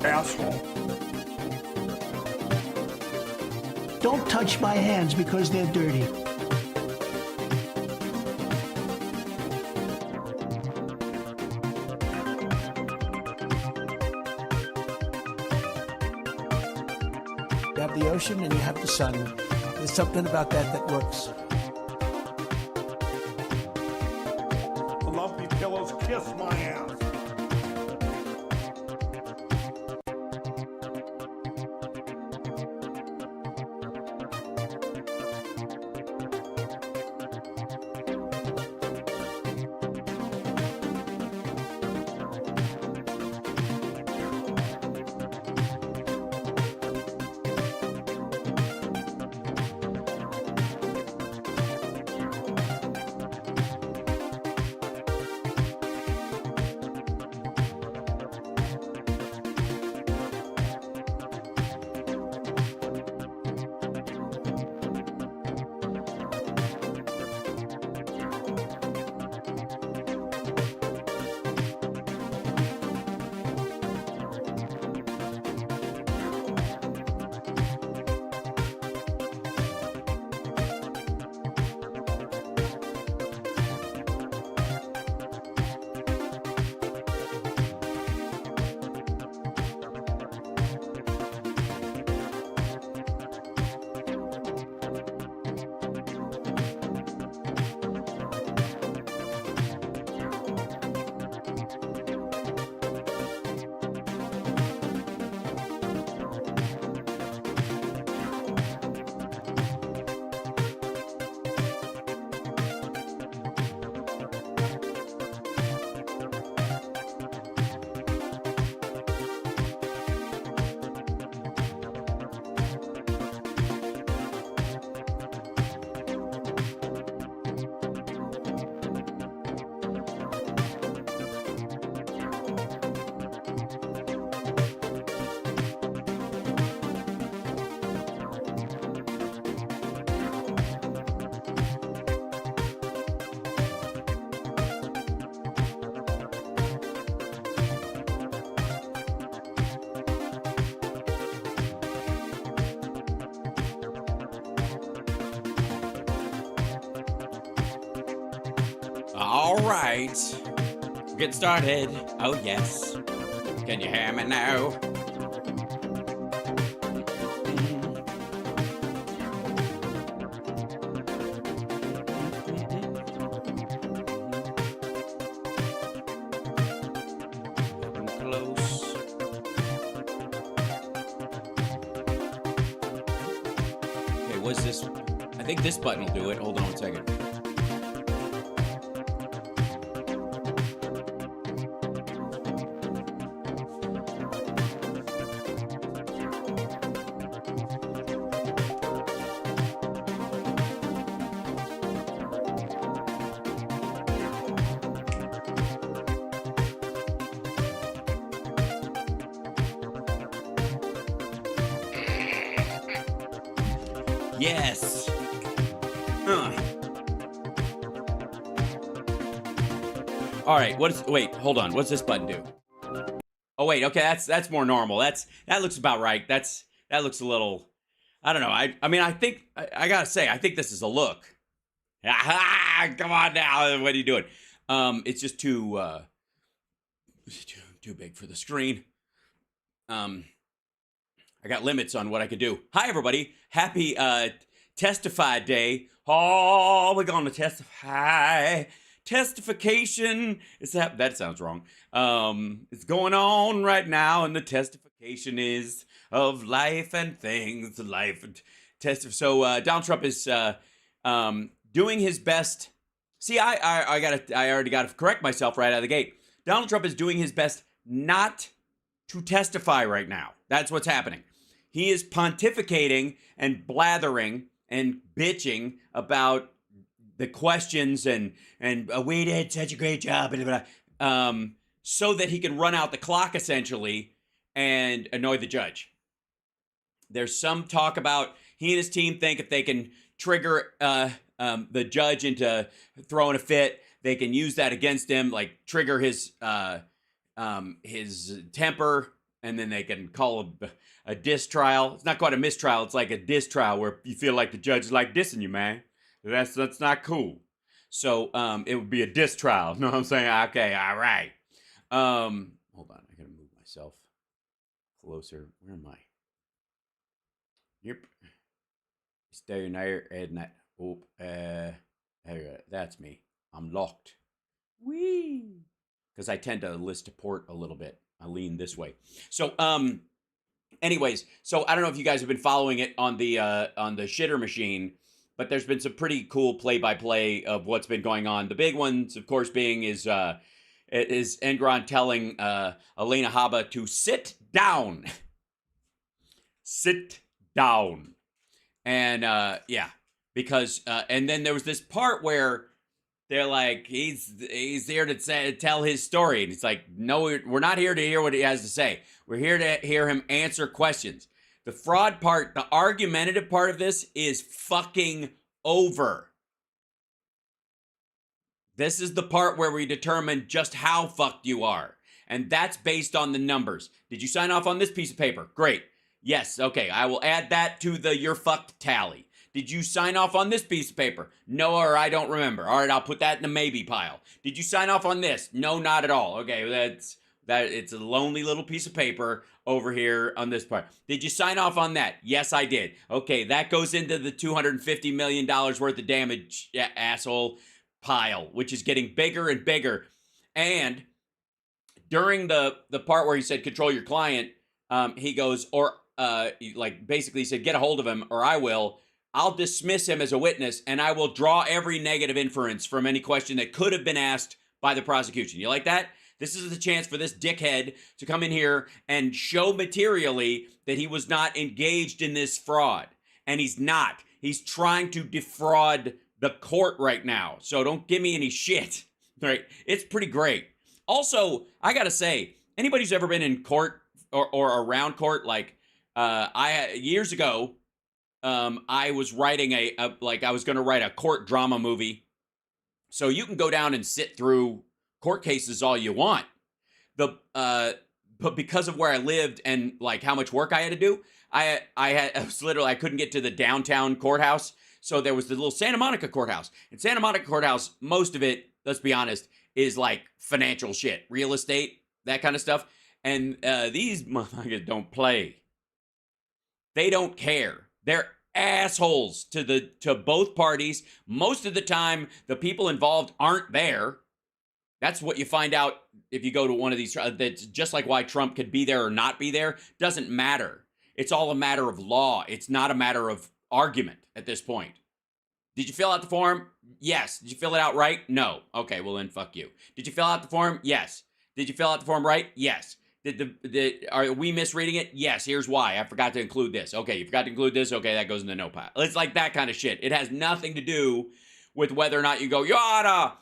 Asshole. Don't touch my hands because they're dirty. You have the ocean and you have the sun. There's something about that that works. pillows kiss my ass. All right, get started. Oh yes, can you hear me now? Close. Okay, what's this? I think this button will do it. Hold on one second. Yes. All right. Wait, hold on. What's this button do? Oh wait. Okay, that's more normal. That looks about right. That looks a little. I don't know. I mean, I think I gotta say, I think this is a look. Aha! Come on now. What are you doing? It's just too big for the screen. I got limits on what I could do. Hi, everybody. Happy Testify Day. Oh, we're going to testify. Testification. That sounds wrong. It's going on right now, and the testification is of life and things. So Donald Trump is doing his best. See, I already got to correct myself right out of the gate. Donald Trump is doing his best not to testify right now. That's what's happening. He is pontificating and blathering and bitching about the questions and we did such a great job, so that he can run out the clock essentially and annoy the judge. There's some talk about he and his team think if they can trigger the judge into throwing a fit, they can use that against him, like trigger his temper, and then they can call a diss trial. It's not quite a mistrial. It's like a diss trial where you feel like the judge is like dissing you, man. That's not cool. So it would be a diss trial. You know what I'm saying? Okay, all right. Hold on. I gotta move myself closer. Where am I? Yep. Stay there, Edna. Oh, that's me. I'm locked. Wee. because I tend to list to port a little bit. I lean this way. So, anyways, so I don't know if you guys have been following it on the shitter machine, but there's been some pretty cool play-by-play of what's been going on. The big ones, of course, being is Enron telling Elena Haba to sit down. Sit down. And yeah, because and then there was this part where they're like, he's there to tell his story, and it's like, no, we're not here to hear what he has to say. We're here to hear him answer questions. The fraud part, the argumentative part of this is fucking over. This is the part where we determine just how fucked you are, and that's based on the numbers. Did you sign off on this piece of paper? Great. Yes, okay, I will add that to the you're fucked tally. Did you sign off on this piece of paper? No, or I don't remember. All right, I'll put that in the maybe pile. Did you sign off on this? No, not at all. Okay, it's a lonely little piece of paper over here on this part. Did you sign off on that? Yes, I did. Okay, that goes into the $250 million worth of damage, asshole pile, which is getting bigger and bigger. And during the part where he said control your client, he goes, or like basically said, get a hold of him or I will. I'll dismiss him as a witness, and I will draw every negative inference from any question that could have been asked by the prosecution. You like that? This is the chance for this dickhead to come in here and show materially that he was not engaged in this fraud. And he's not. He's trying to defraud the court right now. So don't give me any shit. Right? It's pretty great. Also, I gotta say, anybody who's ever been in court or around court, like years ago, I was writing I was going to write a court drama movie. So you can go down and sit through court cases all you want. But because of where I lived and like how much work I had to do, I couldn't get to the downtown courthouse. So there was the little Santa Monica courthouse. And Santa Monica courthouse, most of it, let's be honest, is like financial shit, real estate, that kind of stuff. And these motherfuckers don't play. They don't care. They're assholes to both parties. Most of the time, the people involved aren't there. That's what you find out if you go to one of these. That's just like why Trump could be there or not be there. Doesn't matter. It's all a matter of law. It's not a matter of argument at this point. Did you fill out the form? Yes. Did you fill it out right? No. Okay, well then fuck you. Did you fill out the form? Yes. Did you fill out the form right? Yes. Are we misreading it? Yes, here's why. I forgot to include this. Okay, you forgot to include this? Okay, that goes in the no pile. It's like that kind of shit. It has nothing to do with whether or not you go, Your Honor,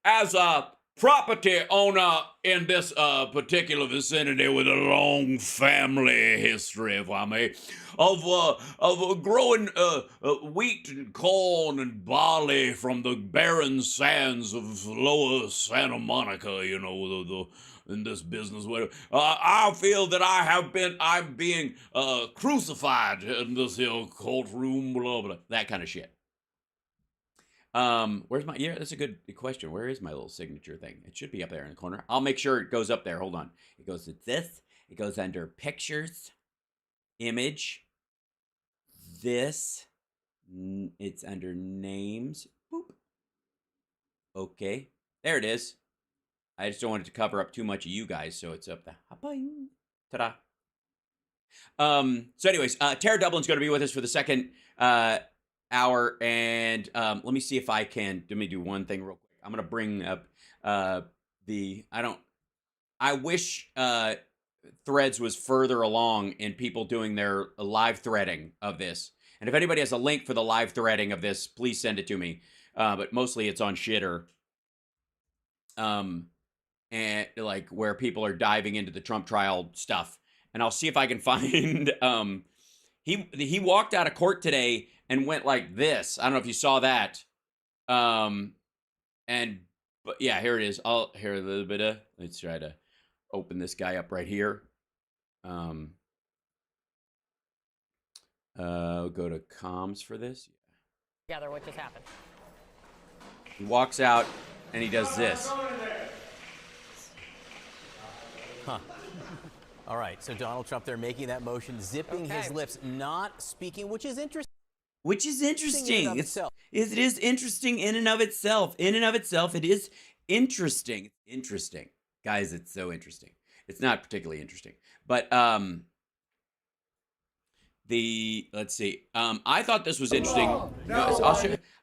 as a property owner in this particular vicinity with a long family history, if I may, of growing wheat and corn and barley from the barren sands of lower Santa Monica, you know, in this business, I feel that I'm being crucified in this here courtroom, blah, blah, that kind of shit. Where's my, yeah, that's a good question. Where is my little signature thing? It should be up there in the corner. I'll make sure it goes up there. Hold on. It goes to this. It goes under pictures, image, this. It's under names. Boop. Okay. There it is. I just don't want it to cover up too much of you guys, so it's up there. Ta-da. So anyways, Tara Dublin's going to be with us for the second hour, and let me see if I can. Let me do one thing real quick. I'm going to bring up I wish Threads was further along in people doing their live threading of this. And if anybody has a link for the live threading of this, please send it to me. But mostly it's on Shitter. And like where people are diving into the Trump trial stuff. And I'll see if I can find, he walked out of court today and went like this. I don't know if you saw that. But yeah, here it is. I'll here a little bit of, let's try to open this guy up right here. Go to comms for this. Together, what just happened? He walks out and he does this. Huh. All right, so Donald Trump there making that motion, zipping his lips, not speaking, which is interesting. Which is interesting. In and of itself. It is interesting in and of itself. In and of itself, it is interesting. Interesting. Guys, it's so interesting. It's not particularly interesting, but let's see. I thought this was interesting.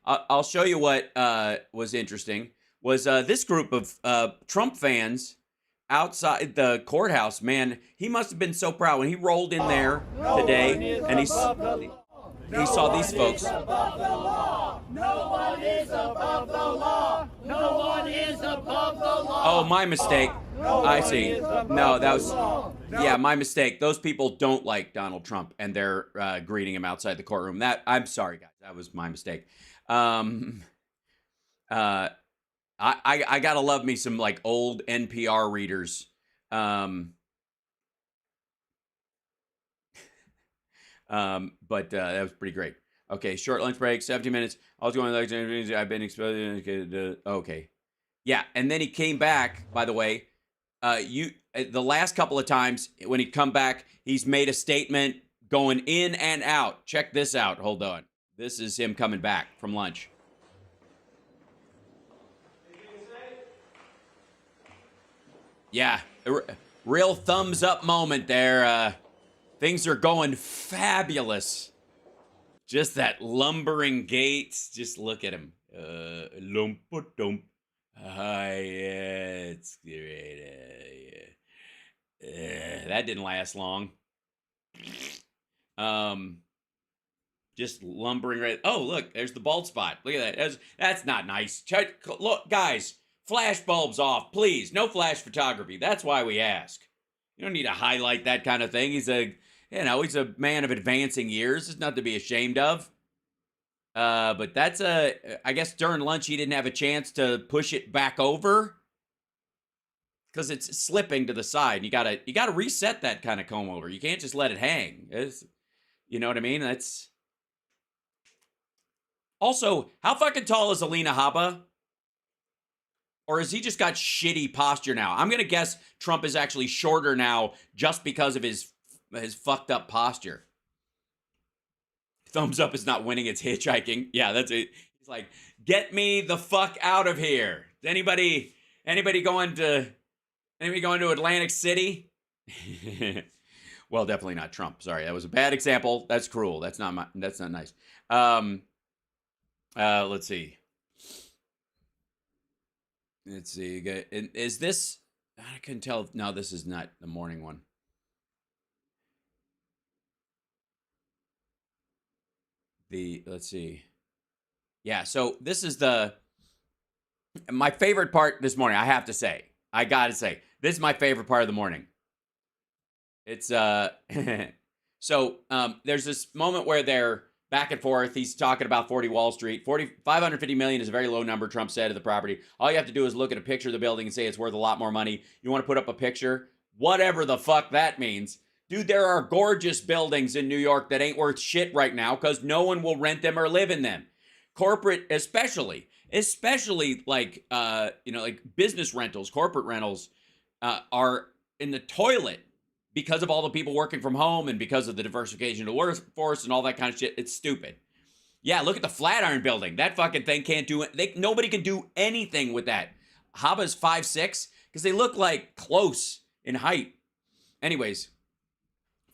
I'll show you what was interesting. Was this group of Trump fans outside the courthouse? Man, he must have been so proud when he rolled in there today, and he saw these folks. No one is above the law. No one is above the law. Oh, my mistake. I see. No, that was, yeah, my mistake. Those people don't like Donald Trump, and they're greeting him outside the courtroom. I'm sorry, guys. That was my mistake. I gotta love me some like old NPR readers. But that was pretty great. Okay, short lunch break, 17 minutes. I was going to I've been exposed. Okay. Yeah, and then he came back, by the way. The last couple of times when he'd come back, he's made a statement going in and out. Check this out. Hold on. This is him coming back from lunch. Yeah, real thumbs up moment there. Things are going fabulous. Just that lumbering gait. Just look at him. Lumpa-dump. It's great. That didn't last long. Just lumbering right. Oh, look, there's the bald spot. Look at that. That's not nice. Look, guys, flash bulbs off, please. No flash photography. That's why we ask. You don't need to highlight that kind of thing. He's a man of advancing years. It's not to be ashamed of. But that's I guess during lunch he didn't have a chance to push it back over because it's slipping to the side. You gotta reset that kind of comb over. You can't just let it hang. You know what I mean? That's also, how fucking tall is Alina Habba? Or has he just got shitty posture now? I'm gonna guess Trump is actually shorter now just because of his fucked up posture. Thumbs up is not winning, it's hitchhiking. Yeah, that's it. He's like, get me the fuck out of here. Anybody going to Atlantic City? Well, definitely not Trump. Sorry, that was a bad example. That's cruel. That's not nice. Let's see. Is this, I couldn't tell. No, this is not the morning one. Let's see. Yeah, so this is my favorite part this morning, I have to say. I gotta say. This is my favorite part of the morning. It's, so, there's this moment where they're back and forth. He's talking about 40 Wall Street. 550 million is a very low number, Trump said, of the property. All you have to do is look at a picture of the building and say it's worth a lot more money. You want to put up a picture? Whatever the fuck that means. Dude, there are gorgeous buildings in New York that ain't worth shit right now because no one will rent them or live in them. Corporate, especially like, like business rentals, corporate rentals are in the toilet because of all the people working from home and because of the diversification of the workforce and all that kind of shit. It's stupid. Yeah, look at the Flatiron building. That fucking thing can't do it. Nobody can do anything with that. Habba's 5'6" because they look like close in height. Anyways.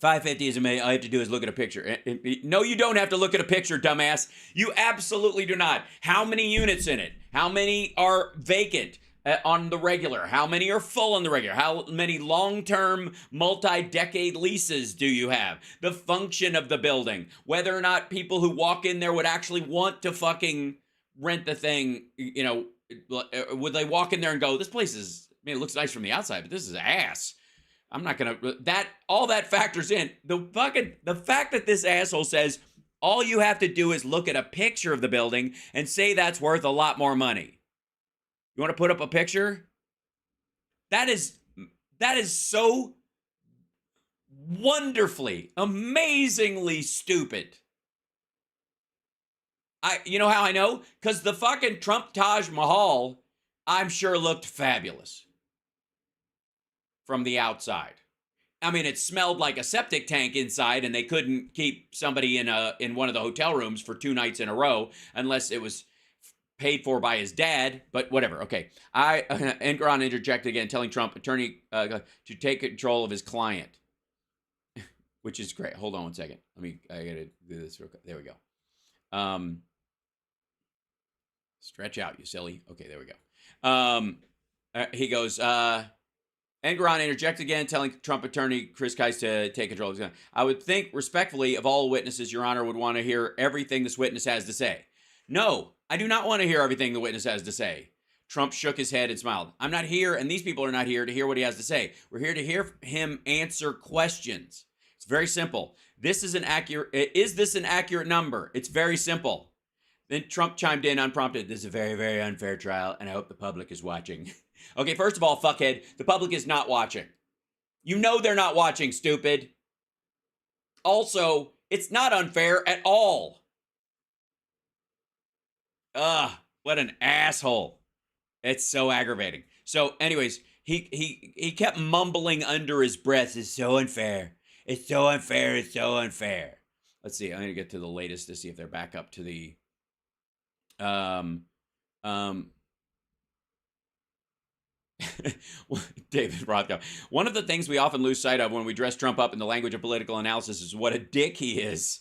550 is amazing. All you have to do is look at a picture. No, you don't have to look at a picture, dumbass. You absolutely do not. How many units in it? How many are vacant on the regular? How many are full on the regular? How many long-term, multi-decade leases do you have? The function of the building. Whether or not people who walk in there would actually want to fucking rent the thing, would they walk in there and go, this place is, it looks nice from the outside, but this is ass. I'm not gonna, all that factors in. The fact that this asshole says all you have to do is look at a picture of the building and say that's worth a lot more money. You want to put up a picture? That is so wonderfully, amazingly stupid. You know how I know? Because the fucking Trump Taj Mahal, I'm sure looked fabulous. From the outside. I mean, it smelled like a septic tank inside and they couldn't keep somebody in one of the hotel rooms for 2 nights in a row unless it was paid for by his dad, but whatever. Okay. Engoron interjected again, telling Trump attorney to take control of his client, which is great. Hold on one second. I gotta do this real quick. There we go. Stretch out, you silly. Okay, there we go. He goes, Engoron interjected again, telling Trump attorney Chris Kice to take control of his client. I would think, respectfully, of all witnesses, Your Honor would want to hear everything this witness has to say. No, I do not want to hear everything the witness has to say. Trump shook his head and smiled. I'm not here, and these people are not here to hear what he has to say. We're here to hear him answer questions. It's very simple. Is this an accurate number? It's very simple. Then Trump chimed in unprompted. This is a very, very unfair trial, and I hope the public is watching. Okay, first of all, fuckhead, the public is not watching. You know they're not watching, stupid. Also, it's not unfair at all. What an asshole. It's so aggravating. So, anyways, he kept mumbling under his breath, it's so unfair. It's so unfair. It's so unfair. Let's see. I'm going to get to the latest to see if they're back up to the David Rothko. One of the things we often lose sight of when we dress Trump up in the language of political analysis is what a dick he is.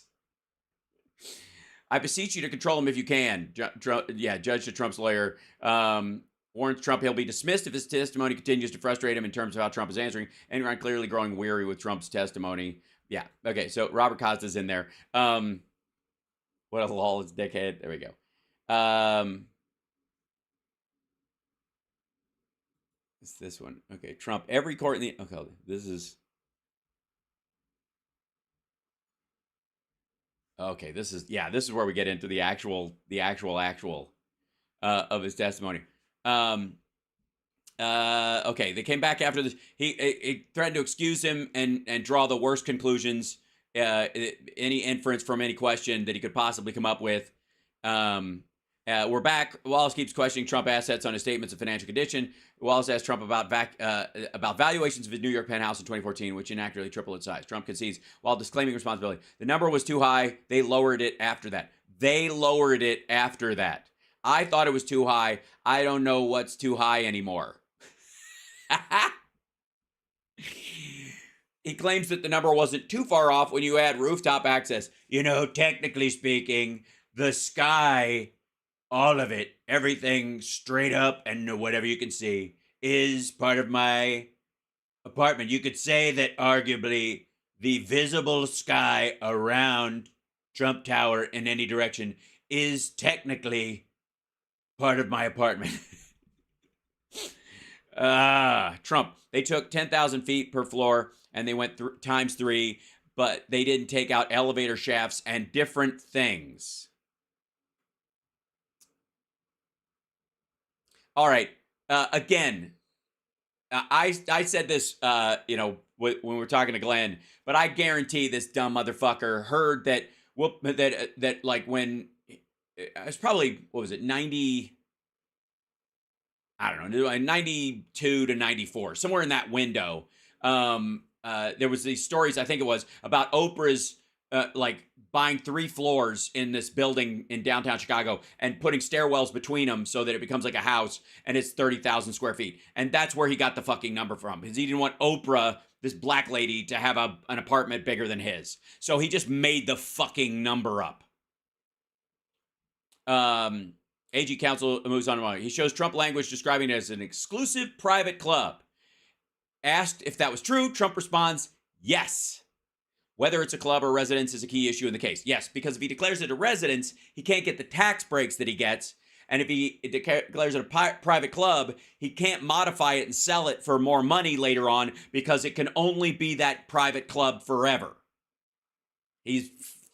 I beseech you to control him if you can. Judge to Trump's lawyer warns Trump he'll be dismissed if his testimony continues to frustrate him in terms of how Trump is answering. Enron clearly growing weary with Trump's testimony. Yeah. Okay. So Robert Costa's in there. What a lawless dickhead. There we go. It's this one. Okay. Trump, every court in the, okay, this is, okay. This is where we get into the actual of his testimony. Okay. They came back after this. He threatened to excuse him and draw the worst conclusions, any inference from any question that he could possibly come up with. We're back. Wallace keeps questioning Trump assets on his statements of financial condition. Wallace asked Trump about valuations of his New York penthouse in 2014, which inaccurately tripled its size. Trump concedes while disclaiming responsibility. The number was too high. They lowered it after that. I thought it was too high. I don't know what's too high anymore. He claims that the number wasn't too far off when you add rooftop access. You know, technically speaking, the sky, all of it, everything straight up and whatever you can see is part of my apartment. You could say that arguably the visible sky around Trump Tower in any direction is technically part of my apartment. Trump, they took 10,000 feet per floor and they went times 3, but they didn't take out elevator shafts and different things. All right. Again, I said this, when we were talking to Glenn, but I guarantee this dumb motherfucker heard that like when it's probably, what was it, 90, I don't know, 92 to 94, somewhere in that window. There was these stories, I think it was, about Oprah's buying 3 floors in this building in downtown Chicago and putting stairwells between them so that it becomes like a house and it's 30,000 square feet. And that's where he got the fucking number from, because he didn't want Oprah, this black lady, to have an apartment bigger than his. So he just made the fucking number up. AG counsel moves on. He shows Trump language describing it as an exclusive private club. Asked if that was true, Trump responds, yes. Whether it's a club or residence is a key issue in the case. Yes, because if he declares it a residence, he can't get the tax breaks that he gets. And if he declares it a private club, he can't modify it and sell it for more money later on because it can only be that private club forever. He's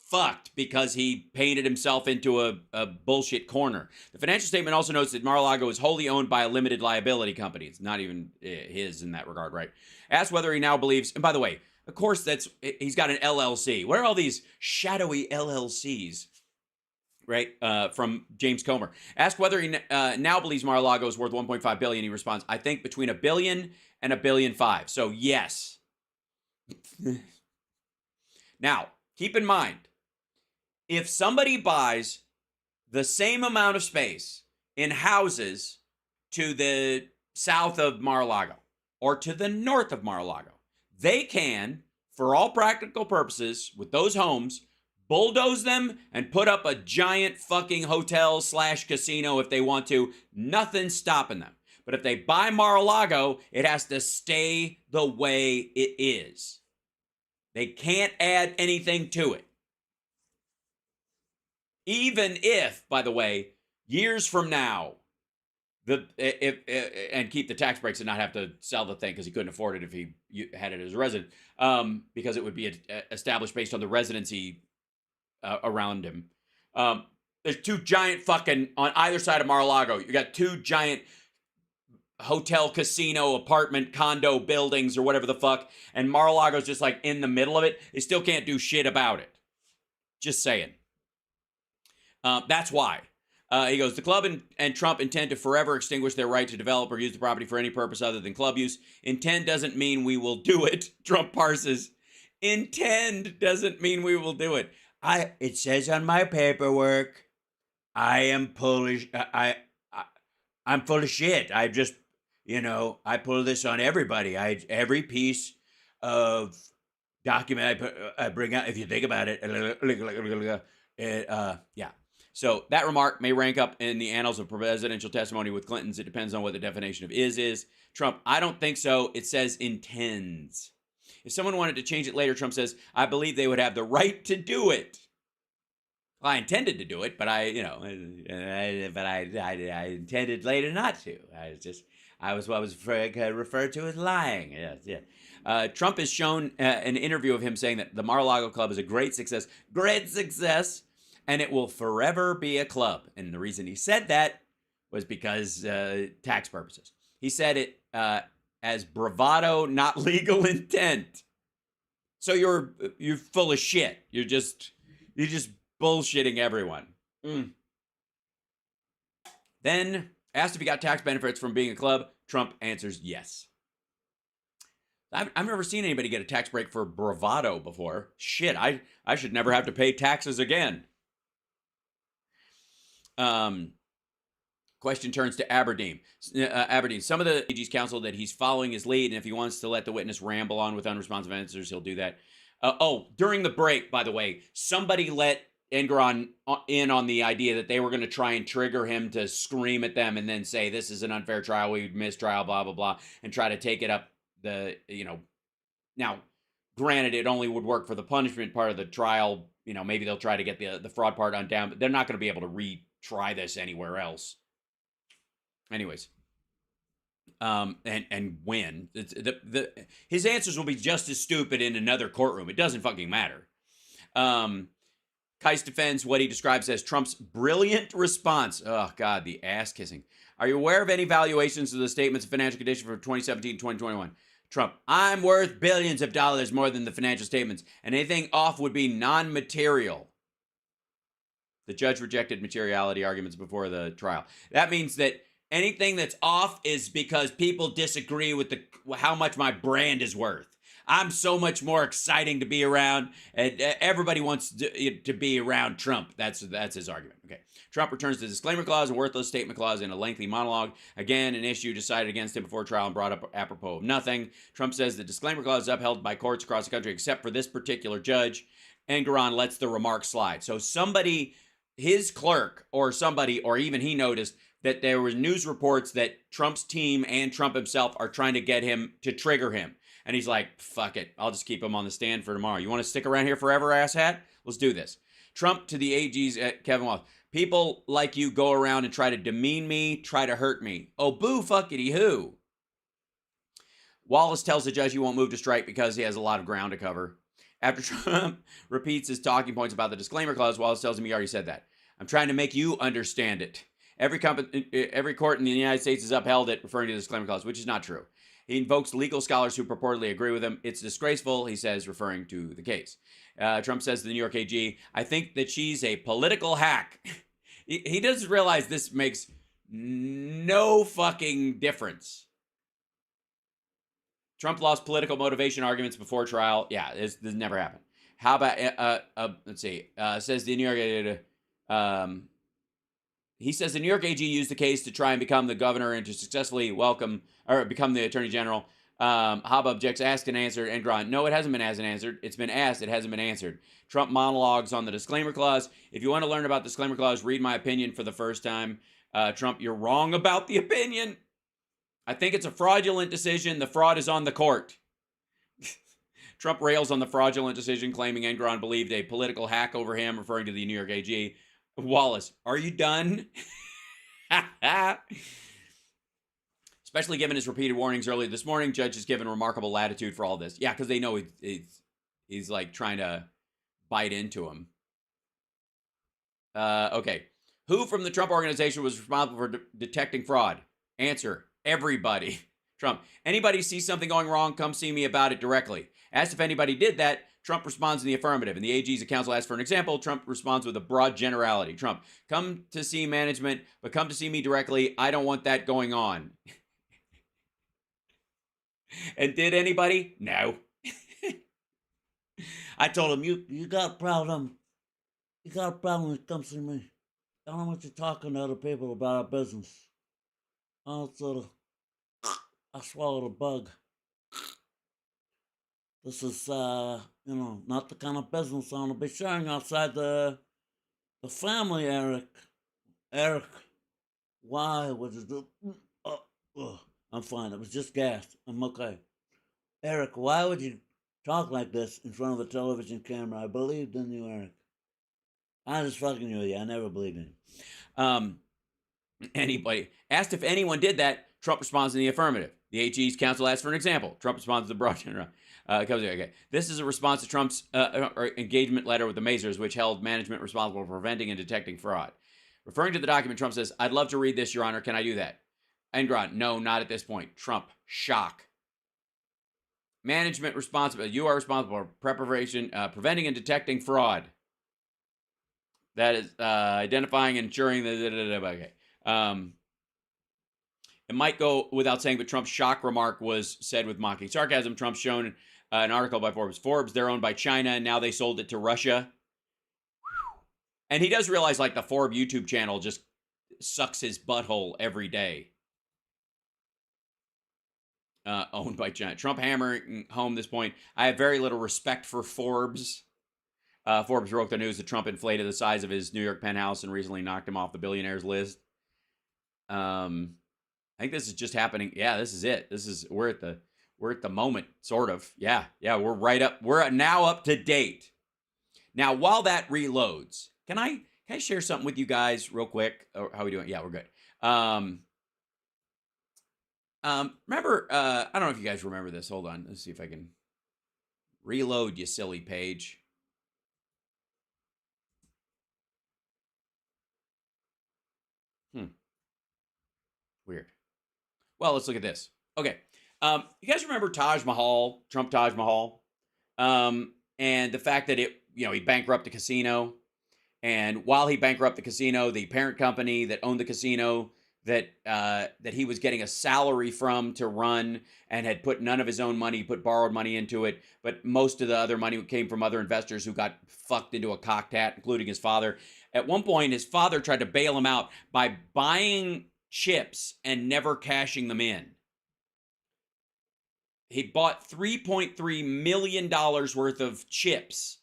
fucked because he painted himself into a bullshit corner. The financial statement also notes that Mar-a-Lago is wholly owned by a limited liability company. It's not even his in that regard, right? Asked whether he now believes, and by the way, of course, he's got an LLC. What are all these shadowy LLCs, right? From James Comer. Asked whether he now believes Mar-a-Lago is worth $1.5 billion. He responds, I think between $1 billion and $1.5 billion. So yes. Now, keep in mind, if somebody buys the same amount of space in houses to the south of Mar-a-Lago or to the north of Mar-a-Lago. They can, for all practical purposes, with those homes, bulldoze them and put up a giant fucking hotel / casino if they want to. Nothing's stopping them. But if they buy Mar-a-Lago, it has to stay the way it is. They can't add anything to it. Even if, by the way, years from now, and keep the tax breaks and not have to sell the thing because he couldn't afford it if he had it as a resident, because it would be established based on the residency around him. There's two giant fucking, on either side of Mar-a-Lago, you got two giant hotel, casino, apartment, condo buildings or whatever the fuck, and Mar-a-Lago's just like in the middle of it. They still can't do shit about it. Just saying. That's why. He goes, the club and Trump intend to forever extinguish their right to develop or use the property for any purpose other than club use. Intend doesn't mean we will do it. Trump parses. Intend doesn't mean we will do it. It says on my paperwork, I am Polish. I'm full of shit. I just, I pull this on everybody. Every piece of document I bring out, if you think about it, yeah. So that remark may rank up in the annals of presidential testimony with Clinton's. It depends on what the definition of is. Trump, I don't think so. It says intends. If someone wanted to change it later, Trump says, I believe they would have the right to do it. Well, I intended to do it, but I intended later not to. I was what was referred to as lying. Yes, yeah. Trump has shown an interview of him saying that the Mar-a-Lago Club is a great success, and it will forever be a club. And the reason he said that was because tax purposes. He said it as bravado, not legal intent. So you're full of shit. You're just bullshitting everyone. Then, asked if he got tax benefits from being a club, Trump answers yes. I've never seen anybody get a tax break for bravado before. Shit, I should never have to pay taxes again. Question turns to Aberdeen. Some of the AG's counsel that he's following his lead, and if he wants to let the witness ramble on with unresponsive answers, he'll do that. During the break, by the way, somebody let Engoron in on the idea that they were going to try and trigger him to scream at them and then say, this is an unfair trial, we mistrial, blah, blah, blah, and try to take it up now, granted, it only would work for the punishment part of the trial. Maybe they'll try to get the fraud part undone, but they're not going to be able to retry this anywhere else. Anyways, and win. His answers will be just as stupid in another courtroom. It doesn't fucking matter. Keiss defends what he describes as Trump's brilliant response. Oh, God, the ass kissing. Are you aware of any valuations of the statements of financial condition for 2017 and 2021? Trump, I'm worth billions of dollars more than the financial statements, and anything off would be non-material. The judge rejected materiality arguments before the trial. That means that anything that's off is because people disagree with how much my brand is worth. I'm so much more exciting to be around, and everybody wants to be around Trump. That's his argument. Okay. Trump returns to the disclaimer clause and worthless statement clause in a lengthy monologue. Again, an issue decided against him before trial and brought up apropos of nothing. Trump says the disclaimer clause is upheld by courts across the country except for this particular judge. Engoron lets the remark slide. So somebody, his clerk or somebody, or even he noticed that there were news reports that Trump's team and Trump himself are trying to get him to trigger him. And he's like, fuck it. I'll just keep him on the stand for tomorrow. You want to stick around here forever, asshat? Let's do this. Trump to the AG's Kevin Wallace. People like you go around and try to demean me, try to hurt me. Oh, boo, fuckity who. Wallace tells the judge he won't move to strike because he has a lot of ground to cover. After Trump repeats his talking points about the disclaimer clause, Wallace tells him he already said that. I'm trying to make you understand it. Every court in the United States has upheld it, referring to the disclaimer clause, which is not true. He invokes legal scholars who purportedly agree with him. It's disgraceful, he says, referring to the case. Trump says to the New York AG, I think that she's a political hack. He doesn't realize this makes no fucking difference. Trump lost political motivation arguments before trial. Yeah, this never happened. How about, let's see, says the New York, he says the New York AG used the case to try and become the governor and to successfully become the attorney general. Hobb objects, asked and answered, and Grant. No, it hasn't been asked and answered. It's been asked. It hasn't been answered. Trump monologues on the disclaimer clause. If you want to learn about the disclaimer clause, read my opinion for the first time. Trump, you're wrong about the opinion. I think it's a fraudulent decision. The fraud is on the court. Trump rails on the fraudulent decision, claiming Enron believed a political hack over him, referring to the New York AG. Wallace, are you done? Especially given his repeated warnings earlier this morning, judge has given remarkable latitude for all this. Yeah, because they know he's like trying to bite into him. Okay. Who from the Trump organization was responsible for detecting fraud? Answer, everybody. Trump, anybody see something going wrong, come see me about it directly. Asked if anybody did that, Trump responds in the affirmative. And the AG's counsel asks for an example. Trump responds with a broad generality. Trump, come to see management, but come to see me directly. I don't want that going on. And did anybody? No. I told him, you got a problem. You got a problem when it comes to me. I don't want you talking to other people about our business. I swallowed a bug. This is, not the kind of business I want to be sharing outside the family, Eric. Eric, why would you do? I'm fine. It was just gas. I'm okay. Eric, why would you talk like this in front of a television camera? I believed in you, Eric. I just fucking with you. I never believed in you. Anybody asked if anyone did that, Trump responds in the affirmative. The AG's counsel asked for an example. Trump responds to the broad general. Okay. This is a response to Trump's engagement letter with the Mazars, which held management responsible for preventing and detecting fraud. Referring to the document, Trump says, I'd love to read this, Your Honor. Can I do that? Engron, no, not at this point. Trump, shock. Management responsible. You are responsible for preparation, preventing and detecting fraud. That is identifying and ensuring that. Okay. It might go without saying, but Trump's shock remark was said with mocking sarcasm. Trump shown an article by Forbes. Forbes, they're owned by China, and now they sold it to Russia. And he does realize, like, the Forbes YouTube channel just sucks his butthole every day. Owned by China. Trump hammering home this point. I have very little respect for Forbes. Forbes broke the news that Trump inflated the size of his New York penthouse and recently knocked him off the billionaires list. I think this is just happening. Yeah, this is it. We're at the moment, sort of. Yeah, we're right up. We're now up to date. Now, while that reloads, can I share something with you guys real quick? How are we doing? Yeah, we're good. Remember, I don't know if you guys remember this. Hold on. Let's see if I can reload, you silly page. Weird. Well, let's look at this. Okay. You guys remember Taj Mahal, Trump Taj Mahal? And the fact that he bankrupted the casino. And while he bankrupted the casino, the parent company that owned the casino that he was getting a salary from to run and had put none of his own money, put borrowed money into it, but most of the other money came from other investors who got fucked into a cocked hat, including his father. At one point, his father tried to bail him out by buying chips and never cashing them in. He bought $3.3 million worth of chips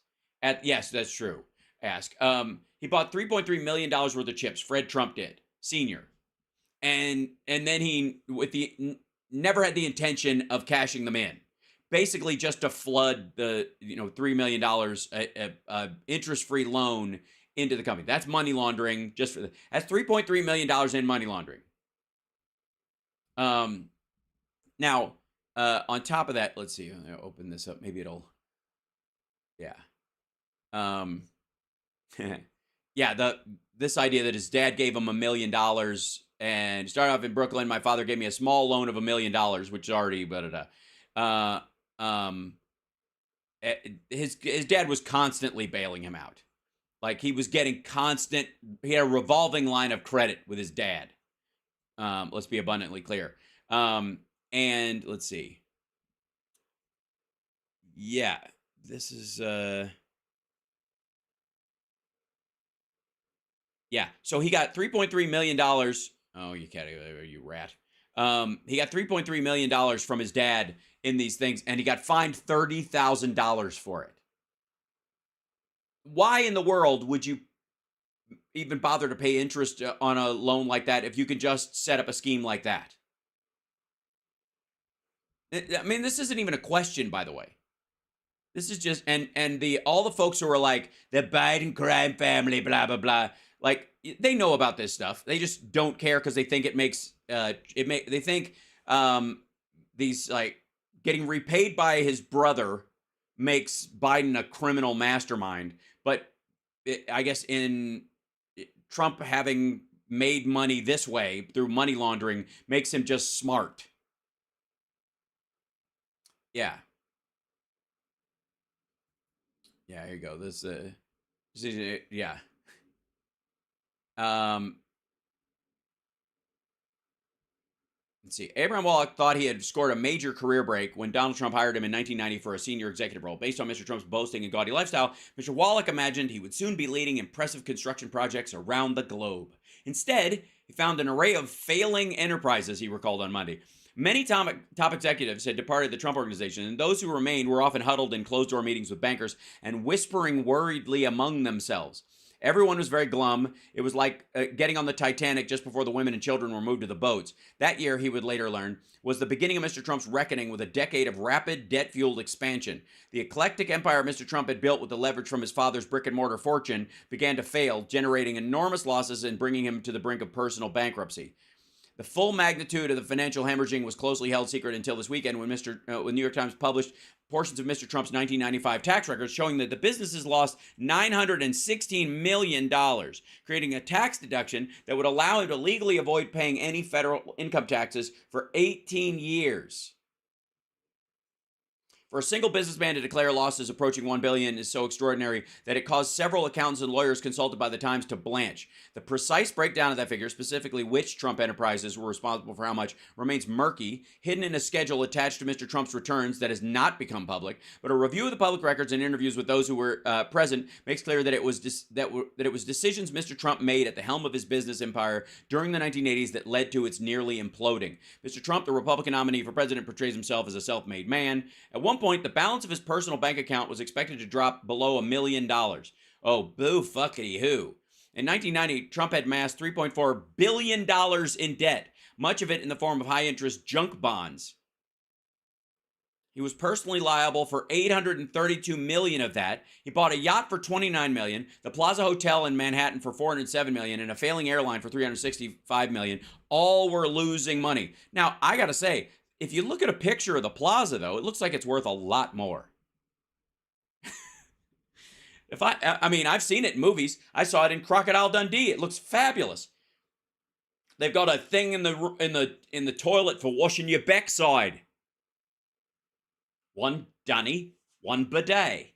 yes, that's true. He bought $3.3 million worth of chips. Fred Trump did, senior. And then he never had the intention of cashing them in. Basically just to flood the $3 million interest-free loan into the company. That's money laundering. That's $3.3 million in money laundering. Now, on top of that, let's see. I'll open this up. Maybe it'll. Yeah. This idea that his dad gave him $1 million and started off in Brooklyn. My father gave me a small loan of $1 million, which is already his dad was constantly bailing him out. Like he was getting he had a revolving line of credit with his dad. Let's be abundantly clear. And let's see. Yeah, this is Yeah. So he got $3.3 million. Oh, you can't, you rat. He got $3.3 million from his dad in these things, and he got fined $30,000 for it. Why in the world would you even bother to pay interest on a loan like that if you could just set up a scheme like that? I mean, this isn't even a question, by the way. This is just, and all the folks who are like, the Biden crime family, blah, blah, blah. Like, they know about this stuff. They just don't care because they think it makes, they think these, like, getting repaid by his brother makes Biden a criminal mastermind. But I guess in Trump having made money this way through money laundering makes him just smart. Yeah. Yeah, here you go. This yeah. Let's see. Abraham Wallach thought he had scored a major career break when Donald Trump hired him in 1990 for a senior executive role. Based on Mr. Trump's boasting and gaudy lifestyle, Mr. Wallach imagined he would soon be leading impressive construction projects around the globe. Instead, he found an array of failing enterprises, he recalled on Monday. Many top executives had departed the Trump organization, and those who remained were often huddled in closed-door meetings with bankers and whispering worriedly among themselves. Everyone was very glum. It was like getting on the Titanic just before the women and children were moved to the boats. That year, he would later learn, was the beginning of Mr. Trump's reckoning with a decade of rapid, debt-fueled expansion. The eclectic empire Mr. Trump had built with the leverage from his father's brick-and-mortar fortune began to fail, generating enormous losses and bringing him to the brink of personal bankruptcy. The full magnitude of the financial hemorrhaging was closely held secret until this weekend when New York Times published portions of Mr. Trump's 1995 tax records showing that the businesses lost $916 million, creating a tax deduction that would allow him to legally avoid paying any federal income taxes for 18 years. For a single businessman to declare losses approaching $1 billion is so extraordinary that it caused several accountants and lawyers consulted by the Times to blanch. The precise breakdown of that figure, specifically which Trump enterprises were responsible for how much, remains murky, hidden in a schedule attached to Mr. Trump's returns that has not become public. But a review of the public records and interviews with those who were present makes clear that it was decisions Mr. Trump made at the helm of his business empire during the 1980s that led to its nearly imploding. Mr. Trump, the Republican nominee for president, portrays himself as a self-made man. At one point, the balance of his personal bank account was expected to drop below $1 million. Oh, boo fuckity who. In 1990, Trump had amassed $3.4 billion in debt, much of it in the form of high-interest junk bonds. He was personally liable for $832 million of that. He bought a yacht for $29 million, the Plaza Hotel in Manhattan for $407 million, and a failing airline for $365 million. All were losing money. Now, I gotta say, if you look at a picture of the Plaza, though, it looks like it's worth a lot more. I mean, I've seen it in movies. I saw it in Crocodile Dundee. It looks fabulous. They've got a thing in the toilet for washing your backside. One dunny, one bidet.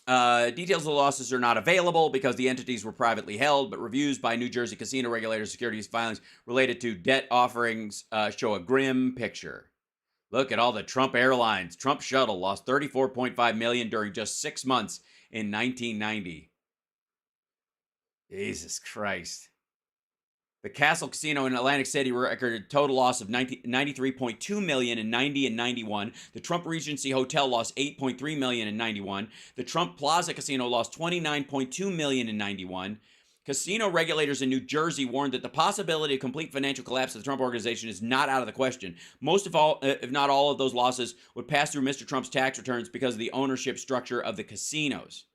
Details of the losses are not available because the entities were privately held, but reviews by New Jersey casino regulators' securities filings related to debt offerings show a grim picture. Look at all the Trump Airlines. Trump Shuttle lost $34.5 million during just 6 months in 1990. Jesus Christ. The Castle Casino in Atlantic City recorded a total loss of $93.2 million in 90 and 91. The Trump Regency Hotel lost $8.3 million in 91. The Trump Plaza Casino lost $29.2 million in 91. Casino regulators in New Jersey warned that the possibility of complete financial collapse of the Trump organization is not out of the question. Most of all, if not all of those losses, would pass through Mr. Trump's tax returns because of the ownership structure of the casinos.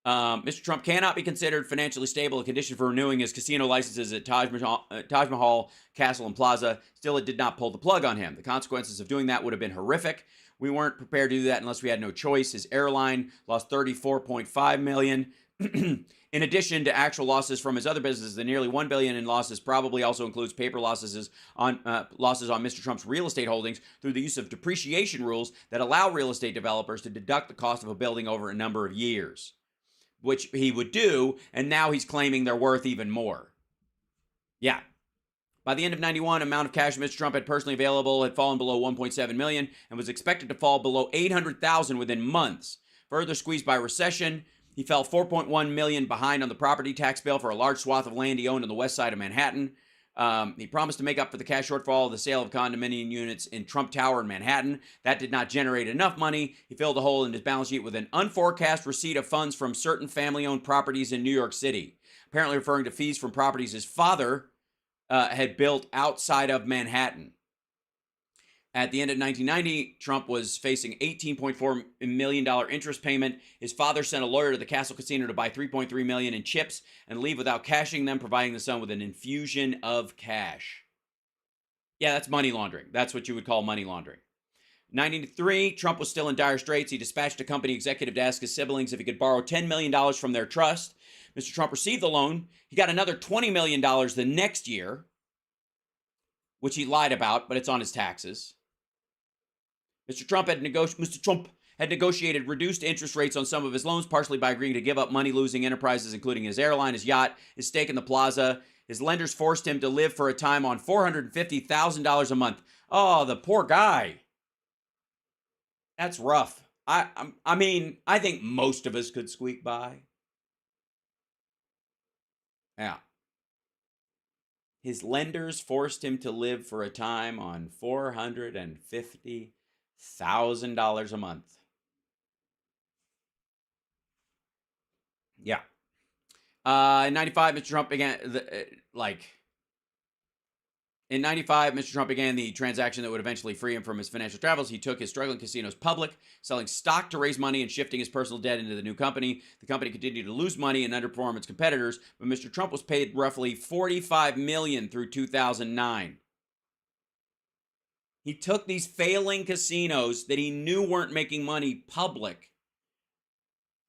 Mr. Trump cannot be considered financially stable, a condition for renewing his casino licenses at Taj Mahal, Castle, and Plaza. Still, it did not pull the plug on him. The consequences of doing that would have been horrific. We weren't prepared to do that unless we had no choice. His airline lost $34.5 million. In addition to actual losses from his other businesses, the nearly $1 billion in losses probably also includes paper losses on Mr. Trump's real estate holdings through the use of depreciation rules that allow real estate developers to deduct the cost of a building over a number of years, which he would do, and now he's claiming they're worth even more. Yeah. By the end of 91, amount of cash Mr. Trump had personally available had fallen below $1.7 million and was expected to fall below $800,000 within months. Further squeezed by recession, He fell $4.1 million behind on the property tax bill for a large swath of land he owned on the west side of Manhattan. He promised to make up for the cash shortfall of the sale of condominium units in Trump Tower in Manhattan. That did not generate enough money. He filled a hole in his balance sheet with an unforecast receipt of funds from certain family-owned properties in New York City, apparently referring to fees from properties his father had built outside of Manhattan. At the end of 1990, Trump was facing $18.4 million interest payment. His father sent a lawyer to the Castle Casino to buy $3.3 million in chips and leave without cashing them, providing the son with an infusion of cash. Yeah, that's money laundering. That's what you would call money laundering. 1993, Trump was still in dire straits. He dispatched a company executive to ask his siblings if he could borrow $10 million from their trust. Mr. Trump received the loan. He got another $20 million the next year, which he lied about, but it's on his taxes. Mr. Trump had negotiated reduced interest rates on some of his loans, partially by agreeing to give up money-losing enterprises, including his airline, his yacht, his stake in the plaza. His lenders forced him to live for a time on $450,000 a month. Oh, the poor guy. That's rough. I mean, I think most of us could squeak by. Yeah. His lenders forced him to live for a time on $450,000 a month. Yeah. In 95, Mr. Trump began In 95, Mr. Trump began the transaction that would eventually free him from his financial travels. He took his struggling casinos public, selling stock to raise money and shifting his personal debt into the new company. The company continued to lose money and underperform its competitors, but Mr. Trump was paid roughly $45 million through 2009. He took these failing casinos that he knew weren't making money public,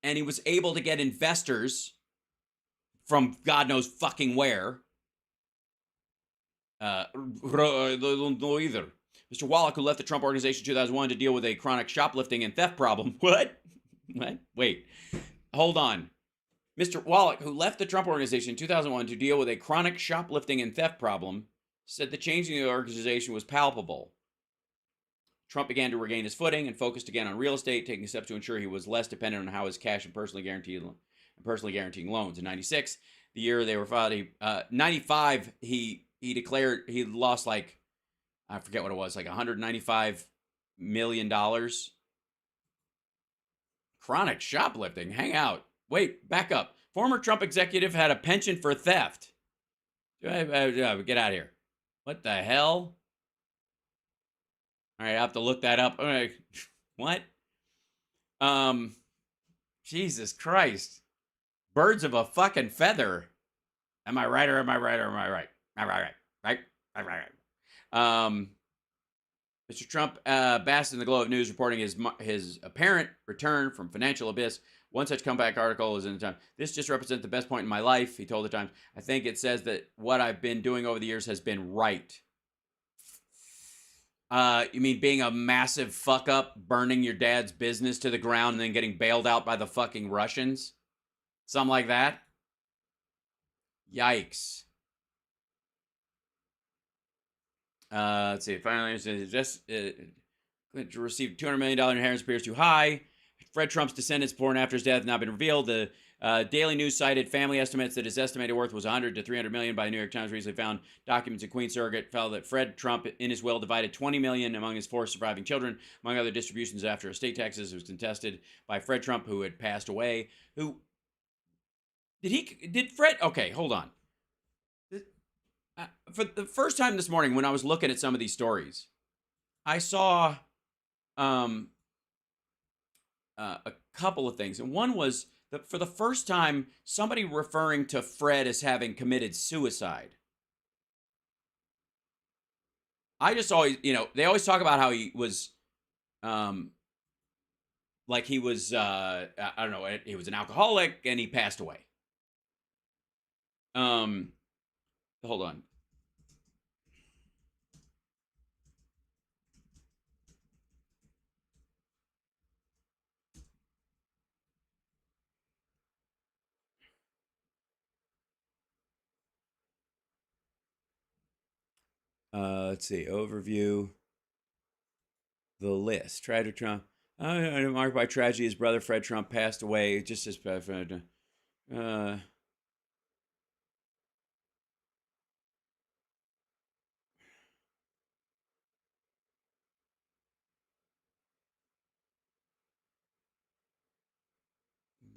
and he was able to get investors from God knows fucking where. I don't know either. Mr. Wallach, who left the Trump Organization in 2001 to deal with a chronic shoplifting and theft problem. What? Wait. Hold on. Mr. Wallach, who left the Trump Organization in 2001 to deal with a chronic shoplifting and theft problem, said the change in the organization was palpable. Trump began to regain his footing and focused again on real estate, taking steps to ensure he was less dependent on how his cash and personally guaranteeing loans. In 96, the year they were filed, 95, he declared he lost I forget what it was, $195 million. Chronic shoplifting. Hang out. Wait, back up. Former Trump executive had a penchant for theft. Get out of here. What the hell? All right, I have to look that up. All right. What? Jesus Christ. Birds of a fucking feather. Am I right or am I right or am I right? Right. Mr. Trump basked in the glow of news, reporting his apparent return from financial abyss. One such comeback article is in the Times. This just represents the best point in my life, he told the Times. I think it says that what I've been doing over the years has been right. You mean being a massive fuck up, burning your dad's business to the ground and then getting bailed out by the fucking Russians? Something like that? Yikes. Let's see. Finally, received $200 million inheritance appears too high. Fred Trump's descendants born after his death have now been revealed. The Daily News cited family estimates that his estimated worth was 100 to 300 million by the New York Times recently found documents in Queen Surrogate found that Fred Trump in his will divided 20 million among his 4 surviving children, among other distributions after estate taxes. It was contested by Fred Trump, who had passed away. Okay, hold on. For the first time this morning when I was looking at some of these stories, I saw a couple of things. And one was that for the first time, somebody referring to Fred as having committed suicide. I just always, they always talk about how he was, I don't know, he was an alcoholic and he passed away. Hold on. Let's see. Overview. The list. Try to Trump. Marked by tragedy, his brother Fred Trump passed away. Just as He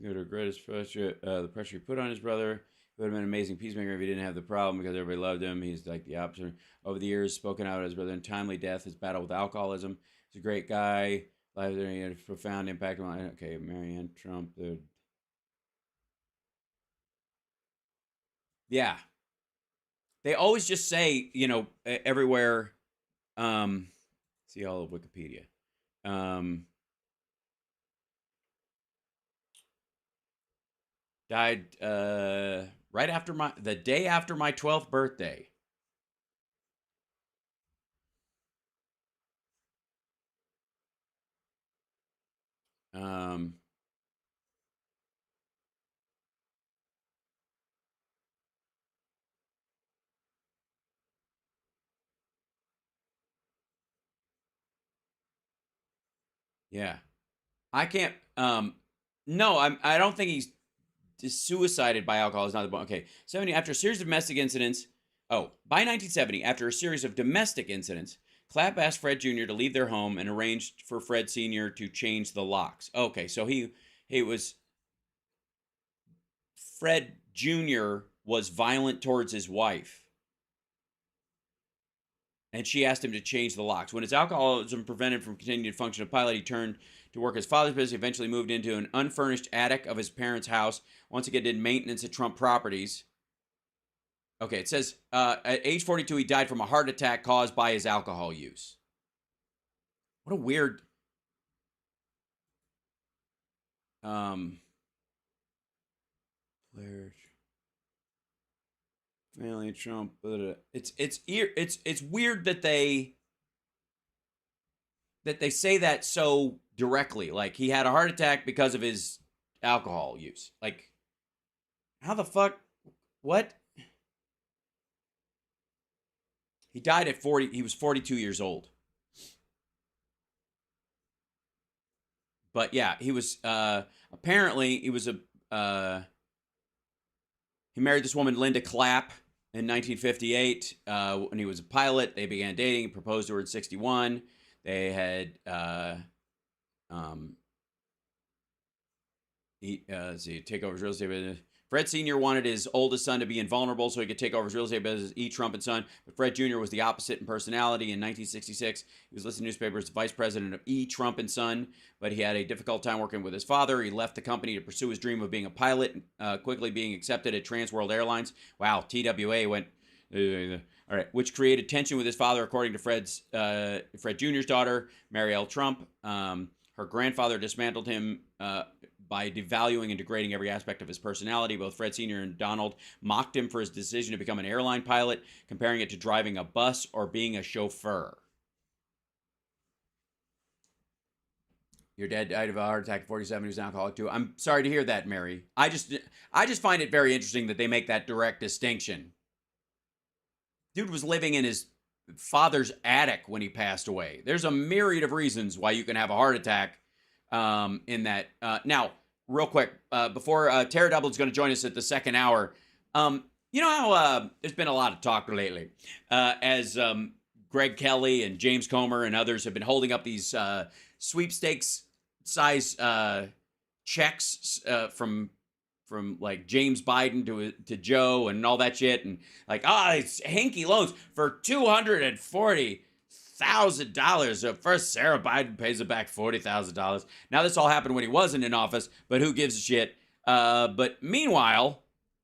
would regret his pressure, the pressure he put on his brother. He would have been an amazing peacemaker if he didn't have the problem because everybody loved him. He's like the opposite. Over the years, spoken out as brother in timely death, his battle with alcoholism. He's a great guy. Life there, he had a profound impact on. Okay, Marianne Trump. Yeah, they always just say, you know, everywhere. See all of Wikipedia. Died right after the day after my 12th birthday. Yeah. I can't no, I don't think he's suicided by alcohol is not the point. Okay. 70 after a series of domestic incidents. Oh, by 1970, after a series of domestic incidents, Clapp asked Fred Jr. to leave their home and arranged for Fred Sr. to change the locks. Okay, so he was Fred Jr. was violent towards his wife. And she asked him to change the locks. When his alcoholism prevented him from continuing to function as a pilot, he turned to work his father's business. He eventually moved into an unfurnished attic of his parents' house. Once again, did maintenance at Trump Properties. Okay, it says at age 42, he died from a heart attack caused by his alcohol use. What a weird... Family Trump. It's weird that they say that so directly. Like he had a heart attack because of his alcohol use. Like, how the fuck? What? He died at 40. He was 42 years old. But yeah, he was apparently he was a he married this woman Linda Clapp in 1958 when he was a pilot. They began dating, proposed to her in 61. They had take over his real estate business. Fred Sr. wanted his oldest son to be invulnerable so he could take over his real estate business, E. Trump and Son. But Fred Jr. was the opposite in personality. In 1966, he was listed in newspapers as vice president of E. Trump and Son, but he had a difficult time working with his father. He left the company to pursue his dream of being a pilot, quickly being accepted at Trans World Airlines. Wow, TWA went... all right, which created tension with his father, according to Fred Jr.'s daughter, Mary L. Trump. Her grandfather dismantled him by devaluing and degrading every aspect of his personality. Both Fred Sr. and Donald mocked him for his decision to become an airline pilot, comparing it to driving a bus or being a chauffeur. Your dad died of a heart attack at 47. He was an alcoholic too. I'm sorry to hear that, Mary. I just find it very interesting that they make that direct distinction. Dude was living in his father's attic when he passed away. There's a myriad of reasons why you can have a heart attack in that. Now, real quick, before Tara Dublin's going to join us at the second hour, you know how there's been a lot of talk lately as Greg Kelly and James Comer and others have been holding up these sweepstakes size checks from like James Biden to Joe and all that shit, and like, it's hanky loans for $240,000. So first Sarah Biden pays it back $40,000. Now this all happened when he wasn't in office, but who gives a shit? But meanwhile,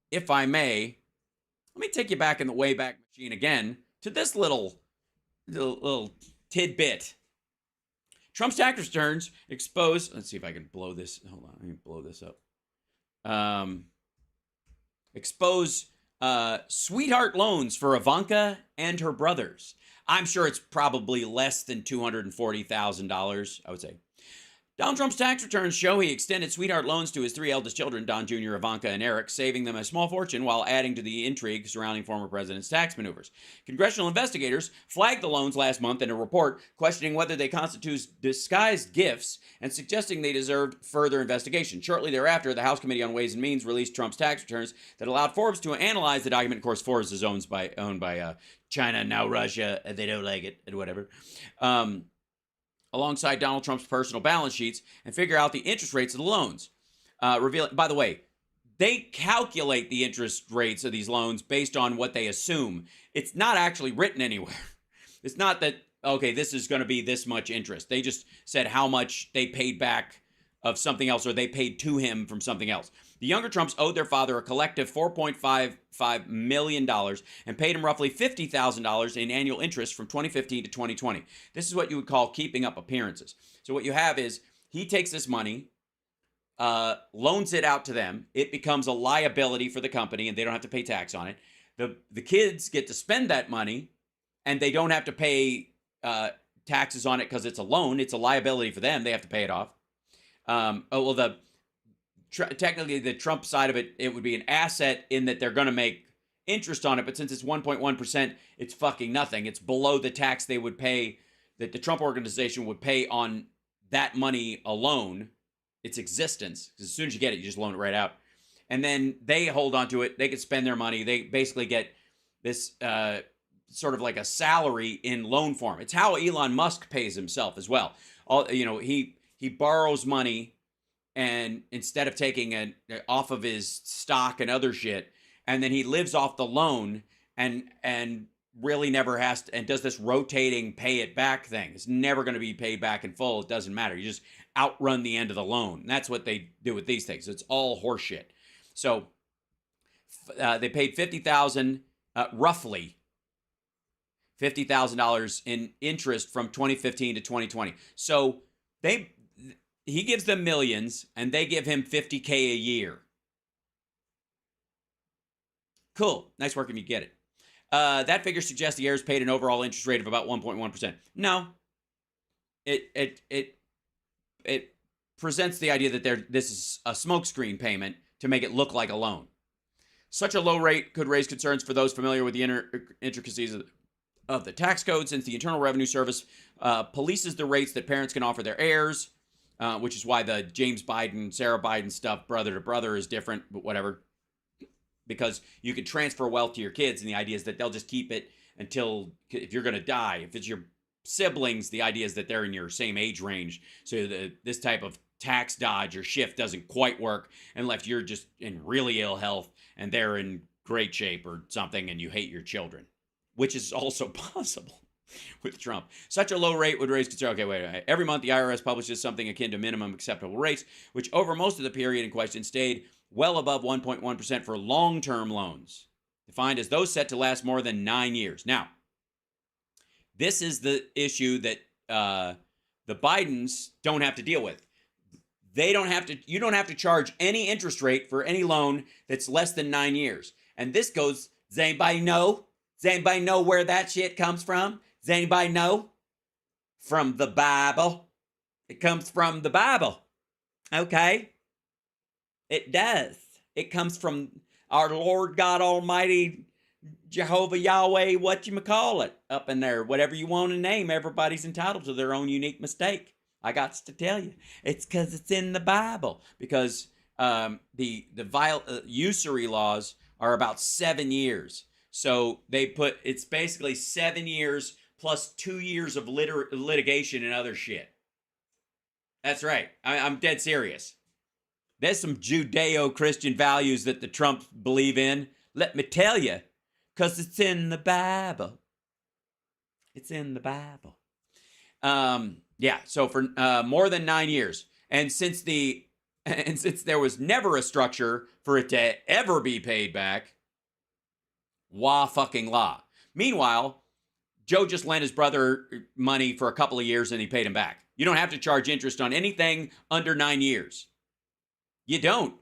if I may, let me take you back in the Wayback Machine again to this little tidbit. Trump's tax returns expose. Let's see if I can blow this. Hold on, let me blow this up. Expose sweetheart loans for Ivanka and her brothers. I'm sure it's probably less than $240,000, I would say. Donald Trump's tax returns show he extended sweetheart loans to his 3 eldest children, Don Jr., Ivanka, and Eric, saving them a small fortune while adding to the intrigue surrounding former president's tax maneuvers. Congressional investigators flagged the loans last month in a report questioning whether they constitute disguised gifts and suggesting they deserved further investigation. Shortly thereafter, the House Committee on Ways and Means released Trump's tax returns that allowed Forbes to analyze the document. Of course, Forbes is owned by China, now Russia, and they don't like it, and whatever. Alongside Donald Trump's personal balance sheets and figure out the interest rates of the loans. By the way, they calculate the interest rates of these loans based on what they assume. It's not actually written anywhere. It's not that, okay, this is going to be this much interest. They just said how much they paid back of something else, or they paid to him from something else. The younger Trumps owed their father a collective $4.55 million and paid him roughly $50,000 in annual interest from 2015 to 2020. This is what you would call keeping up appearances. So what you have is he takes this money, loans it out to them. It becomes a liability for the company, and they don't have to pay tax on it. The kids get to spend that money, and they don't have to pay taxes on it because it's a loan. It's a liability for them. They have to pay it off. Technically, the Trump side of it, it would be an asset in that they're going to make interest on it. But since it's 1.1%, it's fucking nothing. It's below the tax they would pay, that the Trump organization would pay on that money alone, its existence. Because as soon as you get it, you just loan it right out. And then they hold on to it. They can spend their money. They basically get this sort of like a salary in loan form. It's how Elon Musk pays himself as well. He borrows money, and instead of taking it off of his stock and other shit, and then he lives off the loan and really never has to, and does this rotating pay it back thing. It's never going to be paid back in full. It doesn't matter. You just outrun the end of the loan. And that's what they do with these things. It's all horseshit. So they paid $50,000, roughly $50,000 in interest from 2015 to 2020. So he gives them millions, and they give him $50K a year. Cool. Nice work if you get it. That figure suggests the heirs paid an overall interest rate of about 1.1%. No. It presents the idea that this is a smokescreen payment to make it look like a loan. Such a low rate could raise concerns for those familiar with the intricacies of the tax code, since the Internal Revenue Service polices the rates that parents can offer their heirs, which is why the James Biden, Sarah Biden stuff, brother to brother, is different, but whatever. Because you can transfer wealth to your kids, and the idea is that they'll just keep it until, if you're going to die. If it's your siblings, the idea is that they're in your same age range. So this type of tax dodge or shift doesn't quite work unless you're just in really ill health and they're in great shape or something and you hate your children, which is also possible with Trump. Such a low rate would raise concern. Okay, wait. Every month, the IRS publishes something akin to minimum acceptable rates, which over most of the period in question stayed well above 1.1% for long-term loans, defined as those set to last more than 9 years. Now, this is the issue that the Bidens don't have to deal with. You don't have to charge any interest rate for any loan that's less than 9 years. And this goes, does anybody know? Does anybody know where that shit comes from? Does anybody know? From the Bible. It comes from the Bible. Okay? It does. It comes from our Lord God Almighty, Jehovah Yahweh, whatchamacallit, up in there. Whatever you want to name, everybody's entitled to their own unique mistake. I got to tell you. It's because it's in the Bible. Because the usury laws are about 7 years. So it's basically 7 years plus 2 years of litigation and other shit. That's right. I'm dead serious. There's some Judeo-Christian values that the Trumps believe in. Let me tell you, because it's in the Bible. It's in the Bible. So for more than 9 years. And since there was never a structure for it to ever be paid back, wah fucking la. Meanwhile, Joe just lent his brother money for a couple of years and he paid him back. You don't have to charge interest on anything under 9 years. You don't.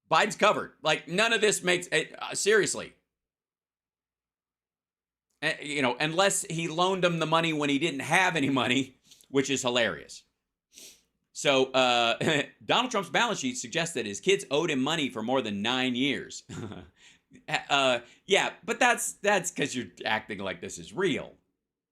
Biden's covered. Like, none of this makes seriously. Unless he loaned him the money when he didn't have any money, which is hilarious. So Donald Trump's balance sheet suggests that his kids owed him money for more than 9 years. Yeah, but that's because you're acting like this is real,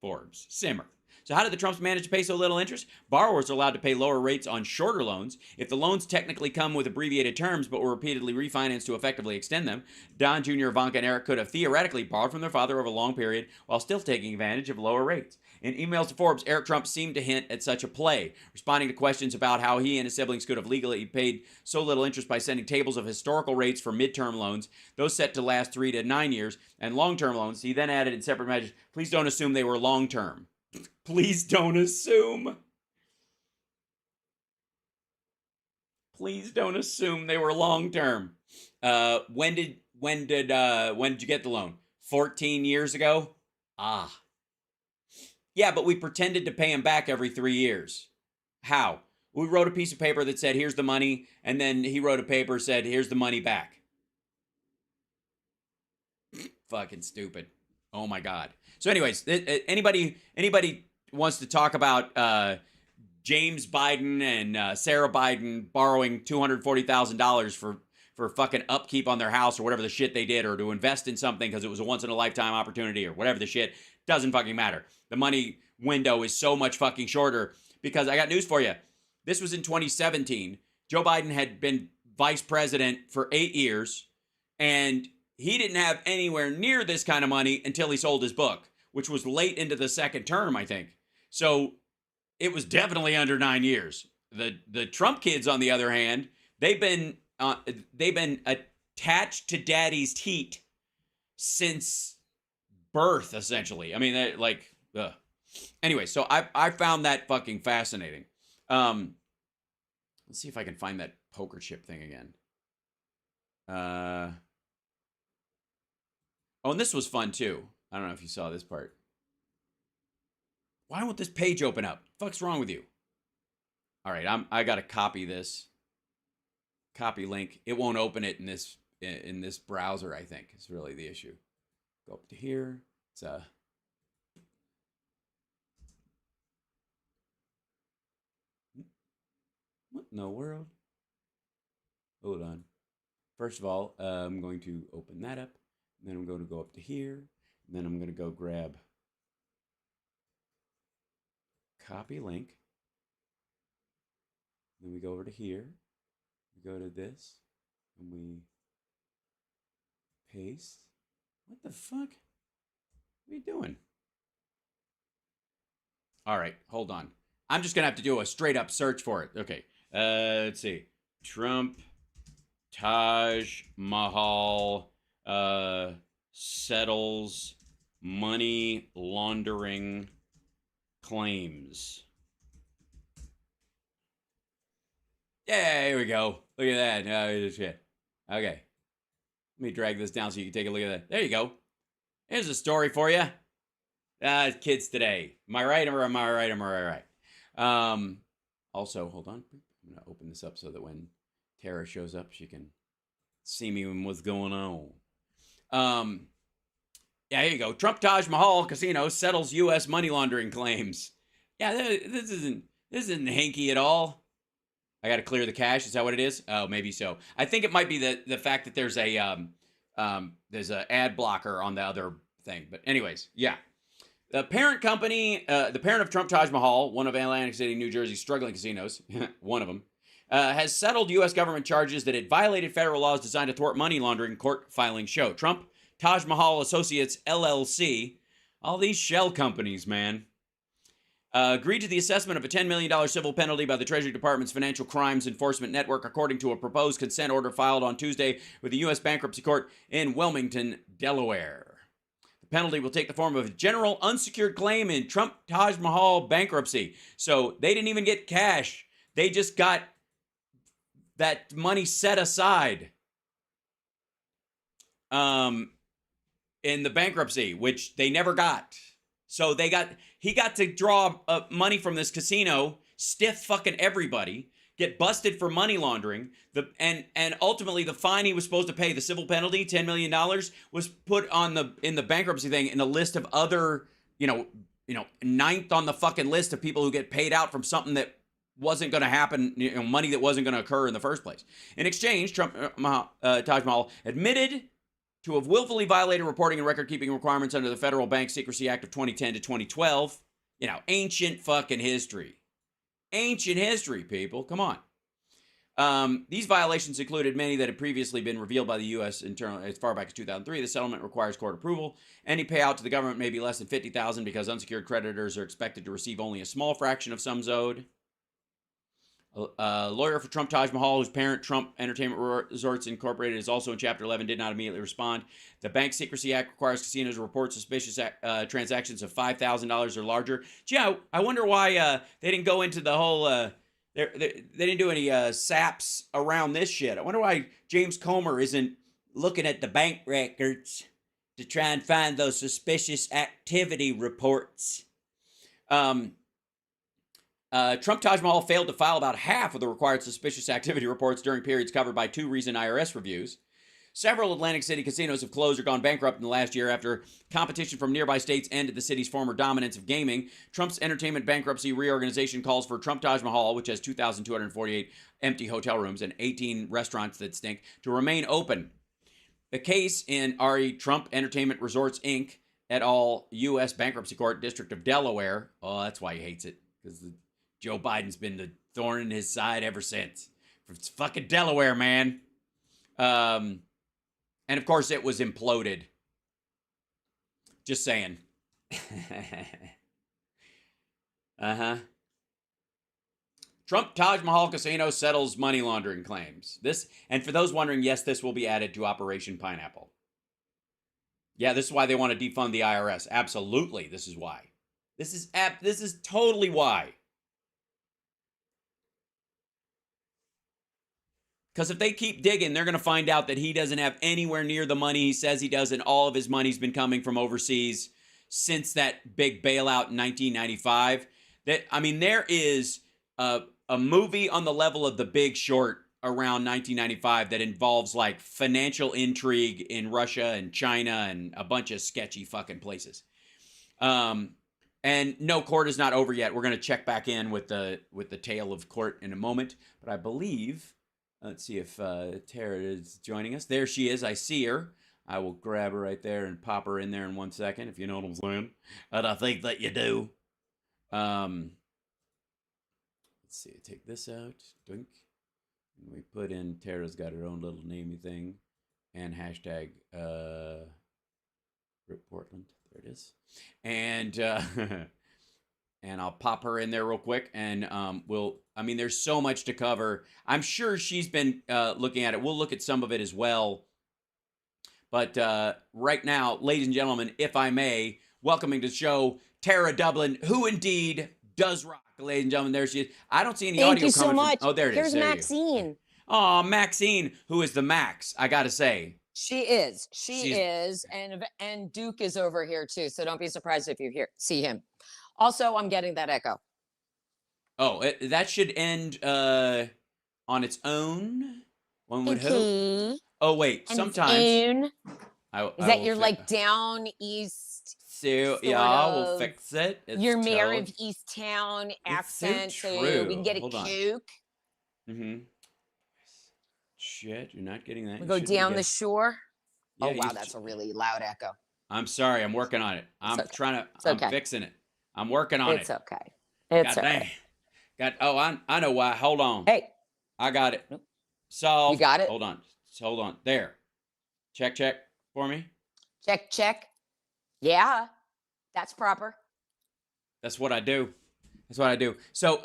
Forbes. Simmer. So how did the Trumps manage to pay so little interest? Borrowers are allowed to pay lower rates on shorter loans. If the loans technically come with abbreviated terms but were repeatedly refinanced to effectively extend them, Don Jr., Ivanka, and Eric could have theoretically borrowed from their father over a long period while still taking advantage of lower rates. In emails to Forbes, Eric Trump seemed to hint at such a play, responding to questions about how he and his siblings could have legally paid so little interest by sending tables of historical rates for midterm loans, those set to last 3 to 9 years, and long-term loans. He then added in separate measures, please don't assume they were long-term. Please don't assume. Please don't assume they were long-term. When did you get the loan? 14 years ago? Ah. Yeah, but we pretended to pay him back every 3 years. How? We wrote a piece of paper that said, here's the money, and then he wrote a paper that said, here's the money back. Fucking stupid. Oh my God. So anyways, anybody wants to talk about James Biden and Sarah Biden borrowing $240,000 for fucking upkeep on their house or whatever the shit they did, or to invest in something because it was a once-in-a-lifetime opportunity or whatever the shit, doesn't fucking matter. The money window is so much fucking shorter because I got news for you. This was in 2017. Joe Biden had been vice president for 8 years, and he didn't have anywhere near this kind of money until he sold his book, which was late into the second term, I think. So it was definitely under 9 years. The Trump kids, on the other hand, they've been attached to daddy's teat since birth, essentially. I mean, they're like, ugh. Anyway, so I found that fucking fascinating. Let's see if I can find that poker chip thing again. Oh, and this was fun too. I don't know if you saw this part. Why won't this page open up? The fuck's wrong with you? All right, I gotta copy this. Copy link. It won't open it in this browser, I think, is really the issue. Go up to here. It's what in the world? Hold on. First of all, I'm going to open that up. Then I'm going to go up to here. And then I'm going to go grab copy link. Then we go over to here. We go to this. And we paste. What the fuck? What are you doing? All right, hold on. I'm just going to have to do a straight up search for it. Okay. Let's see. Trump, Taj Mahal, settles money laundering claims. Yeah, here we go. Look at that. Shit. Okay. Let me drag this down so you can take a look at that. There you go. Here's a story for you. Kids today. Am I right? Am I right? Also, hold on. I'm going to open this up so that when Tara shows up, she can see me and what's going on. Yeah, here you go. Trump Taj Mahal Casino settles U.S. money laundering claims. Yeah, this isn't hanky at all. I got to clear the cache. Is that what it is? Oh, maybe so. I think it might be the fact that there's an ad blocker on the other thing. But anyways, yeah. The parent company, the parent of Trump Taj Mahal, one of Atlantic City, New Jersey's struggling casinos, one of them, has settled U.S. government charges that it violated federal laws designed to thwart money laundering, court filings show. Trump Taj Mahal Associates, LLC, all these shell companies, man, agreed to the assessment of a $10 million civil penalty by the Treasury Department's Financial Crimes Enforcement Network, according to a proposed consent order filed on Tuesday with the U.S. Bankruptcy Court in Wilmington, Delaware. The penalty will take the form of a general unsecured claim in Trump Taj Mahal bankruptcy. So they didn't even get cash. They just got that money set aside in the bankruptcy, which they never got. So he got to draw money from this casino, stiff fucking everybody, get busted for money laundering. And ultimately the fine he was supposed to pay, the civil penalty, $10 million, was put in the bankruptcy thing in a list of other, ninth on the fucking list of people who get paid out from something that wasn't going to happen, money that wasn't going to occur in the first place. In exchange, Taj Mahal admitted to have willfully violated reporting and record-keeping requirements under the Federal Bank Secrecy Act of 2010 to 2012. Ancient fucking history. Ancient history, people. Come on. These violations included many that had previously been revealed by the U.S. internal as far back as 2003. The settlement requires court approval. Any payout to the government may be less than $50,000 because unsecured creditors are expected to receive only a small fraction of sums owed. A lawyer for Trump, Taj Mahal, whose parent, Trump Entertainment Resorts Incorporated, is also in Chapter 11, did not immediately respond. The Bank Secrecy Act requires casinos to report suspicious transactions of $5,000 or larger. Gee, I wonder why they didn't go into the whole... They didn't do any saps around this shit. I wonder why James Comer isn't looking at the bank records to try and find those suspicious activity reports. Trump Taj Mahal failed to file about half of the required suspicious activity reports during periods covered by 2 recent IRS reviews. Several Atlantic City casinos have closed or gone bankrupt in the last year after competition from nearby states ended the city's former dominance of gaming. Trump's entertainment bankruptcy reorganization calls for Trump Taj Mahal, which has 2,248 empty hotel rooms and 18 restaurants that stink, to remain open. The case in RE Trump Entertainment Resorts, Inc. et al. U.S. Bankruptcy Court, District of Delaware. Oh, that's why he hates it, because Joe Biden's been the thorn in his side ever since. It's fucking Delaware, man. And of course, it was imploded. Just saying. Trump Taj Mahal Casino settles money laundering claims. And for those wondering, yes, this will be added to Operation Pineapple. Yeah, this is why they want to defund the IRS. Absolutely, this is why. This is totally why. Because if they keep digging, they're going to find out that he doesn't have anywhere near the money he says he does, and all of his money's been coming from overseas since that big bailout in 1995. There is a movie on the level of The Big Short around 1995 that involves like financial intrigue in Russia and China and a bunch of sketchy fucking places. And no, court is not over yet. We're going to check back in with the tale of court in a moment, but I believe... Let's see if Tara is joining us. There she is. I see her. I will grab her right there and pop her in there in 1 second, if you know what I'm saying. And I think that you do. Let's see. Take this out. Dunk. And we put in, Tara's got her own little namey thing. And hashtag Rip Portland. There it is. And... and I'll pop her in there real quick, and there's so much to cover. I'm sure she's been looking at it. We'll look at some of it as well. But right now, ladies and gentlemen, if I may, welcoming to the show, Tara Dublin, who indeed does rock. Ladies and gentlemen, there she is. I don't see any audio coming. Thank you so much. Oh, there it is. Here's Maxine. Oh, Maxine, who is the Max, I got to say. She is. She is. And Duke is over here, too, so don't be surprised if you see him. Also, I'm getting that echo. Oh, that should end on its own. One would hope. Oh, wait. Sometimes. Is that you're like down east? So, yeah, we'll fix it. Your mayor of East Town accent. So we can get a kook. Mm-hmm. Shit, you're not getting that. We go down the shore. Yeah, oh, wow. That's a really loud echo. I'm sorry. I'm working on it. I'm fixing it. I'm working on it. It's okay. It's okay. I know why. Hold on. Hey. I got it. Solved. You got it? Hold on. There. Check for me. Check. Yeah. That's proper. That's what I do. So,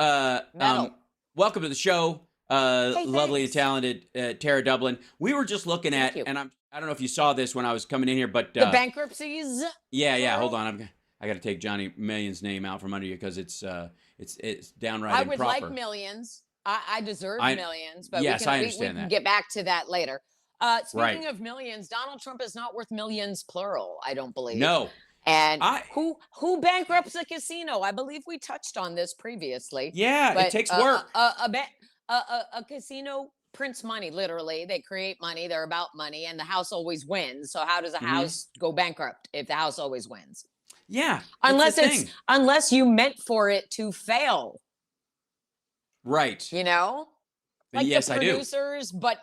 welcome to the show. Lovely and talented Tara Dublin. We were just looking at, and I don't know if you saw this when I was coming in here, but... the bankruptcies? Yeah. Hold on. I got to take Johnny Million's name out from under you because it's downright improper. I would like millions. I deserve millions, but yes, I we can get back to that later. Speaking of millions, Donald Trump is not worth millions, plural, I don't believe. No. And who bankrupts a casino? I believe we touched on this previously. Yeah, it takes work. A casino prints money, literally. They create money. They're about money, and the house always wins. So how does a house go bankrupt if the house always wins? Yeah. Unless you meant for it to fail. Right. You know, like Yes, the I do. producers, but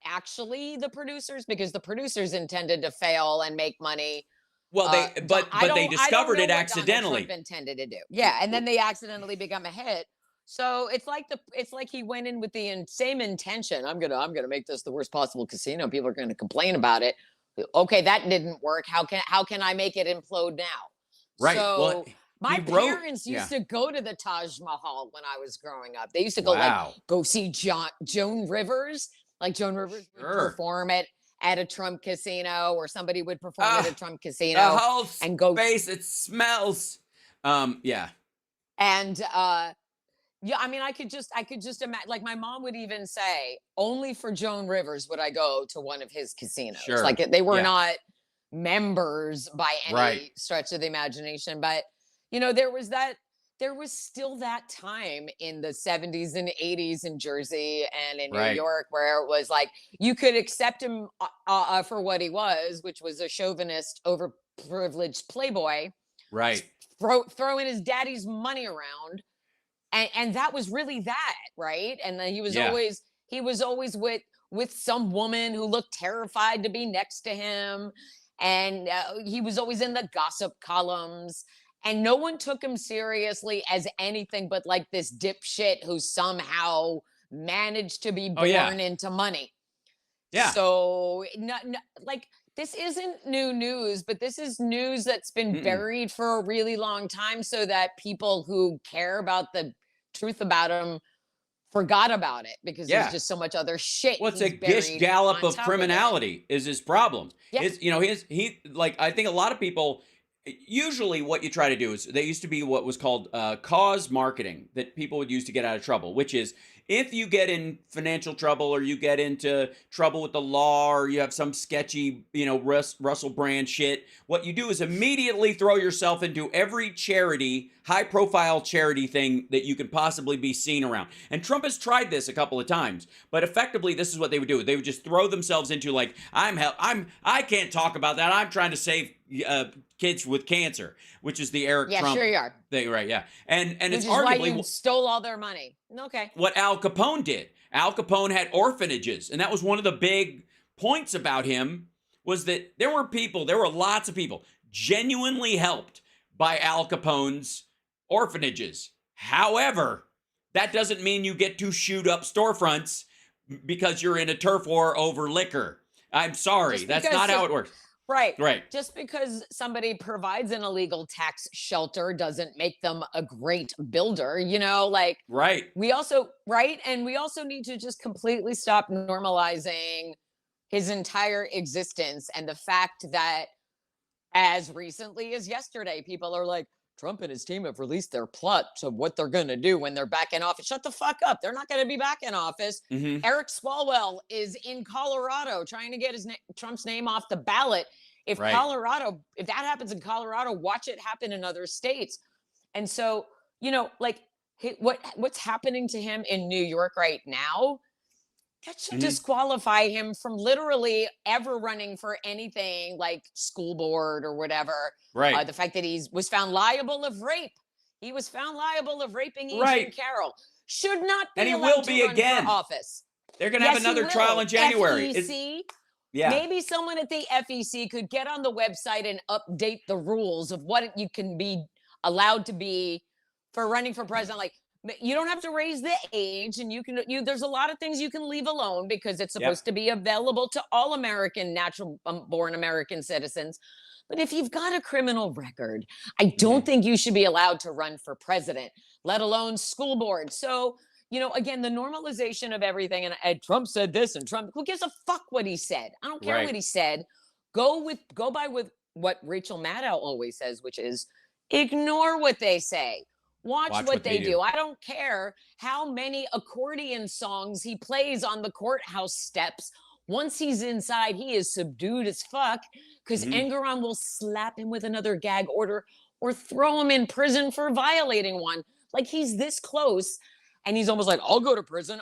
actually the producers, because the producers intended to fail and make money. Well, they but I they don't discovered know it what accidentally. Donald Trump intended to do. Yeah, and then they accidentally become a hit. So it's like he went in with the same intention. I'm gonna make this the worst possible casino. People are gonna complain about it. Okay, that didn't work. How can I make it implode now? Right. So Well, my he wrote- parents used to go to the Taj Mahal when I was growing up. They used to Wow. go see Joan Rivers. Like Joan Rivers would Sure. perform at a Trump casino, or somebody would perform at a Trump The casino whole and go. space, it smells. Yeah. And yeah, I mean, I could just imagine. Like my mom would even say, only for Joan Rivers would I go to one of his casinos. Sure. Like they were Yeah. not members by any Right. stretch of the imagination. But there was still that time in the 70s and 80s in Jersey and in New Right. York where it was like you could accept him for what he was, which was a chauvinist, overprivileged playboy, Right. throwing his daddy's money around. And that was really that, right? And then he was Yeah. always with some woman who looked terrified to be next to him, and he was always in the gossip columns, and no one took him seriously as anything but like this dipshit who somehow managed to be born Oh, yeah. into money. Yeah. So like this isn't new news, but this is news that's been buried for a really long time, so that people who care about the truth about him forgot about it, because Yeah. there's just so much other shit. What's a he's gish buried gallop on of top it. criminality is his problem. Yeah. He like, I think a lot of people, usually what you try to do is, they used to be what was called cause marketing that people would use to get out of trouble, which is if you get in financial trouble or you get into trouble with the law or you have some sketchy, Russell Brand shit, what you do is immediately throw yourself into every charity, high profile charity thing that you can possibly be seen around. And Trump has tried this a couple of times, but effectively this is what they would do. They would just throw themselves into like, I can't talk about that. I'm trying to save kids with cancer, which is the Eric Trump sure you are. thing, right? Yeah. And Which it's is why arguably you stole all their money. Okay. what Al Capone did. Al Capone had orphanages, and that was one of the big points about him, was that there were lots of people genuinely helped by Al Capone's orphanages. However, that doesn't mean you get to shoot up storefronts because you're in a turf war over liquor. I'm sorry, Just that's because not how it works. Right. Right. Just because somebody provides an illegal tax shelter doesn't make them a great builder, like Right. we also, right? And we also need to just completely stop normalizing his entire existence, and the fact that as recently as yesterday, people are like, Trump and his team have released their plot to what they're going to do when they're back in office. Shut the fuck up. They're not going to be back in office. Mhm. Eric Swalwell is in Colorado trying to get Trump's name off the ballot. If Right. if that happens in Colorado, watch it happen in other states. And so, what's happening to him in New York right now, that should disqualify him from literally ever running for anything like school board or whatever. Right. The fact that he was found liable of rape. He was found liable of raping Agent Right. Carroll. Should not be And he allowed will to be run again. for office. They're going to have Yes, he another will. trial in January. FEC, Yeah. maybe someone at the FEC could get on the website and update the rules of what you can be allowed to be for running for president. Like, you don't have to raise the age, and there's a lot of things you can leave alone because it's supposed to be available to all American, natural born American citizens. But if you've got a criminal record, I don't think you should be allowed to run for president, let alone school board. So, again, the normalization of everything, and Trump said this, and Trump, who gives a fuck what he said? I don't care Right. what he said. Go by with what Rachel Maddow always says, which is ignore what they say. Watch what they do. I don't care how many accordion songs he plays on the courthouse steps. Once he's inside, he is subdued as fuck, because Engoron will slap him with another gag order or throw him in prison for violating one. Like, he's this close, and he's almost like, I'll go to prison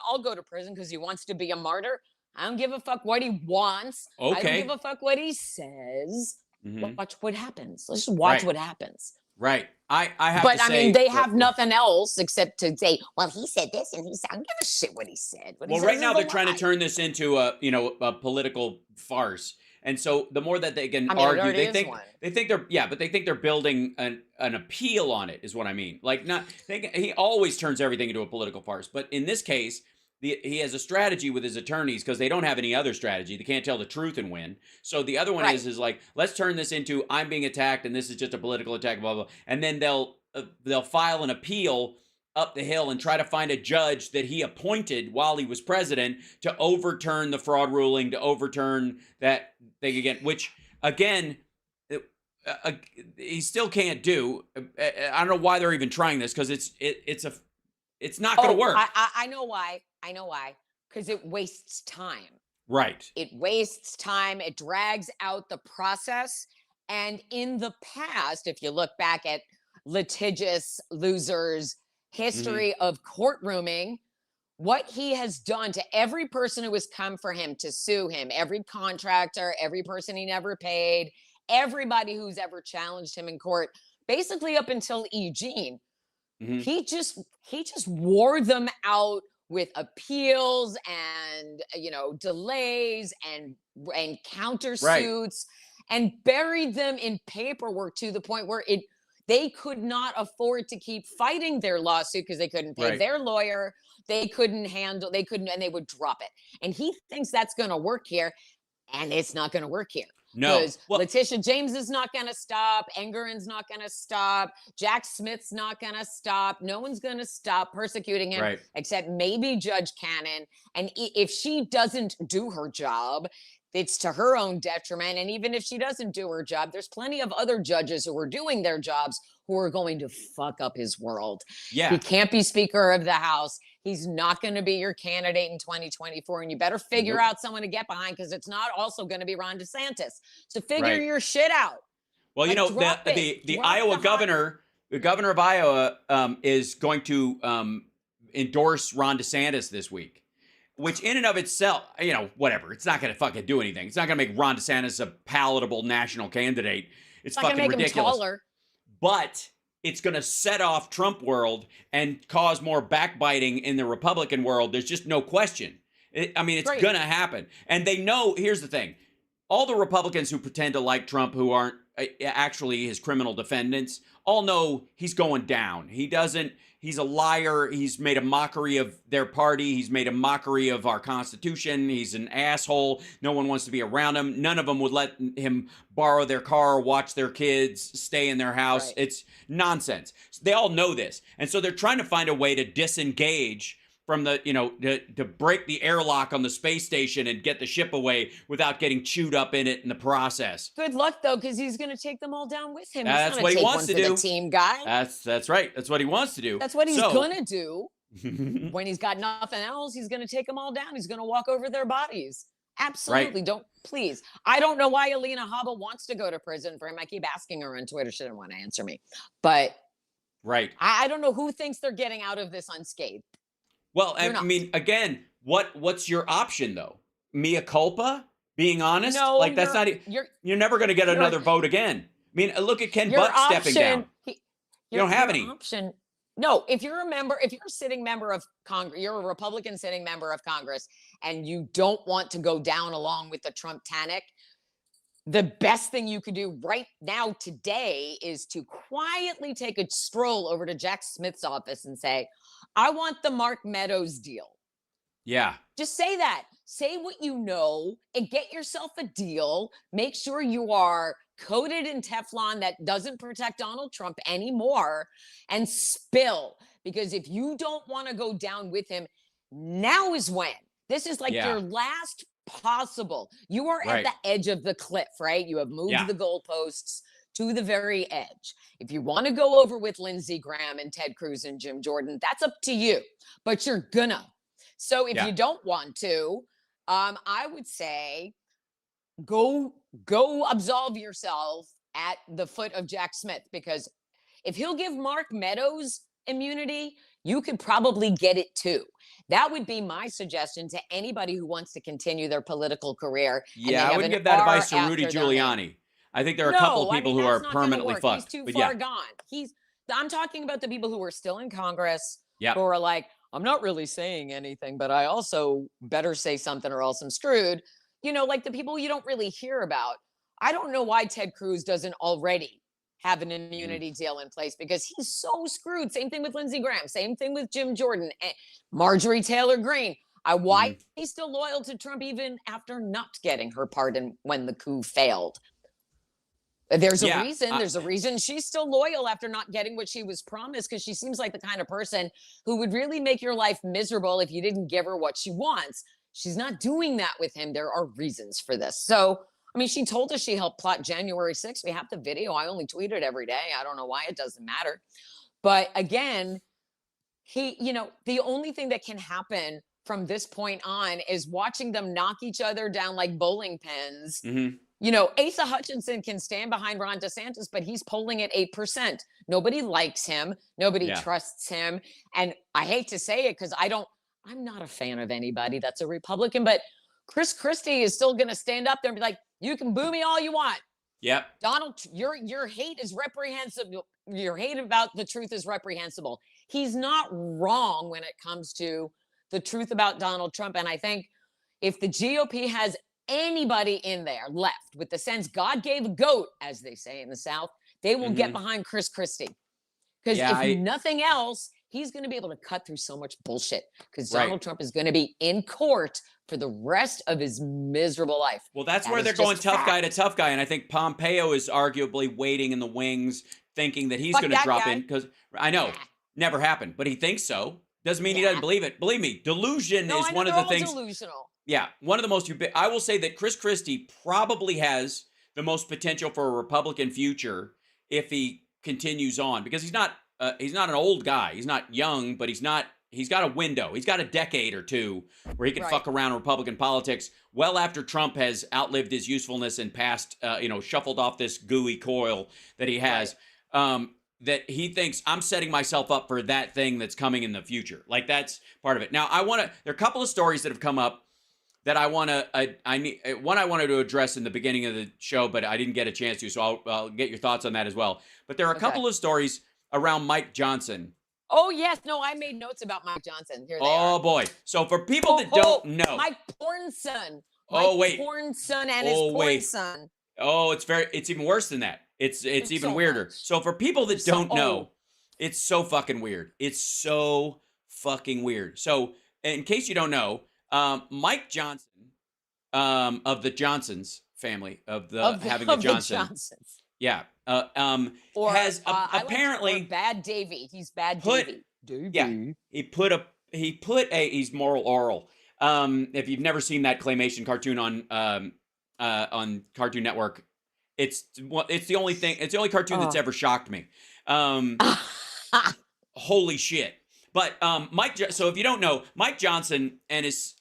because he wants to be a martyr. I don't give a fuck what he wants. I Okay. don't give a fuck what he says. Mhm. Watch what happens. Let's just watch Right. what happens. Right. I have But to I say, mean, they have nothing else except to say, well, he said this and he said, I don't give a shit what he said. What he well, says right is now a they're trying to lie. turn this into a political farce. And so the more that they can I mean, it argue, already they is think one. but they think they're building an appeal on it, is what I mean. Like, he always turns everything into a political farce. But in this case, he has a strategy with his attorneys because they don't have any other strategy. They can't tell the truth and win. So the other one Right. is like, let's turn this into I'm being attacked and this is just a political attack, blah, blah. And then they'll file an appeal up the hill and try to find a judge that he appointed while he was president to overturn the fraud ruling, to overturn that thing again, which again, he still can't do. I don't know why they're even trying this, because it's not going to work. I know why. I know why. Because it wastes time. Right. It wastes time. It drags out the process. And in the past, if you look back at litigious losers' history of courtrooming, what he has done to every person who has come for him to sue him, every contractor, every person he never paid, everybody who's ever challenged him in court, basically up until Eugene, he just wore them out with appeals and delays and countersuits, and buried them in paperwork to the point where they could not afford to keep fighting their lawsuit because they couldn't pay their lawyer. They couldn't, and they would drop it. And he thinks that's going to work here, and it's not going to work here. No. Because Letitia James is not going to stop. Engeren's not going to stop. Jack Smith's not going to stop. No one's going to stop persecuting him except maybe Judge Cannon. And if she doesn't do her job, it's to her own detriment. And even if she doesn't do her job, there's plenty of other judges who are doing their jobs who are going to fuck up his world. Yeah. He can't be Speaker of the House. He's not going to be your candidate in 2024. And you better figure out someone to get behind, because it's not also going to be Ron DeSantis. So figure your shit out. Well, the Iowa governor, the governor of Iowa is going to endorse Ron DeSantis this week, which in and of itself, whatever. It's not going to fucking do anything. It's not going to make Ron DeSantis a palatable national candidate. It's not fucking gonna make ridiculous. him taller. But it's going to set off Trump world and cause more backbiting in the Republican world. There's just no question. It's going to happen. And they know, here's the thing. All the Republicans who pretend to like Trump, who aren't actually his criminal defendants, all know he's going down. He's a liar. He's made a mockery of their party. He's made a mockery of our Constitution. He's an asshole. No one wants to be around him. None of them would let him borrow their car, watch their kids, stay in their house. Right. It's nonsense. They all know this. And so they're trying to find a way to disengage from to break the airlock on the space station and get the ship away without getting chewed up in it in the process. Good luck, though, because he's going to take them all down with him. That's what he wants to do. The team guy. That's right. That's what he wants to do. That's what he's going to do. When he's got nothing else, he's going to take them all down. He's going to walk over their bodies. Absolutely. Don't, please. I don't know why Alina Habba wants to go to prison for him. I keep asking her on Twitter. She didn't want to answer me. But I don't know who thinks they're getting out of this unscathed. Well, I mean, again, what's your option, though? Mea culpa? Being honest? No, that's not. You're never going to get another vote again. I mean, look at Ken Buck stepping down. You don't have any option. No, if you're a sitting member of Congress, you're a Republican sitting member of Congress, and you don't want to go down along with the Trump tanic, the best thing you could do right now today is to quietly take a stroll over to Jack Smith's office and say, I want the Mark Meadows deal. Yeah. Just say that. Say what you know and get yourself a deal. Make sure you are coated in Teflon that doesn't protect Donald Trump anymore, and spill. Because if you don't want to go down with him, now is when. This is like your last possible. You are at the edge of the cliff, right? You have moved the goalposts to the very edge. If you want to go over with Lindsey Graham and Ted Cruz and Jim Jordan, that's up to you, but you're gonna. So if you don't want to, I would say go absolve yourself at the foot of Jack Smith, because if he'll give Mark Meadows immunity, you could probably get it too. That would be my suggestion to anybody who wants to continue their political career. Yeah, I wouldn't give that advice to Rudy Giuliani. I think there are a couple of people who are permanently fucked. He's too far gone. I'm talking about the people who are still in Congress, Yeah. who are like, I'm not really saying anything, but I also better say something or else I'm screwed. You know, like the people you don't really hear about. I don't know why Ted Cruz doesn't already have an immunity deal in place, because he's so screwed. Same thing with Lindsey Graham. Same thing with Jim Jordan, Marjorie Taylor Greene. Why he's still loyal to Trump even after not getting her pardon when the coup failed. There's a reason. There's a reason she's still loyal after not getting what she was promised, because she seems like the kind of person who would really make your life miserable if you didn't give her what she wants. She's not doing that with him. There are reasons for this. So, I mean, she told us she helped plot January 6th. We have the video. I only tweet it every day. I don't know why. It doesn't matter. But again, the only thing that can happen from this point on is watching them knock each other down like bowling pins. You know, Asa Hutchinson can stand behind Ron DeSantis, but he's polling at 8%. Nobody likes him. Nobody trusts him. And I hate to say it, because I'm not a fan of anybody that's a Republican, but Chris Christie is still going to stand up there and be like, you can boo me all you want. Yep. Donald, your hate is reprehensible. Your hate about the truth is reprehensible. He's not wrong when it comes to the truth about Donald Trump. And I think if the GOP has anybody in there left with the sense God gave a goat, as they say in the South, they will get behind Chris Christie. Because if nothing else, he's going to be able to cut through so much bullshit, because Donald Trump is going to be in court for the rest of his miserable life. Well, that's where they're going tough guy to tough guy. And I think Pompeo is arguably waiting in the wings, thinking that he's going to drop in, because I know never happened, but he thinks so. Doesn't mean he doesn't believe it. Believe me, delusion is one of the things. Delusional. Yeah, one of the most. I will say that Chris Christie probably has the most potential for a Republican future if he continues on, because he's not an old guy. He's not young, but he's got a window. He's got a decade or two where he can fuck around Republican politics well after Trump has outlived his usefulness and passed, shuffled off this gooey coil that he has. That he thinks, I'm setting myself up for that thing that's coming in the future. Like, that's part of it. Now, there are a couple of stories that have come up that I wanted to address in the beginning of the show, but I didn't get a chance to, so I'll get your thoughts on that as well. But there are a couple of stories around Mike Johnson. Oh, yes. No, I made notes about Mike Johnson. Here they are. Oh, boy. So for people that don't know. Mike porn son. Porn son and his porn son. Oh, it's even worse than that. It's even weirder. Much. So for people that don't know, it's so fucking weird. It's so fucking weird. So in case you don't know, Mike Johnson, of the Johnsons family, having the Johnsons. Yeah. Has apparently like Bad Davy. He's Bad Davy. Yeah. He's moral oral. If you've never seen that claymation cartoon on Cartoon Network, it's the only cartoon that's ever shocked me. Holy shit. But so if you don't know, Mike Johnson and his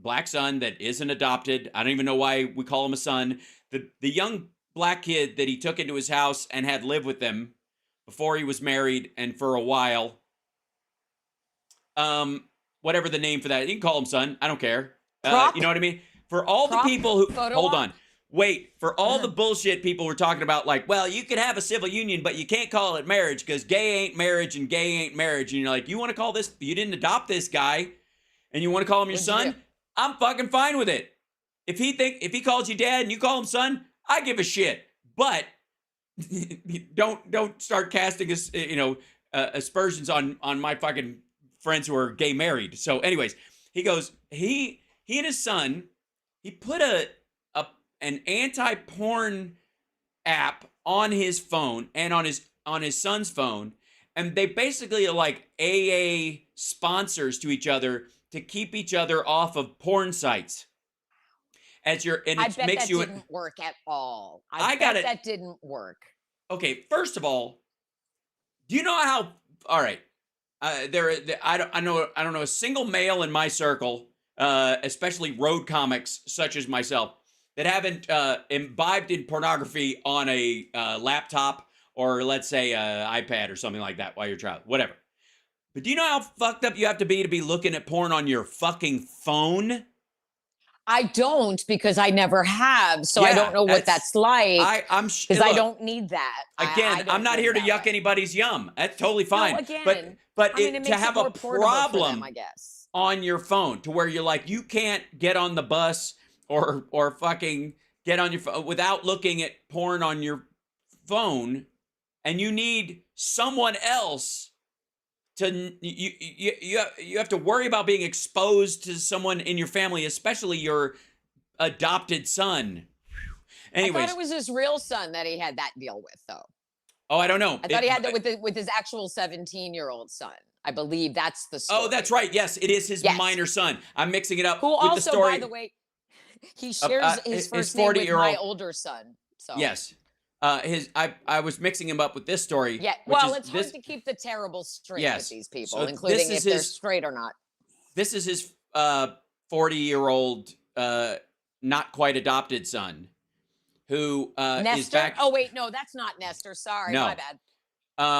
black son that isn't adopted, I don't even know why we call him a son, the young black kid that he took into his house and had lived with them before he was married and for a while. Whatever the name for that, you can call him son, I don't care. You know what I mean? For all the people who for all the bullshit people were talking about, like, well, you could have a civil union, but you can't call it marriage because gay ain't marriage and gay ain't marriage. And you're like, you want to call this, you didn't adopt this guy and you want to call him your son? I'm fucking fine with it. If he calls you dad and you call him son, I give a shit. But don't start casting aspersions on my fucking friends who are gay married. So anyways, he and his son, he put an anti-porn app on his phone and on his son's phone, and they basically are like AA sponsors to each other to keep each other off of porn sites. I bet that didn't work at all. I bet that didn't work. Okay, first of all, do you know how? All right, I don't know a single male in my circle, especially road comics such as myself, that haven't imbibed in pornography on a laptop or, let's say, iPad or something like that while you're traveling, whatever. But do you know how fucked up you have to be looking at porn on your fucking phone? I don't, because I never have, so I Yeah, don't know what that's like. I'm because I look, don't need that. Again, I'm not here to yuck anybody's yum. That's totally fine. No, again, but I mean, it to makes have it more a portable for problem them, I guess. on your phone to where you're like, you can't get on the bus or fucking get on your phone without looking at porn on your phone, and you need someone else to you have to worry about being exposed to someone in your family, especially your adopted son. Anyways, I thought it was his real son that he had that deal with, though. oh, I don't know. I thought he had that with his actual 17-year-old son. I believe that's the story. Oh, that's right. Yes, it is his minor son. I'm mixing it up Who with also, the story. by the way, he shares his first name with my older son. So Yes. I was mixing him up with this story. yeah. Well, it's hard to keep the terrible straight with these people, So including if they're straight or not. This is his 40-year-old not quite adopted son, who Nestor? is back. Oh wait, no, that's not Nestor. Sorry, No. my bad.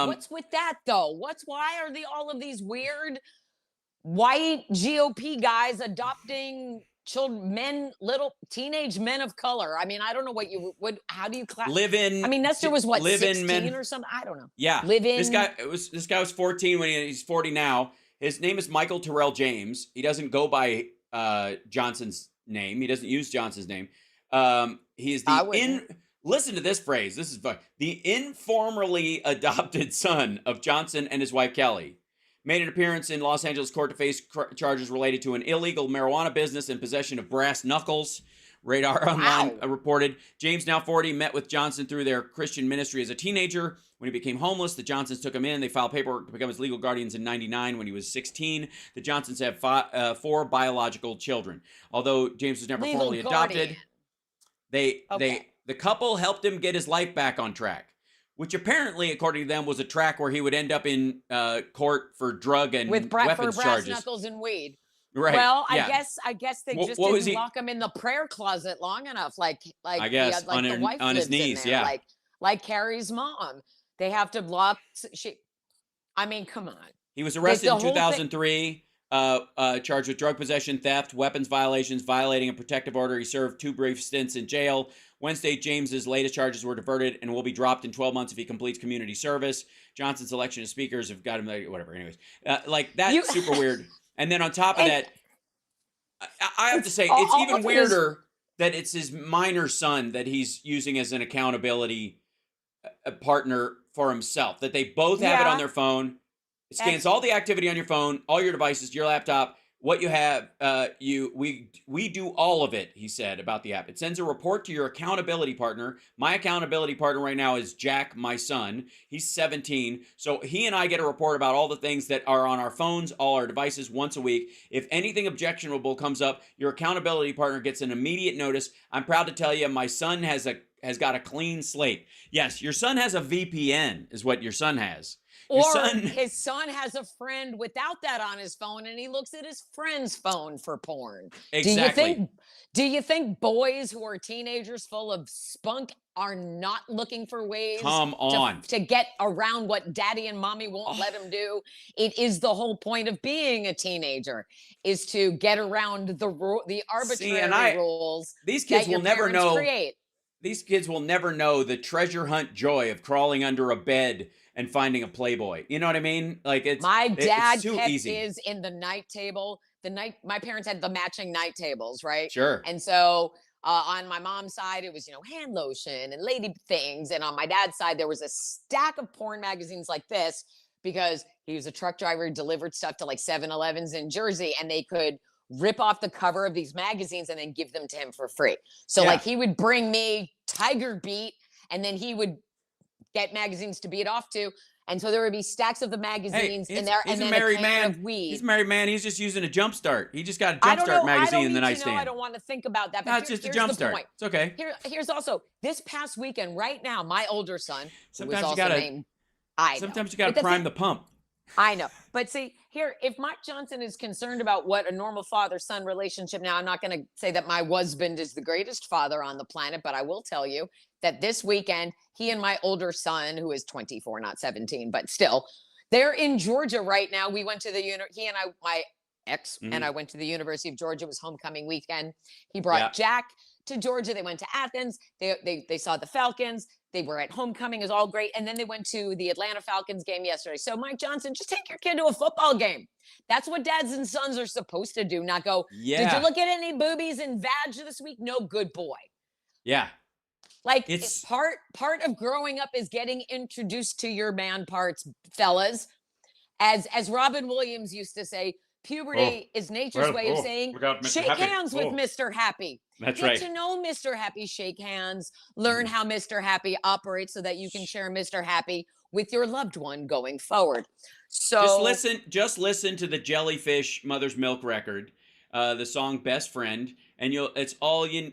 What's with that though? Why are all of these weird white GOP guys adopting children, little teenage men of color? I mean, I don't know what you would. How do you class? Live in. I mean, Nestor was what, live in 16 men, or something? I don't know. Yeah, live in. This guy was 14 when he's 40 now. His name is Michael Terrell James. He doesn't go by Johnson's name. He doesn't use Johnson's name. He is listen to this phrase. This is fun. The informally adopted son of Johnson and his wife Kelly. Made an appearance in Los Angeles court to face charges related to an illegal marijuana business and possession of brass knuckles. Radar Online reported James, now 40, met with Johnson through their Christian ministry as a teenager. When he became homeless, the Johnsons took him in. They filed paperwork to become his legal guardians in '99 when he was 16. The Johnsons have 4 biological children. Although James was never formally adopted, the couple helped him get his life back on track, which apparently, according to them, was a track where he would end up in court for drug and weapons brass charges. Knuckles and weed. Right. Well, yeah. I guess they just didn't lock him in the prayer closet long enough. Like I guess like the wife on his knees. there, Yeah. Like Carrie's mom. They have to lock. I mean, come on. He was arrested in 2003. Charged with drug possession, theft, weapons violations, violating a protective order. He served 2 brief stints in jail. Wednesday, James's latest charges were diverted and will be dropped in 12 months if he completes community service. Johnson's election of speakers have got him, whatever. Anyways, that's super weird. And then on top of that, I have to say, it's even weirder that it's his minor son that he's using as an accountability partner for himself. That they both have it on their phone. It scans all the activity on your phone, all your devices, your laptop, what you have. We do all of it, he said about the app. It sends a report to your accountability partner. My accountability partner right now is Jack, my son. He's 17. So he and I get a report about all the things that are on our phones, all our devices once a week. If anything objectionable comes up, your accountability partner gets an immediate notice. I'm proud to tell you, my son has got a clean slate. Yes, your son has a VPN, is what your son has. His son has a friend without that on his phone, and he looks at his friend's phone for porn. Exactly. Do you think boys who are teenagers full of spunk are not looking for ways to get around what daddy and mommy won't let them do? It is the whole point of being a teenager, is to get around the arbitrary rules. These kids will never know. Create. These kids will never know the treasure hunt joy of crawling under a bed and finding a Playboy. You know what I mean? Like my dad it's too kept easy. his in the night table. My parents had the matching night tables, right? Sure. And so on my mom's side, it was, hand lotion and lady things. And on my dad's side, there was a stack of porn magazines like this, because he was a truck driver, delivered stuff to like 7-Elevens in Jersey, and they could rip off the cover of these magazines and then give them to him for free. So like he would bring me Tiger Beat, and then he would get magazines to beat off to. And so there would be stacks of the magazines in there, and then a can of weed. He's a married man. He's just using a Jumpstart. He just got a Jumpstart magazine in the nightstand. I don't want to think about that. But no, it's just a Jumpstart. It's okay. Here's also this past weekend. Right now, my older son, sometimes you gotta prime the pump. I know. But see, here, if Mike Johnson is concerned about what a normal father-son relationship, now I'm not going to say that my husband is the greatest father on the planet, but I will tell you that this weekend, he and my older son, who is 24, not 17, but still, they're in Georgia right now. We went to he and my ex, Mhm. and I went to the University of Georgia. It was homecoming weekend. He brought Yeah. Jack to Georgia. They went to Athens. They saw the Falcons. They were at homecoming. It was all great. And then they went to the Atlanta Falcons game yesterday. So Mike Johnson, just take your kid to a football game. That's what dads and sons are supposed to do. Not go, did Yeah. you look at any boobies and vag this week? No, good boy. Yeah. Like It's- part of growing up is getting introduced to your man parts, fellas. As Robin Williams used to say, puberty is nature's way of saying look out, Mr. shake Happy. hands with Mr. Happy. That's Get right. to know Mr. Happy, shake hands, learn how Mr. Happy operates so that you can share Mr. Happy with your loved one going forward. So Just listen to the Jellyfish Mother's Milk record, the song "Best Friend," and it's all you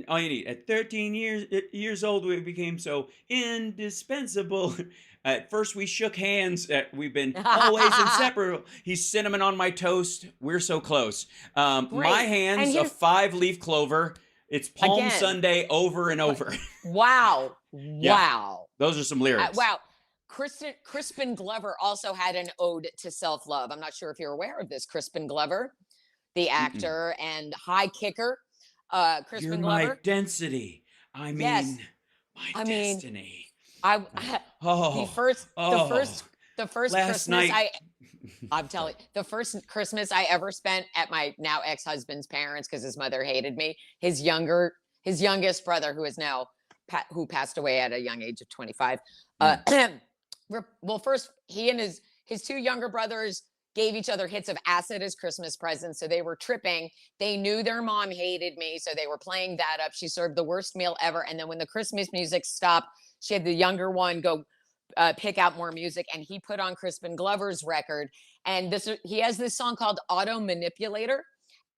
need. At 13 years old, we became so indispensable. At first, we shook hands. We've been always inseparable. He's cinnamon on my toast. We're so close. My Great. hands, And a here's- 5-leaf clover. It's Palm Again. Sunday over and over. wow. Yeah. Wow. Those are some lyrics. Wow. Crispin Glover also had an ode to self-love. I'm not sure if you're aware of this. Crispin Glover, the actor and high kicker. Crispin You're Glover. my density. I mean, Yes. my destiny. I Oh, the first last Christmas night. I'm telling you, the first Christmas I ever spent at my now ex-husband's parents because his mother hated me. His youngest brother, who is now who passed away at a young age of 25. Well, first he and his two younger brothers gave each other hits of acid as Christmas presents. So they were tripping. They knew their mom hated me. So they were playing that up. She served the worst meal ever. And then when the Christmas music stopped, she had the younger one go pick out more music. And he put on Crispin Glover's record. And he has this song called Auto Manipulator.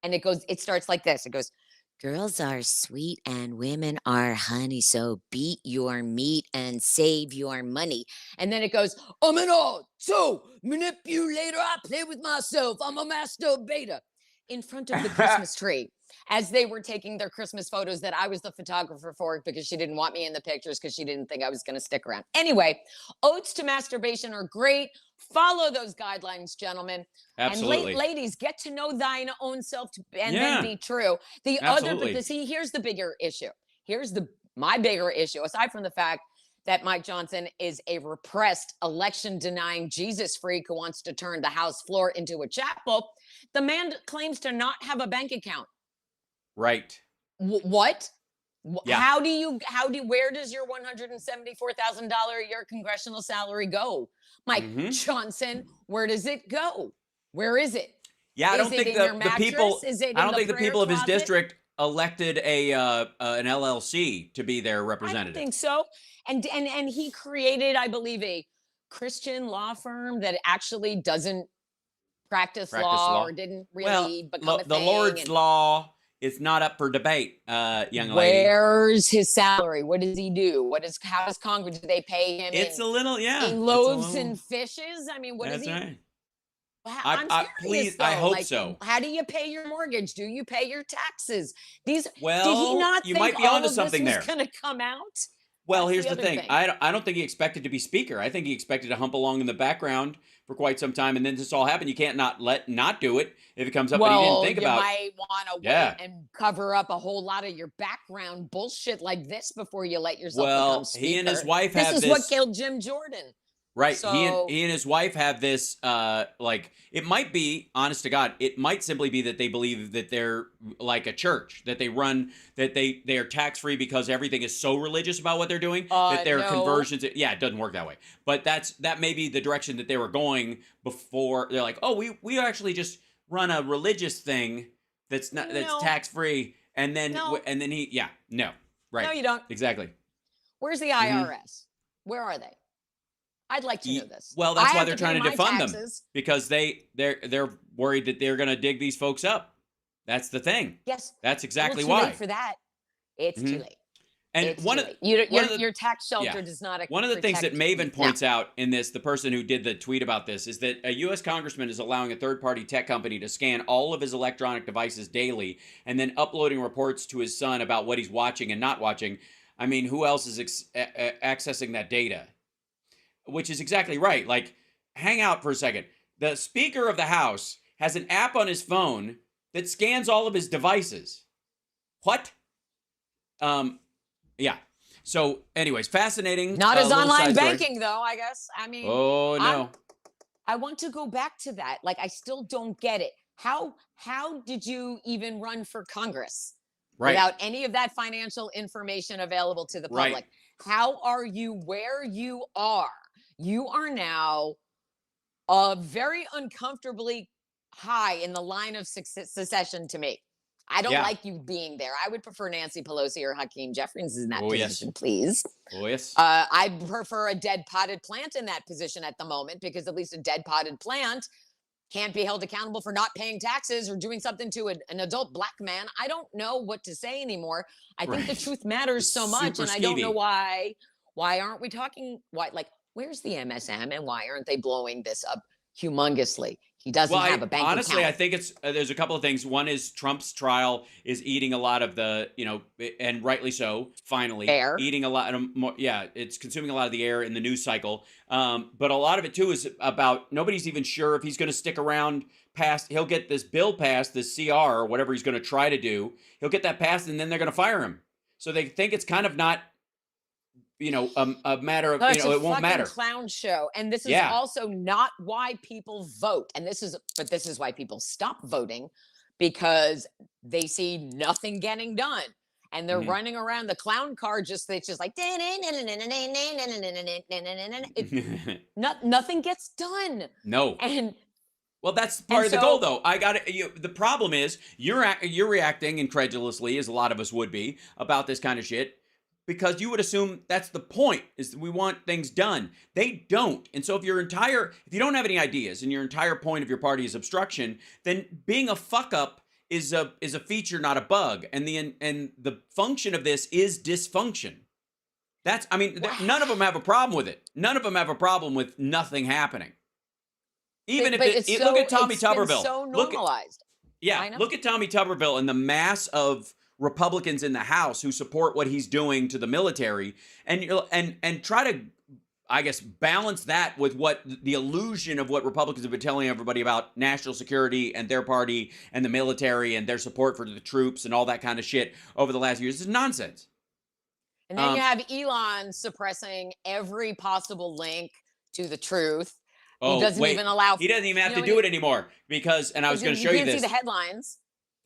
And it starts like this. It goes, girls are sweet and women are honey. So beat your meat and save your money. And then it goes, I'm an auto manipulator. I play with myself. I'm a masturbator. In front of the Christmas tree as they were taking their Christmas photos that I was the photographer for because she didn't want me in the pictures because she didn't think I was going to stick around. Anyway, odes to masturbation are great. Follow those guidelines, gentlemen. Absolutely. And ladies, get to know thine own self and Yeah. then be true. Absolutely. But see, here's the bigger issue. My bigger issue, aside from the fact that Mike Johnson is a repressed, election-denying Jesus freak who wants to turn the House floor into a chapel. The man claims to not have a bank account. Right. What? Yeah. Where does your $174,000 a year congressional salary go? Mike Johnson, where does it go? Where is it? Yeah, I Is don't it think in your the people. mattress? Is it I in don't the think the prayer people of his closet? district elected an LLC to be their I don't representative. think so. And he created, I believe, a Christian law firm that actually doesn't practice law or didn't really become a the thing. Lord's and law is not up for debate, young lady. where's his salary? What does he do? How does Congress, do they pay him It's a little, yeah. in loaves and fishes? I mean, what That's is he? right. I'm Please, serious, I though. hope Like, so. How do you pay your mortgage? Do you pay your taxes? Did he Well, not you think might be all onto of something this there. was going to come out? Well, That's here's the the other thing. thing. I don't think he expected to be speaker. I think he expected to hump along in the background for quite some time, and then this all happened. You can't not do it if it comes up. But he didn't think about. You might want to Yeah. wait and cover up a whole lot of your background bullshit like this before you let yourself become Well, speaker. he and his wife This have is this. what killed Jim Jordan. Right. So- He and his wife have this, like, it might be, honest to God, it might simply be that they believe that they're like a church, that they are tax-free because everything is so religious about what they're doing, that their no. conversions, yeah, it doesn't work that way. But that may be the direction that they were going before. They're like, oh, we actually just run a religious thing that's No. tax-free. And then, No. right. No, you don't. Exactly. Where's the IRS? Where are they? I'd like to know this. Well, that's I why have they're pay trying to my defund them, taxes. because they're worried that they're going to dig these folks up. That's the thing. Yes. That's exactly a little too why. late for that. It's too late. And It's one too of late. one of the- Your tax shelter yeah. does not. one of the things that protect Maven you. points out in this, the person who did the tweet about this, is that a U.S. congressman is allowing a third-party tech company to scan all of his electronic devices daily and then uploading reports to his son about what he's watching and not watching. I mean, who else is accessing that data? Which is exactly right. Like, hang out for a second. The Speaker of the House has an app on his phone that scans all of his devices. What? Yeah. So, anyways, fascinating. Not as little online side story. banking, though, I guess. I mean, Oh, no. I want to go back to that. Like, I still don't get it. How did you even run for Congress without any of that financial information available to the public? Right. How are you where you are? You are now very uncomfortably high in the line of succession to me. I don't like you being there. I would prefer Nancy Pelosi or Hakeem Jeffries in that position, please. Oh, yes. I prefer a dead potted plant in that position at the moment, because at least a dead potted plant can't be held accountable for not paying taxes or doing something to an adult black man. I don't know what to say anymore. I think the truth matters so much, and I don't know why. Why aren't we talking? Like, where's the MSM, and why aren't they blowing this up humongously? He doesn't have a bank honestly, account. I think it's there's a couple of things. One is Trump's trial is eating a lot of the, and rightly so, finally. Air. Eating a lot of more, it's consuming a lot of the air in the news cycle. But a lot of it, too, is about nobody's even sure if he's going to stick around past, he'll get this bill passed, this CR, or whatever he's going to try to do. He'll get that passed, and then they're going to fire him. So they think it's kind of not, a matter of, it won't matter. Clown show. And this is also not why people vote. And this is why people stop voting, because they see nothing getting done. And they're running around the clown car, it's just like nothing gets done. No. And well, that's part of the goal, though. The problem is you're reacting incredulously, as a lot of us would be, about this kind of shit, because you would assume that's the point, is we want things done. They don't. And so if you don't have any ideas and your entire point of your party is obstruction, then being a fuck up is a feature, not a bug. And the function of this is dysfunction. None of them have a problem with it. None of them have a problem with nothing happening. Even look at Tommy Tuberville. So normalized. Look at Tommy Tuberville and the mass of Republicans in the House who support what he's doing to the military, and try to, I guess, balance that with what the illusion of what Republicans have been telling everybody about national security and their party and the military and their support for the troops and all that kind of shit over the last years. This is nonsense. And then you have Elon suppressing every possible link to the truth. He doesn't even allow. He doesn't even have to do it anymore, because, and I was going to show you this. You can't see the headlines.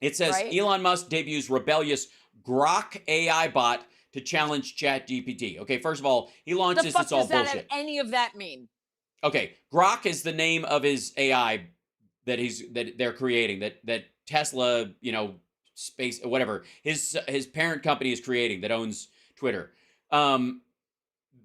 It says Elon Musk debuts rebellious GROK AI bot to challenge ChatGPT. Okay, first of all, he launched this. It's all bullshit. Does that have any of that mean? Okay, GROK is the name of his AI that they're creating. That Tesla, space, whatever, his parent company is creating, that owns Twitter. The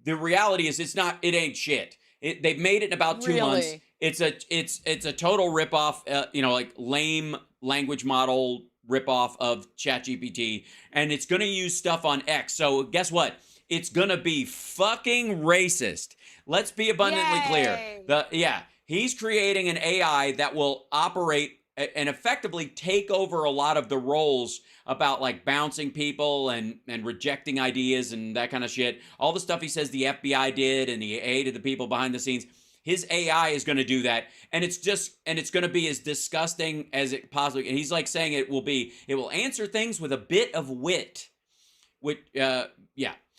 reality is, it ain't shit. They've made it in about 2 months. It's a total ripoff, like lame language model ripoff of ChatGPT, and it's going to use stuff on X. So guess what? It's going to be fucking racist. Let's be abundantly clear. He's creating an AI that will operate and effectively take over a lot of the roles about, like, bouncing people and rejecting ideas and that kind of shit. All the stuff he says the FBI did and he aided the people behind the scenes. His AI is going to do that, and it's going to be as disgusting as it possibly. And he's like saying it will answer things with a bit of wit. What the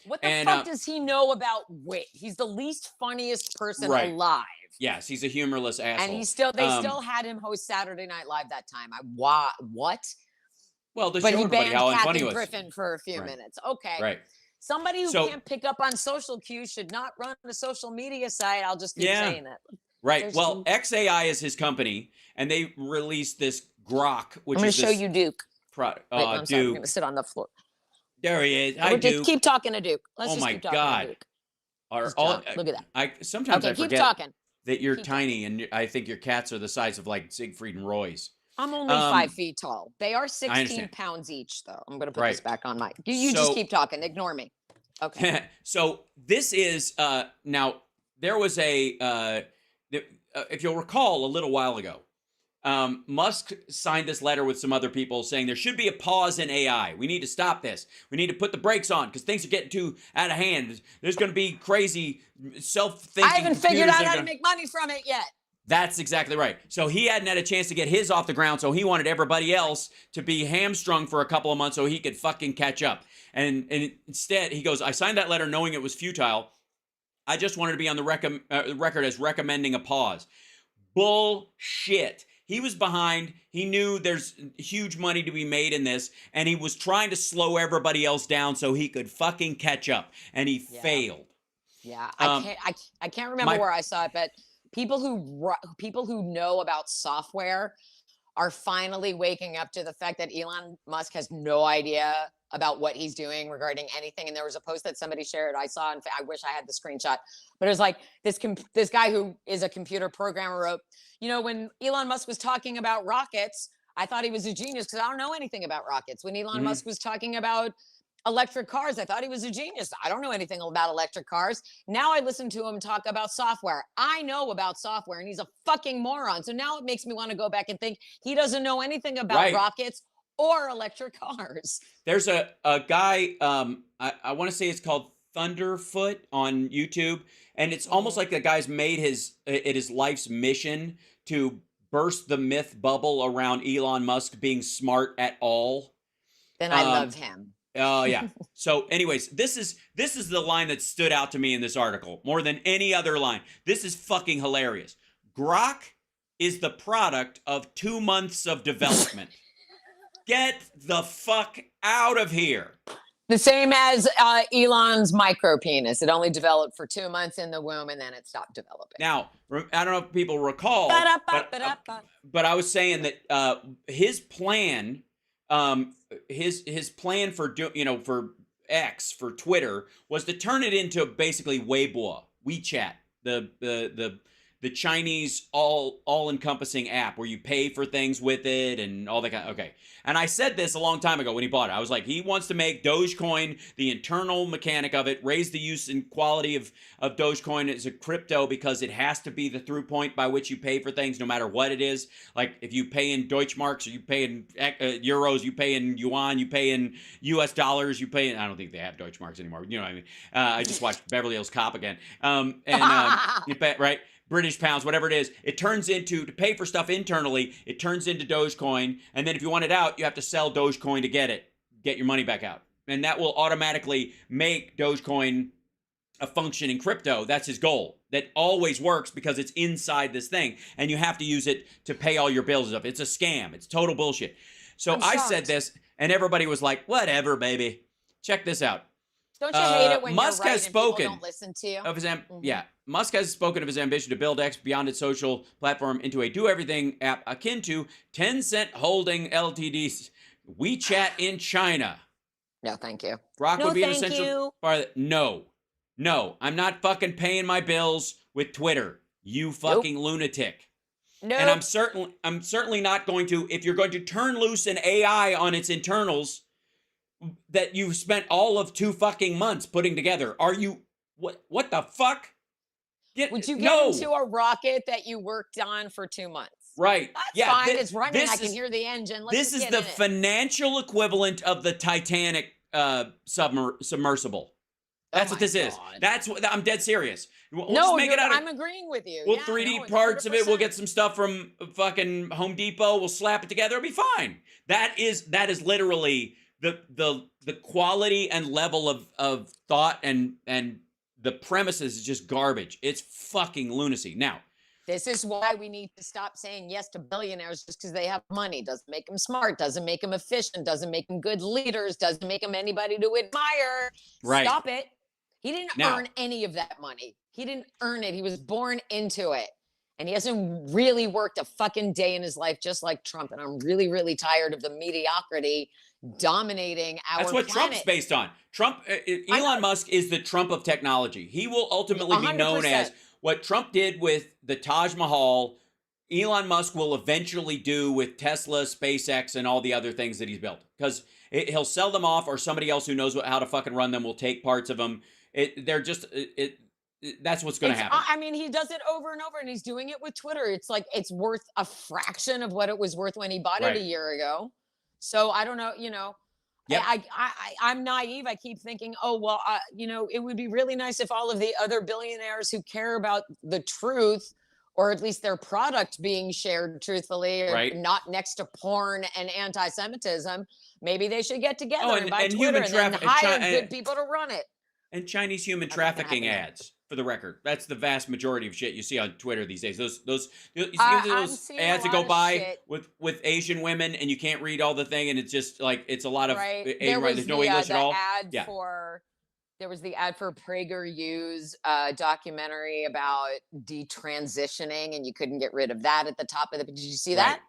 fuck does he know about wit? He's the least funniest person alive. Yes, he's a humorless asshole. And they still had him host Saturday Night Live that time. What? Well, to show everybody how unfunny he was. Griffin for a few minutes. Okay. Right. Somebody who can't pick up on social cues should not run a social media site. I'll just keep saying that. Right. Well, XAI is his company, and they released this GROK, which I'm going is to show you Duke. I'm sorry, I'm going to sit on the floor. There he is. Hi, Duke. Just keep talking to Duke. Let's just keep talking to Duke. Look at that. Sometimes I keep forget talking. that you're tiny, and I think your cats are the size of, like, Siegfried and Roy's. I'm only 5 feet tall. They are 16 pounds each, though. I'm going to put this back on my. You just keep talking. Ignore me. Okay. So this is now there was if you'll recall, a little while ago, Musk signed this letter with some other people saying there should be a pause in AI. We need to stop this. We need to put the brakes on because things are getting too out of hand. There's going to be crazy self-thinking. I haven't figured out how to make money from it yet. That's exactly right. So he hadn't had a chance to get his off the ground, so he wanted everybody else to be hamstrung for a couple of months so he could fucking catch up. And instead, he goes, I signed that letter knowing it was futile. I just wanted to be on the record as recommending a pause. Bullshit. He was behind. He knew there's huge money to be made in this, and he was trying to slow everybody else down so he could fucking catch up, and he failed. Yeah, I can't remember where I saw it, but people who know about software are finally waking up to the fact that Elon Musk has no idea about what he's doing regarding anything. And there was a post that somebody shared. I saw, and I wish I had the screenshot, but it was like this guy who is a computer programmer wrote, you know, when Elon Musk was talking about rockets, I thought he was a genius because I don't know anything about rockets. When Elon Musk was talking about electric cars, I thought he was a genius. I don't know anything about electric cars. Now I listen to him talk about software. I know about software, and he's a fucking moron. So now it makes me want to go back and think he doesn't know anything about rockets or electric cars. There's a guy, I want to say it's called Thunderfoot on YouTube, and it's almost like the guy's made it his life's mission to burst the myth bubble around Elon Musk being smart at all. Then I love him. Oh yeah. So anyways, this is the line that stood out to me in this article more than any other line. This is fucking hilarious. GROK is the product of 2 months of development. Get the fuck out of here. The same as Elon's micro penis. It only developed for 2 months in the womb, and then it stopped developing. Now, I don't know if people recall, but I was saying that his plan, his plan for for X, for Twitter, was to turn it into basically Weibo, WeChat, the Chinese all-encompassing app where you pay for things with it and all that kind of, okay. And I said this a long time ago when he bought it. I was like, he wants to make Dogecoin, the internal mechanic of it, raise the use and quality of Dogecoin as a crypto because it has to be the through point by which you pay for things no matter what it is. Like if you pay in Deutschmarks or you pay in euros, you pay in yuan, you pay in US dollars, you pay in, I don't think they have Deutschmarks anymore. You know what I mean? I just watched Beverly Hills Cop again. You pay, right? British pounds, whatever it is, it turns into, to pay for stuff internally, it turns into Dogecoin. And then if you want it out, you have to sell Dogecoin to get your money back out. And that will automatically make Dogecoin a functioning crypto. That's his goal. That always works because it's inside this thing. And you have to use it to pay all your bills and stuff. It's a scam. It's total bullshit. So I said this, and everybody was like, whatever, baby. Check this out. Don't you hate it when Musk you're right has and people spoken don't listen to you? of his yeah. Musk has spoken of his ambition to build X beyond its social platform into a do-everything app akin to Tencent Holding Ltd's WeChat in China. No, thank you. GROK would be an essential part of it. No, I'm not fucking paying my bills with Twitter. You fucking lunatic. No. And I'm certainly not going to, if you're going to turn loose an AI on its internals that you've spent all of 2 fucking months putting together. Are you, what the fuck? Would you get into a rocket that you worked on for 2 months? Right. That's fine. It's running. I can hear the engine. This is the financial equivalent of the Titanic submersible. That's what this is. That's what I'm dead serious. I'm agreeing with you. We'll 3D parts of it. We'll get some stuff from fucking Home Depot. We'll slap it together. It'll be fine. That is literally the quality and level of thought and the premises is just garbage. It's fucking lunacy. Now, this is why we need to stop saying yes to billionaires just because they have money. Doesn't make them smart, doesn't make them efficient, doesn't make them good leaders, doesn't make them anybody to admire. Right. Stop it. He didn't earn any of that money. He didn't earn it. He was born into it. And he hasn't really worked a fucking day in his life, just like Trump. And I'm really, really tired of the mediocrity dominating our That's what planet. Trump's based on. Elon Musk is the Trump of technology. He will ultimately be known 100%. as what Trump did with the Taj Mahal. Elon Musk will eventually do with Tesla, SpaceX, and all the other things that he's built. Because he'll sell them off, or somebody else who knows how to fucking run them will take parts of them. That's what's going to happen. I mean, he does it over and over, and he's doing it with Twitter. It's like it's worth a fraction of what it was worth when he bought it a year ago. So I don't know, Yep. I'm naive. I keep thinking, oh, well, it would be really nice if all of the other billionaires who care about the truth or at least their product being shared truthfully, or Right. not next to porn and anti-Semitism, maybe they should get together Oh, and buy and Twitter human and then traffic- hire and good people to run it. And Chinese human That's not gonna trafficking happen, though. ads, for the record. That's the vast majority of shit you see on Twitter these days. Those you see I'm those seeing a ads that lot go of by shit. with Asian women, and you can't read all the thing, and it's just like it's a lot of Right. Asian. There was There's no the, English the at all. ad Yeah. for there was the ad for PragerU's documentary about detransitioning, and you couldn't get rid of that at the top of the. Did you see that?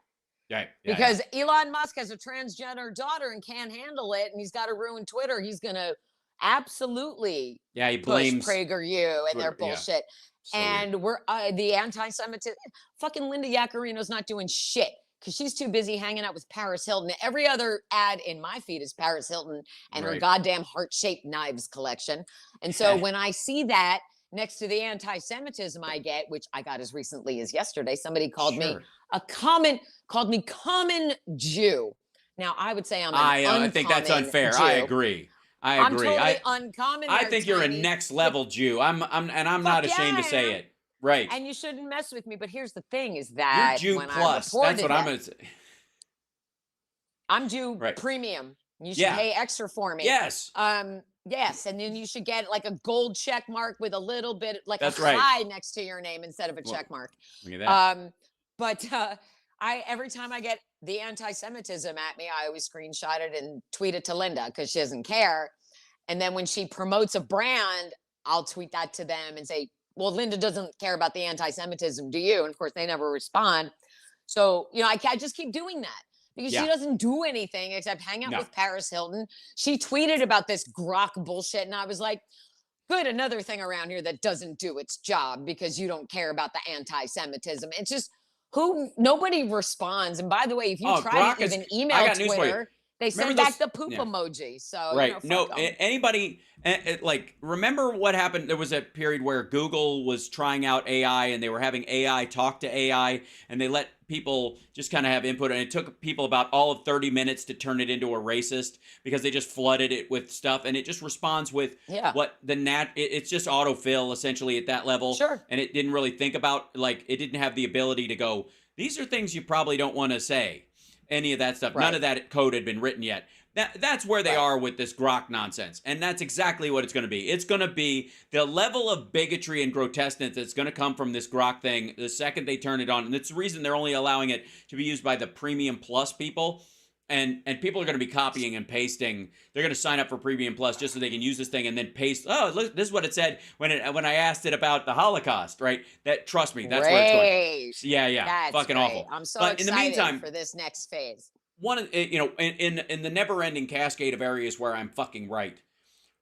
Right. Yeah, Because Elon Musk has a transgender daughter and can't handle it, and he's got to ruin Twitter. He's gonna absolutely yeah, he push blames PragerU and their Twitter, yeah. bullshit. So weird. And we're the anti-Semitism. Fucking Linda Yaccarino's not doing shit because she's too busy hanging out with Paris Hilton. Every other ad in my feed is Paris Hilton and her Right. goddamn heart-shaped knives collection. And so when I see that next to the anti-Semitism I get, which I got as recently as yesterday, somebody called me Sure. called me common Jew. Now I would say I'm an I think that's uncommon unfair. I Jew. agree. I I'm agree. totally uncommon. I there, think you're a Tiny. next level Jew. I'm not Fuck ashamed yeah, to I say am. it. Right. And you shouldn't mess with me. But here's the thing: is You're that Jew when plus. I reported That's what I'm that, gonna say. I'm Jew Right. premium. You should Yeah. pay extra for me. Yes. Yes, and then you should get like a gold check mark with a little bit, like That's a right. high next to your name instead of a Well, check mark. Look at that. But I every time I get the anti-Semitism at me, I always screenshot it and tweet it to Linda because she doesn't care. And then when she promotes a brand, I'll tweet that to them and say, "Well, Linda doesn't care about the anti-Semitism, do you?" And of course, they never respond. So I just keep doing that. Because Yeah. she doesn't do anything except hang out No. with Paris Hilton. She tweeted about this grok bullshit, and I was like, good, another thing around here that doesn't do its job because you don't care about the anti-Semitism. It's just nobody responds. And by the way, if you try Grok to is- even I email got news for you. Twitter, they send Remember back those- the poop yeah. emoji. So Right. No, fuck 'em. anybody like remember what happened? There was a period where Google was trying out AI and they were having AI talk to AI and they let people just kind of have input, and it took people about all of 30 minutes to turn it into a racist because they just flooded it with stuff, and it just responds with what it's just autofill essentially at that level. Sure. And it didn't really think about, like, it didn't have the ability to go, these are things you probably don't want to say. Any of that stuff. None of that code had been written yet. That's where they are with this grok nonsense. And that's exactly what it's going to be. It's going to be the level of bigotry and grotesqueness that's going to come from this grok thing the second they turn it on. And it's the reason they're only allowing it to be used by the premium plus people. And people are going to be copying and pasting. They're going to sign up for Premium Plus just so they can use this thing and then paste. Oh, look, this is what it said when I asked it about the Holocaust, right? Trust me, that's where it's going. Yeah, That's fucking great. awful. I'm so But in excited the meantime, for this next phase. one of in the never-ending cascade of areas where I'm fucking right.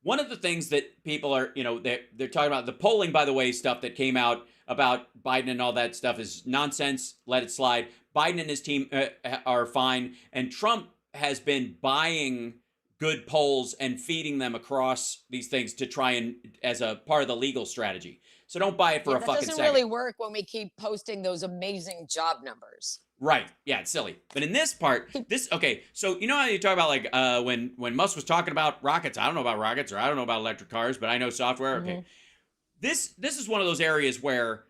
One of the things that people are, they're talking about, the polling, by the way, stuff that came out about Biden and all that stuff is nonsense. Let it slide. Biden and his team are fine, and Trump has been buying good polls and feeding them across these things to try and as a part of the legal strategy. So don't buy it for a that fucking doesn't second. really work when we keep posting those amazing job numbers. Right. Yeah, it's silly. But in this part, okay, so you know how you talk about like when Musk was talking about rockets, I don't know about rockets or I don't know about electric cars, but I know software. Okay. This is one of those areas where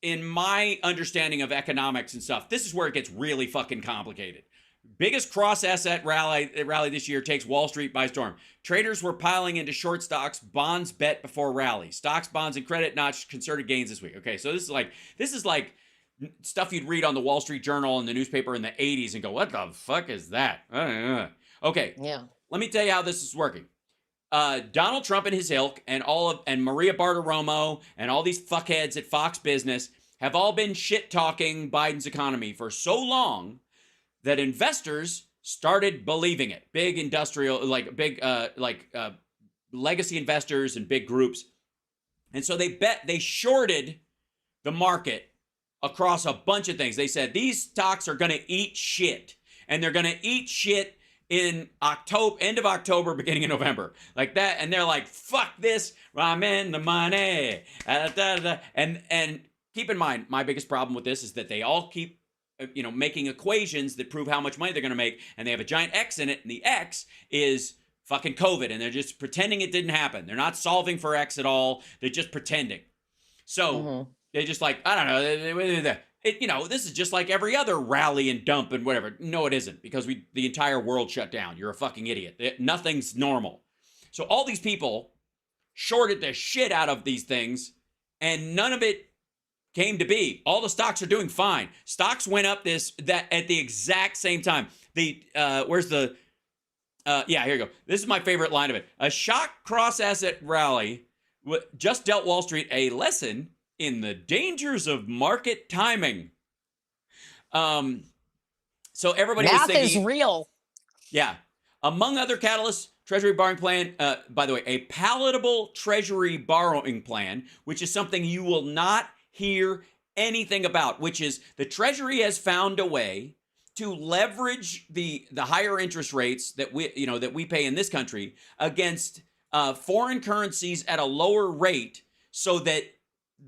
in my understanding of economics and stuff, this is where it gets really fucking complicated. Biggest cross-asset rally this year takes Wall Street by storm. Traders were piling into short stocks, bonds bet before rally. Stocks, bonds, and credit notched concerted gains this week. Okay, so this is like stuff you'd read on the Wall Street Journal and the newspaper in the 80s and go, what the fuck is that? Okay, let me tell you how this is working. Donald Trump and his ilk and Maria Bartiromo and all these fuckheads at Fox Business have all been shit-talking Biden's economy for so long that investors started believing it. Big industrial, legacy investors and big groups. And so they shorted the market across a bunch of things. They said these stocks are going to eat shit, and they're going to eat shit in October, end of October, beginning of November, like that. And they're like, fuck this, I'm in the money. And keep in mind, my biggest problem with this is that they all keep making equations that prove how much money they're going to make, and they have a giant X in it, and the X is fucking COVID, and they're just pretending it didn't happen. They're not solving for X at all. They're just pretending. So They just like, I don't know. This is just like every other rally and dump and whatever. No, it isn't, because the entire world shut down. You're a fucking idiot. Nothing's normal. So all these people shorted the shit out of these things, and none of it came to be. All the stocks are doing fine. Stocks went up that at the exact same time. Yeah, here you go. This is my favorite line of it. A shock cross-asset rally just dealt Wall Street a lesson in the dangers of market timing. So everybody was thinking, math is real. Yeah. Among other catalysts, Treasury borrowing plan, by the way, a palatable Treasury borrowing plan, which is something you will not hear anything about, which is the Treasury has found a way to leverage the higher interest rates that we pay in this country against foreign currencies at a lower rate, so that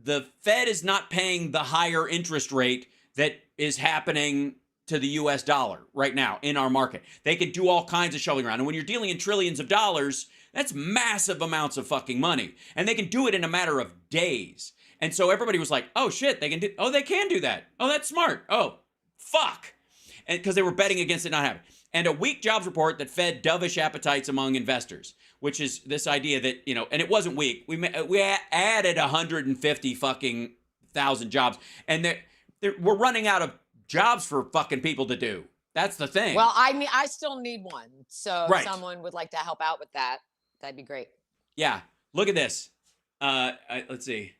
the Fed is not paying the higher interest rate that is happening to the US dollar right now in our market. They can do all kinds of shuffling around. And when you're dealing in trillions of dollars, that's massive amounts of fucking money. And they can do it in a matter of days. And so everybody was like, oh shit, they can do that. Oh, that's smart. Oh, fuck. And because they were betting against it not happening. And a weak jobs report that fed dovish appetites among investors, which is this idea that, and it wasn't weak. We added 150 fucking thousand jobs, and we're running out of jobs for fucking people to do. That's the thing. Well, I still need one. So right. If someone would like to help out with that, that'd be great. Yeah. Look at this. Let's see.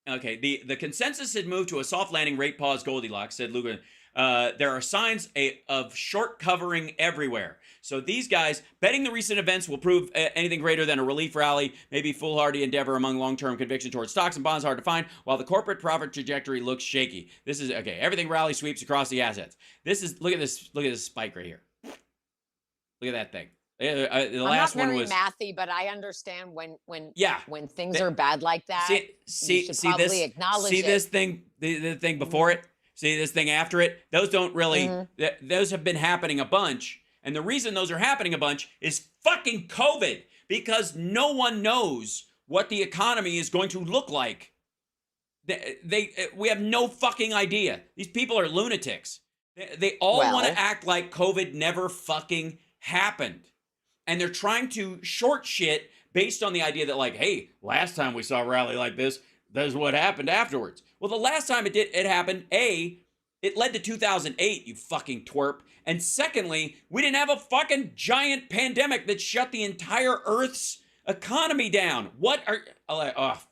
Okay. The consensus had moved to a soft landing, rate pause, Goldilocks, said Lugan. There are signs of short covering everywhere. So these guys betting the recent events will prove anything greater than a relief rally, maybe foolhardy endeavor among long-term conviction towards stocks and bonds hard to find, while the corporate profit trajectory looks shaky. This is okay. Everything rally sweeps across the assets. Look at this spike right here. Look at that thing. The last one was not very mathy, but I understand when things are bad like that. See this? Acknowledge see this thing? The thing before it. See this thing after it? Those don't really. Those have been happening a bunch. And the reason those are happening a bunch is fucking COVID, because no one knows what the economy is going to look like. We have no fucking idea. These people are lunatics. They all want to act like COVID never fucking happened. And they're trying to short shit based on the idea that, like, hey, last time we saw a rally like this is what happened afterwards. Well, the last time it happened, it led to 2008, you fucking twerp. And secondly, we didn't have a fucking giant pandemic that shut the entire Earth's economy down.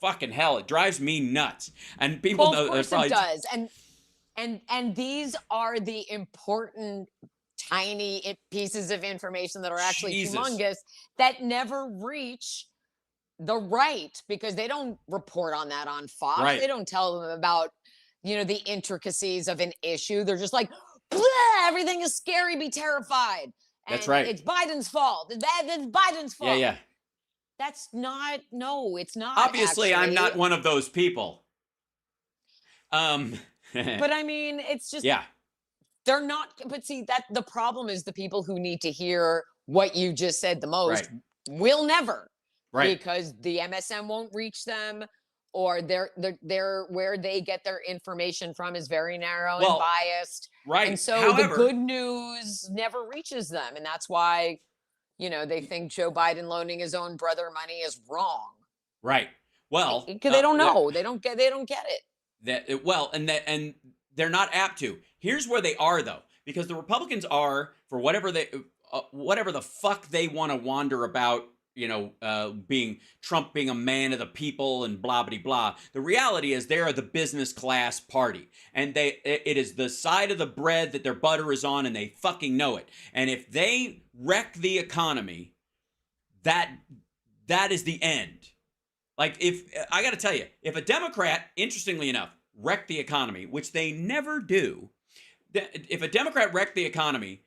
Fucking hell, it drives me nuts. And people know of course it does. And these are the important tiny pieces of information that are actually humongous that never reach the right, because they don't report on that on Fox. Right. They don't tell them about the intricacies of an issue. They're just like, everything is scary, be terrified. And that's right. It's Biden's fault. It's Biden's fault. Yeah. That's not, no, it's not. Obviously, actually. I'm not one of those people. But I mean, it's just, they're not, but see, that the problem is the people who need to hear what you just said the most will never. Right. Because the MSM won't reach them, or they're where they get their information from is very narrow and biased. Right. And so the good news never reaches them. And that's why, they think Joe Biden loaning his own brother money is wrong. Right. Well, because they don't know. They don't get it. And they're not apt to. Here's where they are, though, because the Republicans are, for whatever the fuck they want to wander about, Trump being a man of the people and blah, blah, blah. The reality is they are the business class party, and it is the side of the bread that their butter is on, and they fucking know it. And if they wreck the economy, that is the end. Like, I got to tell you, if a Democrat, interestingly enough, wrecked the economy, which they never do, if a Democrat wrecked the economy,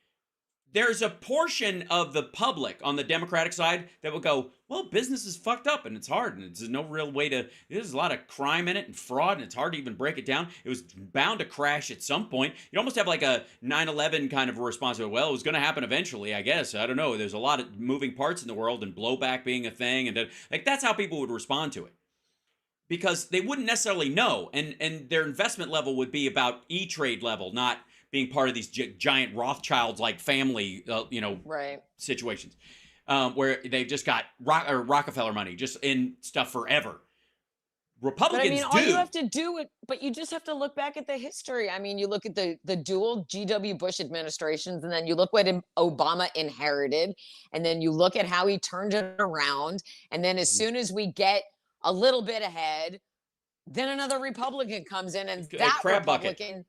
there's a portion of the public on the Democratic side that will go, well, business is fucked up and it's hard and there's no real way to, there's a lot of crime in it and fraud and it's hard to even break it down. It was bound to crash at some point. You almost have like a 9/11 kind of a response to it. Well, it was going to happen eventually, I guess. I don't know. There's a lot of moving parts in the world and blowback being a thing. And like, that's how people would respond to it. because they wouldn't necessarily know, and their investment level would be about E-Trade level, not being part of these giant Rothschilds like family, Right. situations, where they've just got Rockefeller money just in stuff forever. But I Republicans mean, do. all you have to do it, but you just have to look back at the history. I mean, you look at the dual G.W. Bush administrations, and then you look what Obama inherited, and then you look at how he turned it around. And then as soon as we get a little bit ahead, then another Republican comes in, and that crab bucket. Republican.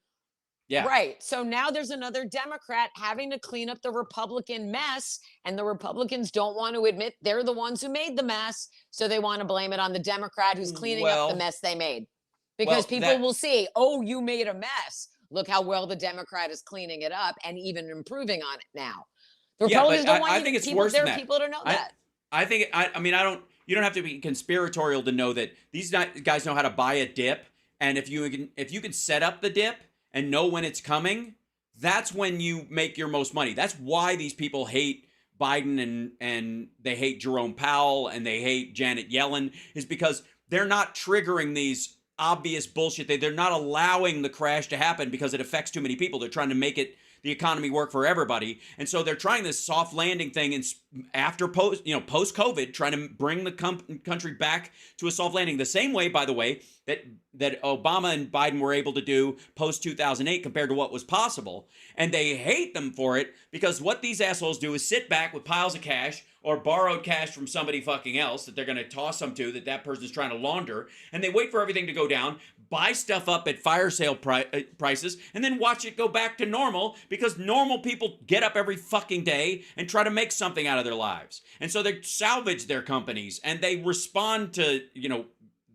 Yeah. Right. So now there's another Democrat having to clean up the Republican mess, and the Republicans don't want to admit they're the ones who made the mess. So they want to blame it on the Democrat who's cleaning up the mess they made. Because people will see, oh, you made a mess. Look how well the Democrat is cleaning it up and even improving on it now. The Republicans don't want think it's people, worse than that. people to know that. I think, you don't have to be conspiratorial to know that these guys know how to buy a dip. And if you can set up the dip and know when it's coming, that's when you make your most money. That's why these people hate Biden and they hate Jerome Powell and they hate Janet Yellen, is because they're not triggering these obvious bullshit. They're not allowing the crash to happen because it affects too many people. They're trying to make the economy work for everybody. And so they're trying this soft landing thing, and after post-COVID, trying to bring the country back to a soft landing. The same way, by the way, that Obama and Biden were able to do post-2008 compared to what was possible. And they hate them for it because what these assholes do is sit back with piles of cash or borrowed cash from somebody fucking else that they're going to toss them to, that person's trying to launder, and they wait for everything to go down, buy stuff up at fire sale prices, and then watch it go back to normal, because normal people get up every fucking day and try to make something out of their lives. And so they salvage their companies, and they respond to,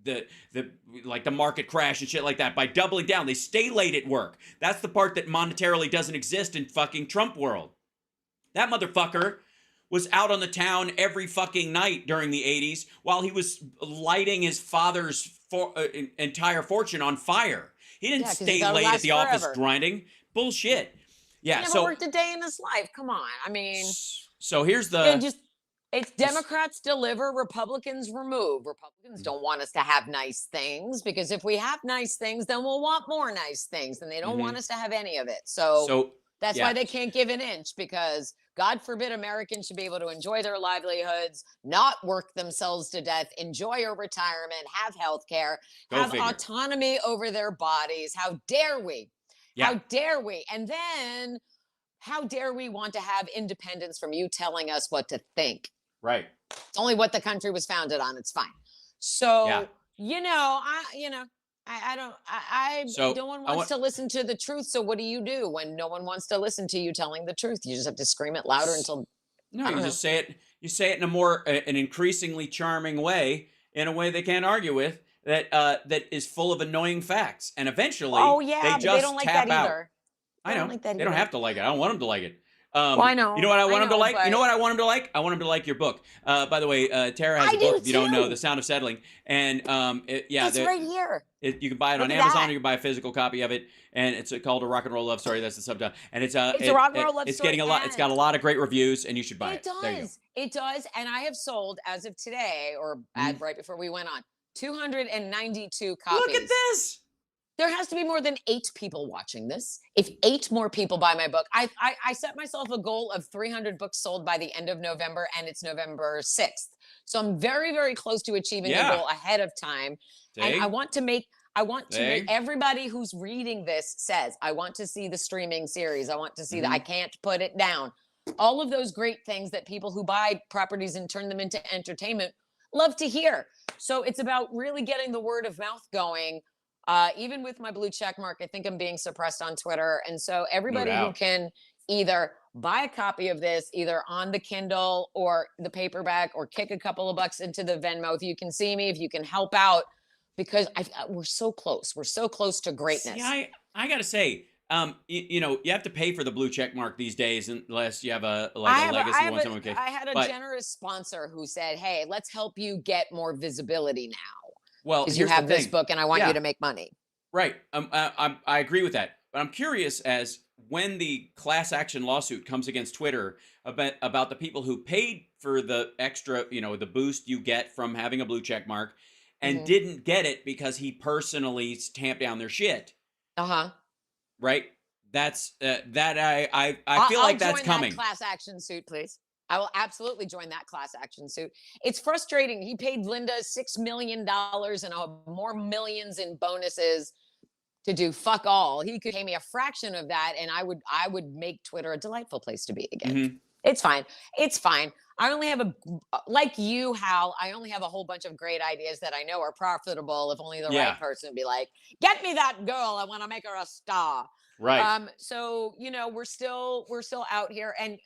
the market crash and shit like that by doubling down. They stay late at work. That's the part that monetarily doesn't exist in fucking Trump world. That motherfucker was out on the town every fucking night during the 80s while he was lighting his father's entire fortune on fire. He didn't stay late at the office grinding. Bullshit. Yeah. He never worked a day in his life. Come on. I mean, so here's the. It's Democrats deliver, Republicans remove. Republicans don't want us to have nice things, because if we have nice things, then we'll want more nice things, and they don't want us to have any of it. So that's why they can't give an inch, because God forbid Americans should be able to enjoy their livelihoods, not work themselves to death, enjoy a retirement, have health care, have autonomy over their bodies. How dare we? Yeah. How dare we? And then how dare we want to have independence from you telling us what to think? Right. It's only what the country was founded on. It's fine. So, no one wants to listen to the truth. So what do you do when no one wants to listen to you telling the truth? You just have to scream it louder until. No, you just say it. You say it in an increasingly charming way, in a way they can't argue with, that is full of annoying facts. And eventually, they don't like that either. I know. They don't have to like it. I don't want them to like it. I know. You know what I want them to like? You know what I want them to like? I want them to like your book. By the way, Tara has a book, if you don't know, The Sound of Settling. And it's right here. You can buy it on Amazon, or you can buy a physical copy of it. And it's called A Rock and Roll Love Story. That's the subtitle. And it's a rock and roll love story. It's getting a lot. It's got a lot of great reviews, and you should buy it. It does. And I have sold, as of today, or right before we went on, 292 copies. Look at this. There has to be more than 8 people watching this. If 8 more people buy my book, I set myself a goal of 300 books sold by the end of November, and it's November 6th. So I'm very, very close to achieving the goal ahead of time. And I want to make everybody who's reading this says, I want to see the streaming series. I want to see that. I can't put it down. All of those great things that people who buy properties and turn them into entertainment love to hear. So it's about really getting the word of mouth going. Even with my blue check mark, I think I'm being suppressed on Twitter. And so everybody who can either buy a copy of this, either on the Kindle or the paperback, or kick a couple of bucks into the Venmo, if you can see me, if you can help out, because we're so close. We're so close to greatness. See, I got to say, you have to pay for the blue check mark these days, unless you have a legacy one. I had a generous sponsor who said, hey, let's help you get more visibility now. Well, because you have this book and I want you to make money. Right. I agree with that. But I'm curious as when the class action lawsuit comes against Twitter about the people who paid for the extra, the boost you get from having a blue check mark, and didn't get it because he personally tamped down their shit. Right? That's I feel like that's coming. That class action suit, please. I will absolutely join that class action suit. It's frustrating. He paid Linda $6 million and more millions in bonuses to do fuck all. He could pay me a fraction of that, and I would make Twitter a delightful place to be again. It's fine. It's fine. I only have like you, Hal, I only have a whole bunch of great ideas that I know are profitable if only the right person would be like, get me that girl. I want to make her a star. Right. So, you know, we're still out here, and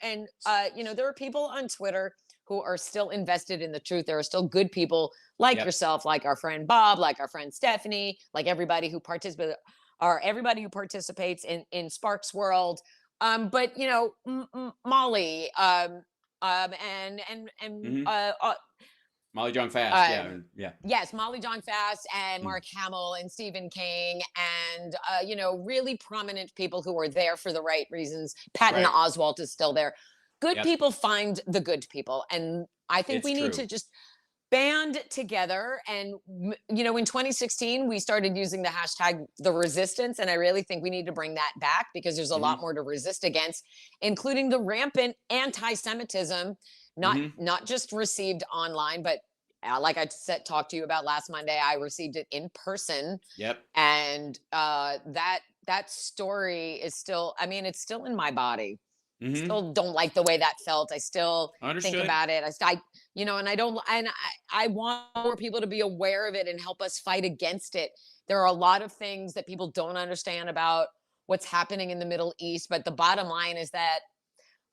you know, there are people on Twitter who are still invested in the truth. There are still good people like yourself, like our friend Bob, like our friend Stephanie, like everybody who participates in Sparks World. But you know, Molly, Molly Jong Fast, yes, Molly Jong Fast and Mark Hamill and Stephen King and you know, really prominent people who are there for the right reasons. Patton Oswalt is still there. Good people find the good people, and I think we need to just band together. And you know, in 2016 we started using the hashtag the resistance, and I really think we need to bring that back because there's a lot more to resist against, including the rampant anti-Semitism, not just received online, but like I talked to you about last Monday, I received it in person. And that story is still, I mean, it's still in my body. Still don't like the way that felt. I still think about it. I you know, and I want more people to be aware of it and help us fight against it. There are a lot of things that people don't understand about what's happening in the Middle East, but the bottom line is that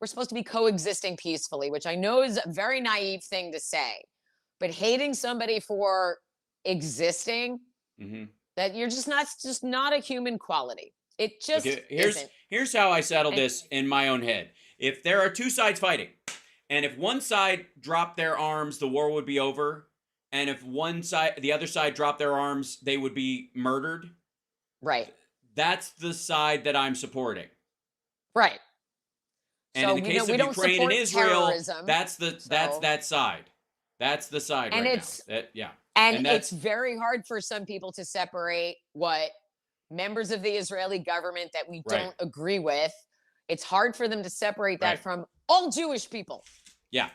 we're supposed to be coexisting peacefully, which I know is a very naive thing to say, but hating somebody for existing, that you're just not a human quality. It just isn't. Here's how I settle this in my own head. If there are two sides fighting, and if one side dropped their arms, the war would be over. And if the other side dropped their arms, they would be murdered. Right. That's the side that I'm supporting. Right. And so in the case of Ukraine and Israel, that's that side. That's the side and right now. And it's very hard for some people to separate what members of the Israeli government that we don't agree with. It's hard for them to separate that from all Jewish people. Yeah.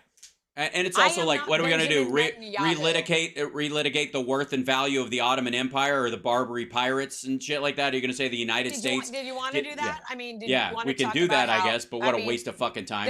And it's also like, what are we going to do? Relitigate the worth and value of the Ottoman Empire or the Barbary pirates and shit like that? Are you going to say the United States? Did you want to do that? I mean, we can do that, I guess, but what a waste of fucking time.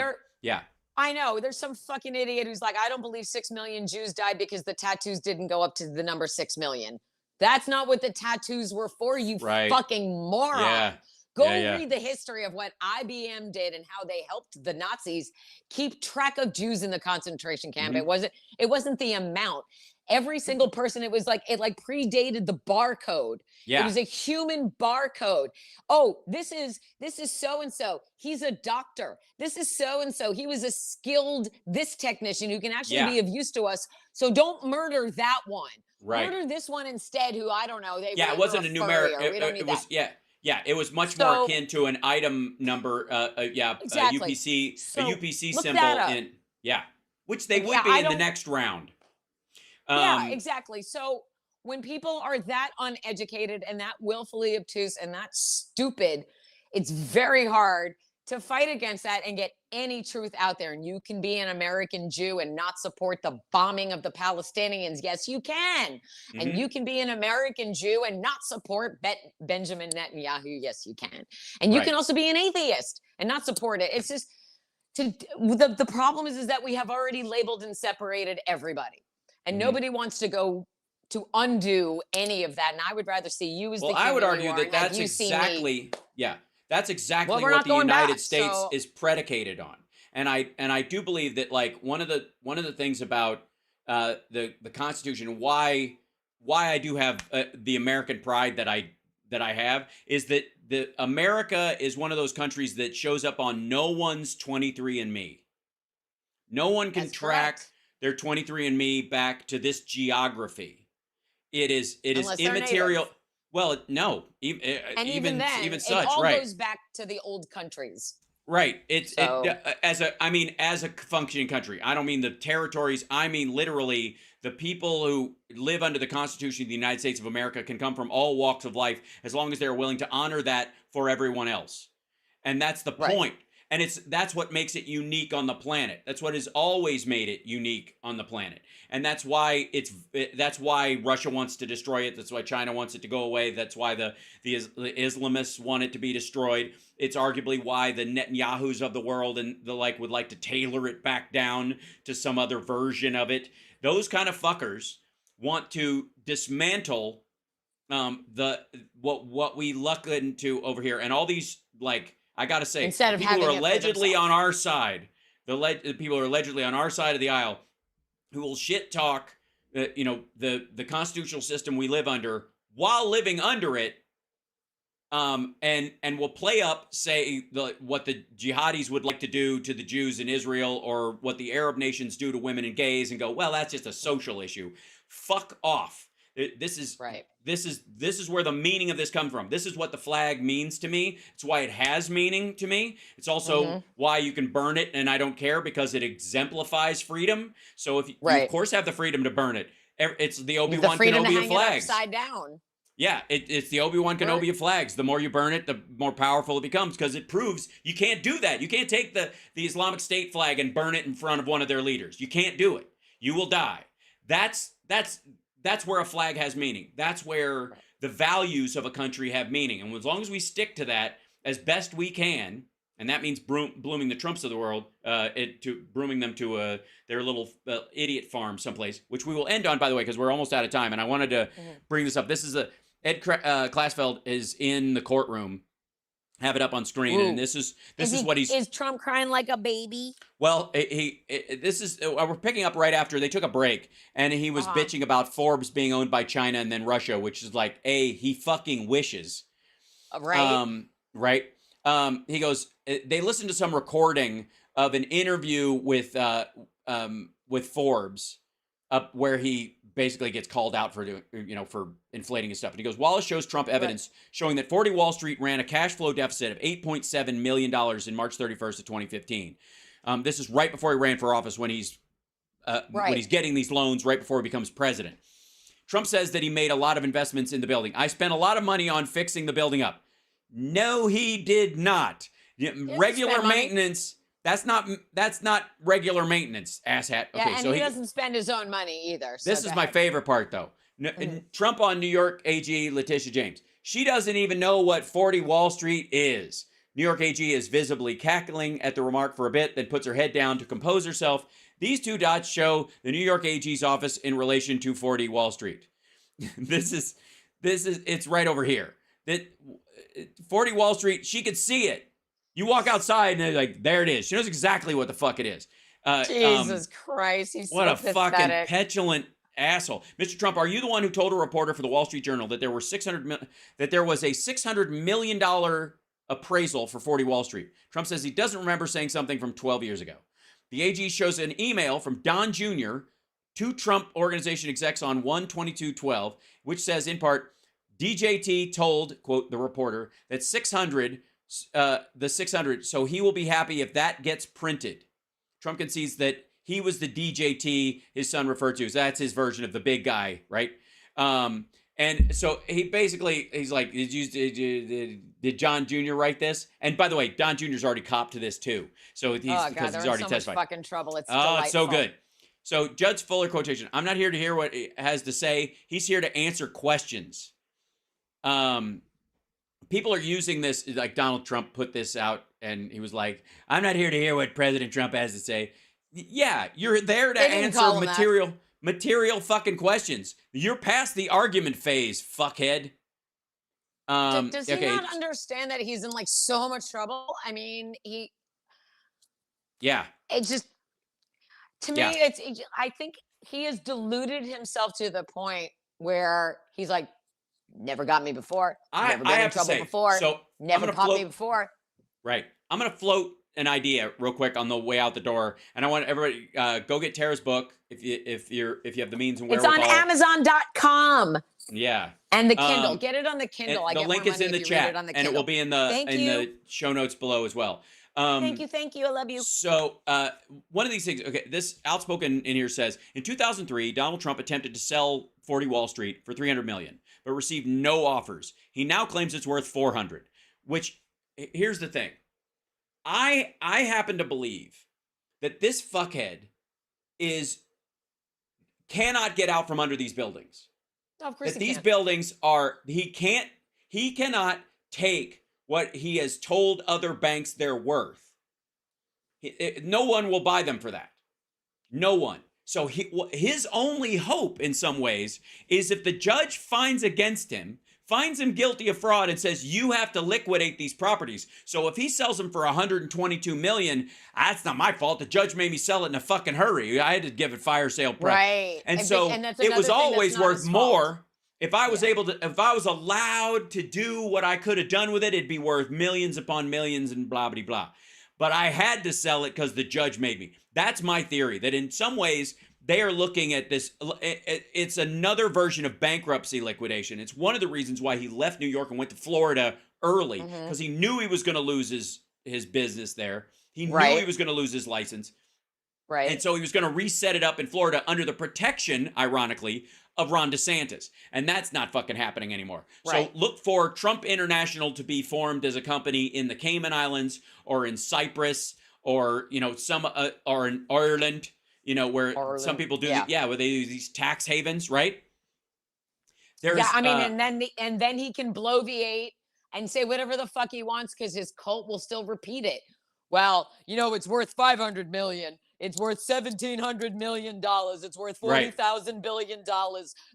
I know. There's some fucking idiot who's like, I don't believe 6 million Jews died because the tattoos didn't go up to the number 6 million. That's not what the tattoos were for, you fucking moron. Go read the history of what IBM did and how they helped the Nazis keep track of Jews in the concentration camp. It wasn't the amount. Every single person, it predated the barcode. It was a human barcode. Oh, this is so-and-so. He's a doctor. This is so-and-so. He was a skilled technician who can actually be of use to us. So don't murder that one. Murder this one instead, who I don't know. It wasn't a numeric. It was it was much more akin to an item number. Exactly. A UPC symbol which they would be in the next round. Exactly. So when people are that uneducated and that willfully obtuse and that stupid, it's very hard to fight against that and get any truth out there. And you can be an American Jew and not support the bombing of the Palestinians. Yes, you can. And you can be an American Jew and not support Benjamin Netanyahu. Yes, you can. And you can also be an atheist and not support it. It's just the problem is that we have already labeled and separated everybody. And nobody wants to go to undo any of that. And I would rather see you as the human I would argue you are, that that's exactly that's exactly what the United States is predicated on. And I do believe that, like, one of the things about the Constitution, why I do have the American pride that I have, is that America is one of those countries that shows up on no one's 23andMe. No one can track their 23andMe back to this geography. It is immaterial. Well, no, even such, it all goes back to the old countries. Right. As a functioning country. I don't mean the territories. I mean literally the people who live under the Constitution of the United States of America can come from all walks of life as long as they're willing to honor that for everyone else. And that's the point. And that's what makes it unique on the planet. That's what has always made it unique on the planet. And that's why that's why Russia wants to destroy it. That's why China wants it to go away. That's why the Islamists want it to be destroyed. It's arguably why the Netanyahus of the world and the like would like to tailor it back down to some other version of it. Those kind of fuckers want to dismantle what we luck into over here. And all these, like, I gotta say, Instead of people who are having it for allegedly on themselves. our side, the people who are allegedly on our side of the aisle, who will shit talk, the constitutional system we live under while living under it, and will play up, say, what the jihadis would like to do to the Jews in Israel, or what the Arab nations do to women and gays, and go, well, that's just a social issue. Fuck off. This is Right. This is where the meaning of this comes from. This is what the flag means to me. It's why it has meaning to me. It's also why you can burn it and I don't care, because it exemplifies freedom. So if you of course have the freedom to burn it. It's the Obi-Wan Kenobi flags. Upside down. Yeah, it's the Obi-Wan Kenobi of flags. The more you burn it, the more powerful it becomes, because it proves you can't do that. You can't take the Islamic State flag and burn it in front of one of their leaders. You can't do it. You will die. That's where a flag has meaning. That's where the values of a country have meaning. And as long as we stick to that as best we can, and that means blooming the Trumps of the world, brooming them to their little idiot farm someplace, which we will end on, by the way, because we're almost out of time. And I wanted to bring this up. This is Ed Klasfeld is in the courtroom. Have it up on screen, and this is what he's. Is Trump crying like a baby? Well, this is we're picking up right after they took a break, and he was bitching about Forbes being owned by China and then Russia, which is like, he fucking wishes. Right. Right. He goes. They listened to some recording of an interview with Forbes, where he basically gets called out for for inflating his stuff. And he goes, Wallace shows Trump evidence showing that 40 Wall Street ran a cash flow deficit of $8.7 million in March 31st of 2015. This is right before he ran for office, when he's getting these loans right before he becomes president. Trump says that he made a lot of investments in the building. I spent a lot of money on fixing the building up. No, he did not. Regular maintenance. That's not regular maintenance, asshat. Okay, yeah, and he doesn't spend his own money either. So this is my favorite part, though. Trump on New York AG Letitia James. She doesn't even know what 40 Wall Street is. New York AG is visibly cackling at the remark for a bit, then puts her head down to compose herself. These two dots show the New York AG's office in relation to 40 Wall Street. It's right over here. That 40 Wall Street, she could see it. You walk outside and they're like, there it is. She knows exactly what the fuck it is. Jesus Christ, he's what so a pathetic. Fucking petulant asshole. Mr. Trump, are you the one who told a reporter for the Wall Street Journal that there was a $600 million appraisal for 40 Wall Street? Trump says he doesn't remember saying something from 12 years ago. The AG shows an email from Don Jr. to Trump Organization execs on 1/22/12, which says in part, DJT told, quote, the reporter, that 600, so he will be happy if that gets printed. Trump concedes that he was the DJT his son referred to. So that's his version of the big guy, right? And so he's like, did John Jr. write this? And by the way, Don Jr.'s already copped to this too. So he's already so testified. Much fucking trouble. It's it's so delightful. good. So Judge Fuller quotation. I'm not here to hear what he has to say. He's here to answer questions. People are using this, like Donald Trump put this out and he was like, I'm not here to hear what President Trump has to say. Yeah, you're there to answer material fucking questions. You're past the argument phase, fuckhead. Does he not understand that he's in like so much trouble? I mean, it's just, to me, I think he has deluded himself to the point where he's like, never got me before, never been in trouble before, so never caught me before. Right. I'm going to float an idea real quick on the way out the door, and I want everybody go get Tara's book if you have the means and wherewithal. It's on Amazon.com. Yeah. And the Kindle. Get it on the Kindle. The link is in the chat, and it will be in the show notes below as well. Thank you. I love you. So one of these things, okay, this outspoken in here says, in 2003, Donald Trump attempted to sell 40 Wall Street for $300 million, but received no offers. He now claims it's worth 400, which, here's the thing. I happen to believe that this fuckhead cannot get out from under these buildings. No, of course That he these can. buildings are, he cannot take what he has told other banks they're worth. No one will buy them for that. No one. So his only hope in some ways is if the judge finds him guilty of fraud and says, you have to liquidate these properties. So if he sells them for $122 million, that's not my fault. The judge made me sell it in a fucking hurry. I had to give it fire sale price. Right. And And so that's it another was thing always that's not worth his fault. more. If I was if I was allowed to do what I could have done with it, it'd be worth millions upon millions and blah, blah, blah. But I had to sell it because the judge made me. That's my theory, that in some ways they are looking at this. It's another version of bankruptcy liquidation. It's one of the reasons why he left New York and went to Florida early, because he knew he was going to lose his business there. He knew he was going to lose his license. Right. And so he was going to reset it up in Florida under the protection, ironically, of Ron DeSantis. And that's not fucking happening anymore. Right. So look for Trump International to be formed as a company in the Cayman Islands or in Cyprus or, or in Ireland, where some people do, where they do these tax havens, right? There's, and then he can bloviate and say whatever the fuck he wants because his cult will still repeat it. Well, it's worth $500 million. It's worth $1,700 million. It's worth $40,000 billion.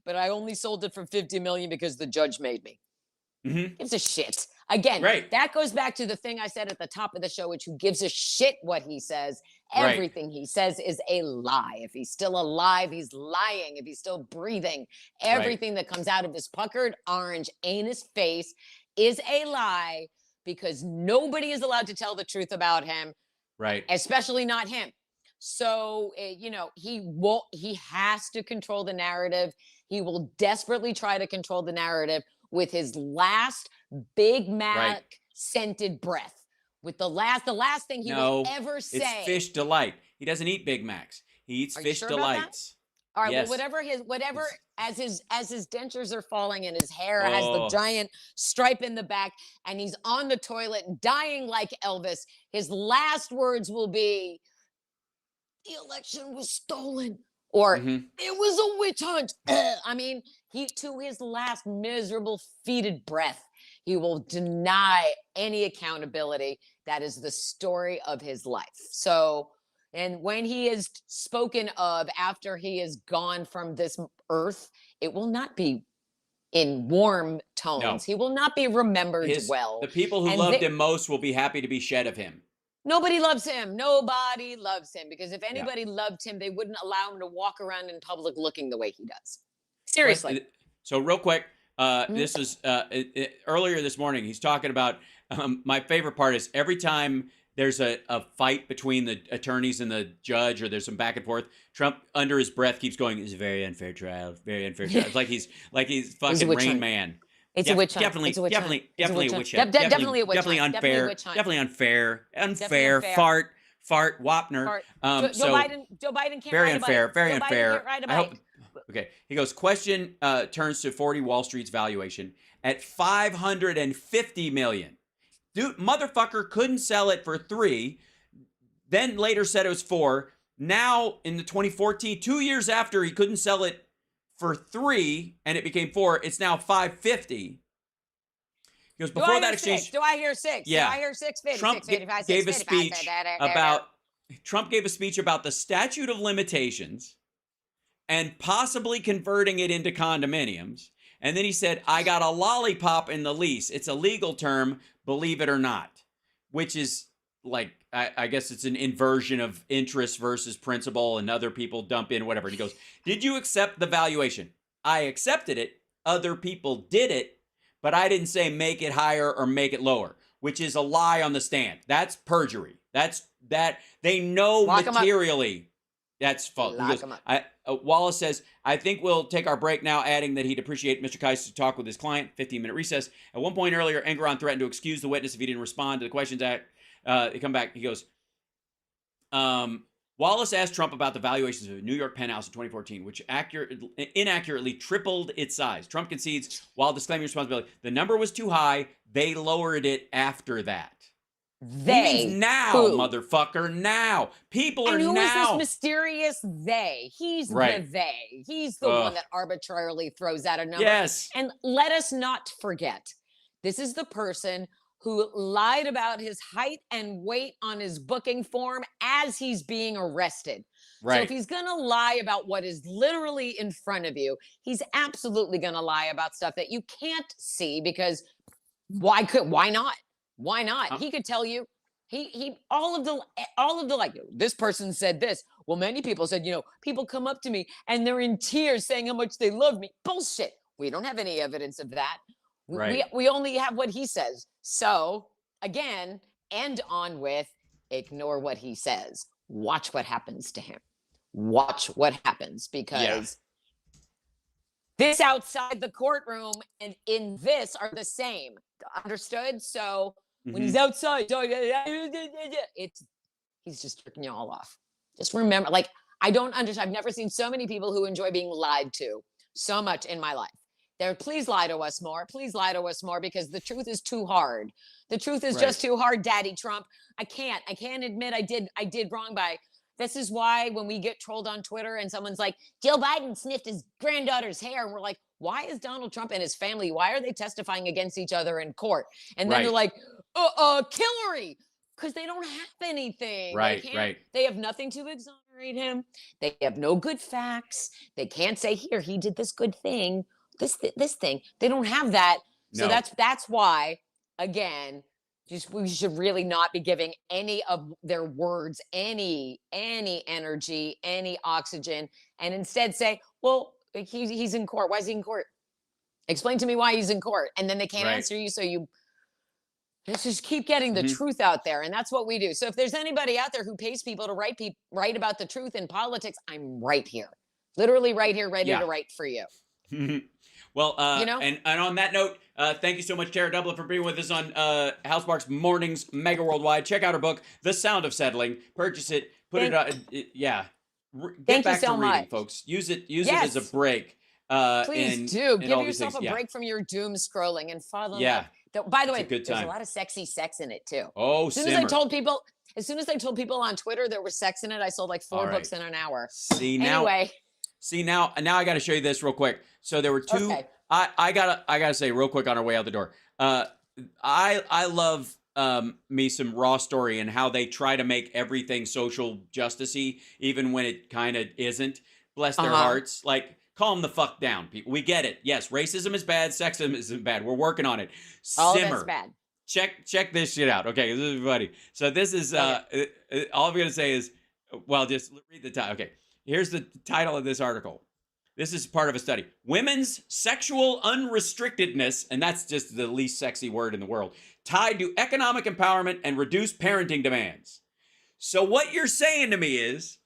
But I only sold it for $50 million because the judge made me. Gives a shit. Again, that goes back to the thing I said at the top of the show, which who gives a shit what he says. Everything he says is a lie. If he's still alive, he's lying. If he's still breathing, everything that comes out of his puckered orange anus face is a lie, because nobody is allowed to tell the truth about him. Right. Especially not him. So, he has to control the narrative. He will desperately try to control the narrative with his last Big Mac scented breath. With the last thing he will ever say. It's Fish Delight. He doesn't eat Big Macs. He eats Fish Delights. All right, well, whatever, as his dentures are falling and his hair has the giant stripe in the back and he's on the toilet dying like Elvis, his last words will be, the election was stolen, or it was a witch hunt. I mean, to his last miserable fetid breath, he will deny any accountability. That is the story of his life. So, and when he is spoken of after he is gone from this earth, it will not be in warm tones. No. He will not be remembered well. The people who loved him most will be happy to be shed of him. Nobody loves him. Nobody loves him, because if anybody loved him, they wouldn't allow him to walk around in public looking the way he does. Seriously. So real quick, this is earlier this morning. He's talking about my favorite part is every time there's a fight between the attorneys and the judge, or there's some back and forth, Trump under his breath keeps going, "It's a very unfair trial, very unfair trial." It's like he's fucking Rain Man. It's a witch hunt. Definitely a witch hunt. Definitely a witch hunt. Definitely unfair. Definitely unfair. Fart. Wapner. Joe Biden can't very ride unfair. A bike. Very Joe unfair. Biden can't ride a bike. Okay. He goes, question turns to 40 Wall Street's valuation at $550 million. Dude, motherfucker couldn't sell it for $3 million, then later said it was $4 million. Now in the 2014, 2 years after he couldn't sell it for $3 million and it became $4 million, it's now $550 million. He goes, before that exchange. Do I hear 6? Yeah. Do I hear 6? 50, Trump 6, 55, gave a 55, speech about Trump gave a speech about the statute of limitations and possibly converting it into condominiums. And then he said, I got a lollipop in the lease. It's a legal term, believe it or not, which is like, I guess it's an inversion of interest versus principal, and other people dump in whatever. And he goes, did you accept the valuation? I accepted it. Other people did it, but I didn't say make it higher or make it lower, which is a lie on the stand. That's perjury. That they know materially. That's false. Wallace says, I think we'll take our break now, adding that he'd appreciate Mr. Kais to talk with his client. 15-minute recess. At one point earlier, Engeron threatened to excuse the witness if he didn't respond to the questions They come back. He goes, Wallace asked Trump about the valuations of a New York penthouse in 2014, which inaccurately tripled its size. Trump concedes while disclaiming responsibility. The number was too high. They lowered it after that. They. He means now, who? motherfucker, now. People are And who is now. this mysterious they? He's Right. the they. He's the one that arbitrarily throws out a number. Yes. And let us not forget, this is the person who lied about his height and weight on his booking form as he's being arrested. So Right. if he's going to lie about what is literally in front of you, he's absolutely going to lie about stuff that you can't see, because why not? Why not? He could tell you, all of the like, this person said this. Well, many people said, people come up to me and they're in tears saying how much they love me. Bullshit. We don't have any evidence of that. Right. We only have what he says. So again, end on with, ignore what he says. Watch what happens to him. Watch what happens, because this outside the courtroom and in this are the same. Understood? So when he's outside, he's just tricking you all off. Just remember, like, I don't understand. I've never seen so many people who enjoy being lied to so much in my life. Please lie to us more. Please lie to us more, because the truth is too hard. The truth is just too hard, Daddy Trump. I can't admit I did wrong by. This is why when we get trolled on Twitter and someone's like, Joe Biden sniffed his granddaughter's hair, and we're like, why is Donald Trump and his family, why are they testifying against each other in court? And then they're like, Hillary, because they don't have anything. Right. They have nothing to exonerate him. They have no good facts. They can't say, here, he did this good thing. This thing. They don't have that. So that's why, again, we should really not be giving any of their words any energy, any oxygen, and instead say, well, he's in court. Why is he in court? Explain to me why he's in court. And then they can't answer you. So let's just keep getting the truth out there. And that's what we do. So if there's anybody out there who pays people to write about the truth in politics, I'm right here. Literally right here, ready to write for you. Well, and on that note, thank you so much, Tara Dublin, for being with us on HAL Sparks Mornings Mega Worldwide. Check out her book, The Sound of Settling. Purchase it. Put it on. Get back to reading, folks. Use it as a break. Please do. Give yourself a break from your doom scrolling and follow. By the way, there's a lot of sexy sex in it too. Oh, as soon as I told people on Twitter there was sex in it, I sold like 4 books in an hour. See now I got to show you this real quick. So there were two. Okay. I gotta say real quick on our way out the door. I love me some Raw Story and how they try to make everything social justice-y, even when it kind of isn't. Bless their hearts. Like, calm the fuck down, people. We get it. Yes, racism is bad. Sexism isn't bad. We're working on it. All that's bad. Check this shit out. Okay, this is funny. So this is all I'm gonna say is, well, just read the title. Okay, here's the title of this article. This is part of a study. Women's sexual unrestrictedness, and that's just the least sexy word in the world, tied to economic empowerment and reduced parenting demands. So what you're saying to me is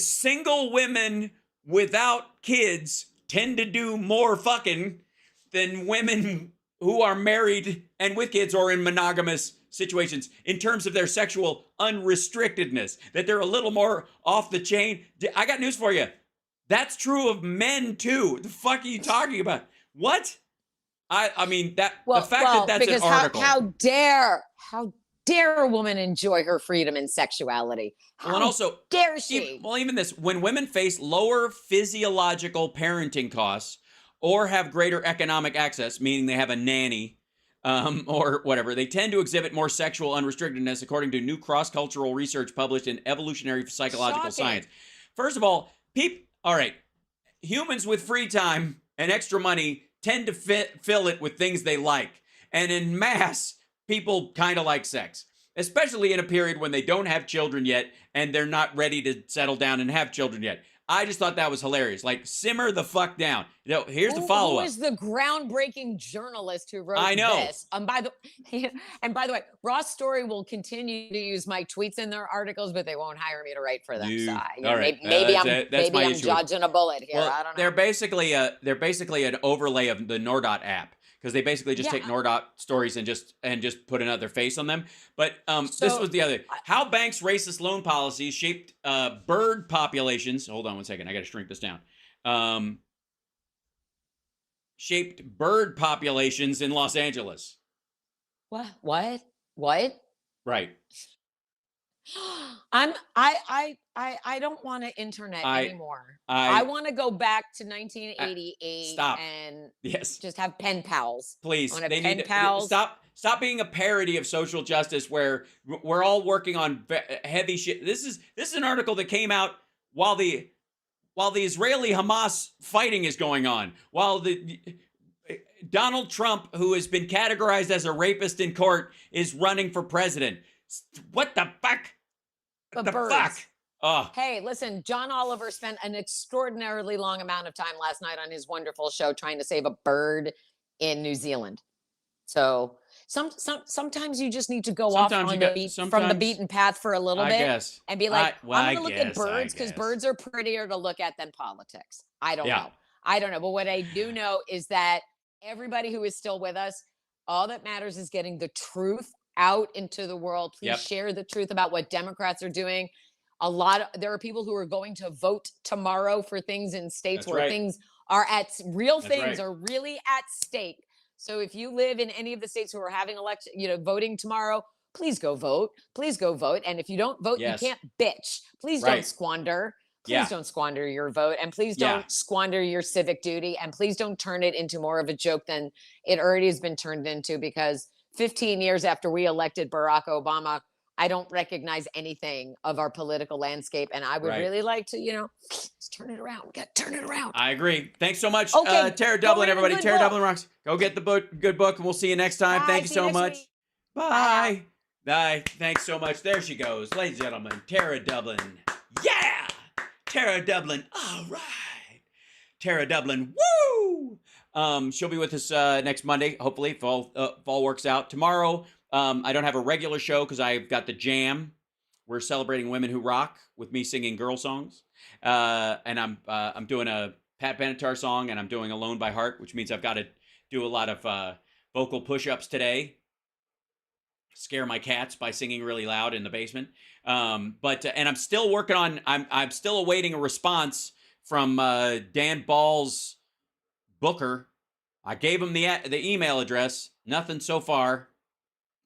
single women without kids tend to do more fucking than women who are married and with kids or in monogamous situations in terms of their sexual unrestrictedness, that they're a little more off the chain. I got news for you. That's true of men too. The fuck are you talking about? What? I mean that the fact that that's an article. How dare a woman enjoy her freedom and sexuality? And also, dare she? Even this, when women face lower physiological parenting costs or have greater economic access, meaning they have a nanny or whatever, they tend to exhibit more sexual unrestrictedness, according to new cross-cultural research published in Evolutionary Psychological Science. First of all, humans with free time and extra money tend to fill it with things they like. And in mass, people kind of like sex, especially in a period when they don't have children yet and they're not ready to settle down and have children yet. I just thought that was hilarious. Like, simmer the fuck down. Here's the follow-up. Who is the groundbreaking journalist who wrote this? By the way, Ross Story will continue to use my tweets in their articles, but they won't hire me to write for them. So maybe I'm dodging a bullet here. Well, I don't know. They're basically an overlay of the Nordot app, because they basically just take Nordot stories and just put another face on them. But this was the other. How banks' racist loan policies shaped bird populations. Hold on one second. I got to shrink this down. Shaped bird populations in Los Angeles. What? Right. I don't want to internet anymore. I want to go back to 1988 stop. and Yes. just have pen pals. Please. I wanna They pen need to pals. stop being a parody of social justice where we're all working on heavy shit. This is an article that came out while the Israeli Hamas fighting is going on, while the Donald Trump, who has been categorized as a rapist in court, is running for president. What the fuck? But the birds. fuck? Oh. Hey, listen, John Oliver spent an extraordinarily long amount of time last night on his wonderful show trying to save a bird in New Zealand. So sometimes you just need to go off on from the beaten path for a little bit and be like, I'm going to look at birds because birds are prettier to look at than politics. I don't know. But what I do know is that everybody who is still with us, all that matters is getting the truth out into the world. Please share the truth about what Democrats are doing. There are people who are going to vote tomorrow for things in states where things are are really at stake. So if you live in any of the states who are having voting tomorrow, please go vote. Please go vote. And if you don't vote, you can't bitch. Please don't squander. Please don't squander your vote. And please don't squander your civic duty. And please don't turn it into more of a joke than it already has been turned into, because 15 years after we elected Barack Obama, I don't recognize anything of our political landscape. And I would really like to, let's turn it around. We got to turn it around. I agree. Thanks so much, Okay, Tara Dublin, everybody. Tara Dublin rocks. Go get the good book, and we'll see you next time. Bye. Thank you See so you next much. week. Bye. Bye. Thanks so much. There she goes. Ladies and gentlemen, Tara Dublin. Yeah! Tara Dublin. All right. Tara Dublin. Woo! She'll be with us next Monday, hopefully, if all works out. Tomorrow, I don't have a regular show because I've got the Jam. We're celebrating Women Who Rock with me singing girl songs. And I'm doing a Pat Benatar song, and I'm doing Alone by Heart, which means I've got to do a lot of vocal push-ups today. Scare my cats by singing really loud in the basement. And I'm still working on, I'm still awaiting a response from Dan Ball's booker. I gave him the email address. Nothing so far.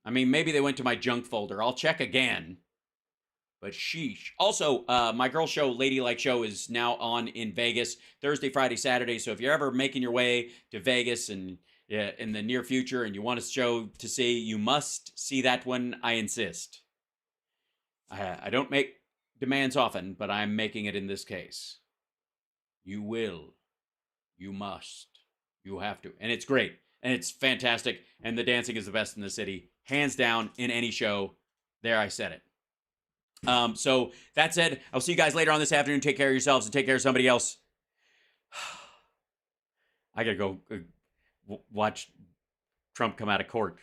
I mean, maybe they went to my junk folder. I'll check again. But sheesh. Also, my girl show, Ladylike Show, is now on in Vegas Thursday, Friday, Saturday. So if you're ever making your way to Vegas and in the near future and you want a show to see, you must see that one. I insist. I don't make demands often, but I'm making it in this case. You will. You must. You have to. And it's great. And it's fantastic. And the dancing is the best in the city. Hands down in any show. There, I said it. So that said, I'll see you guys later on this afternoon. Take care of yourselves and take care of somebody else. I gotta go watch Trump come out of court.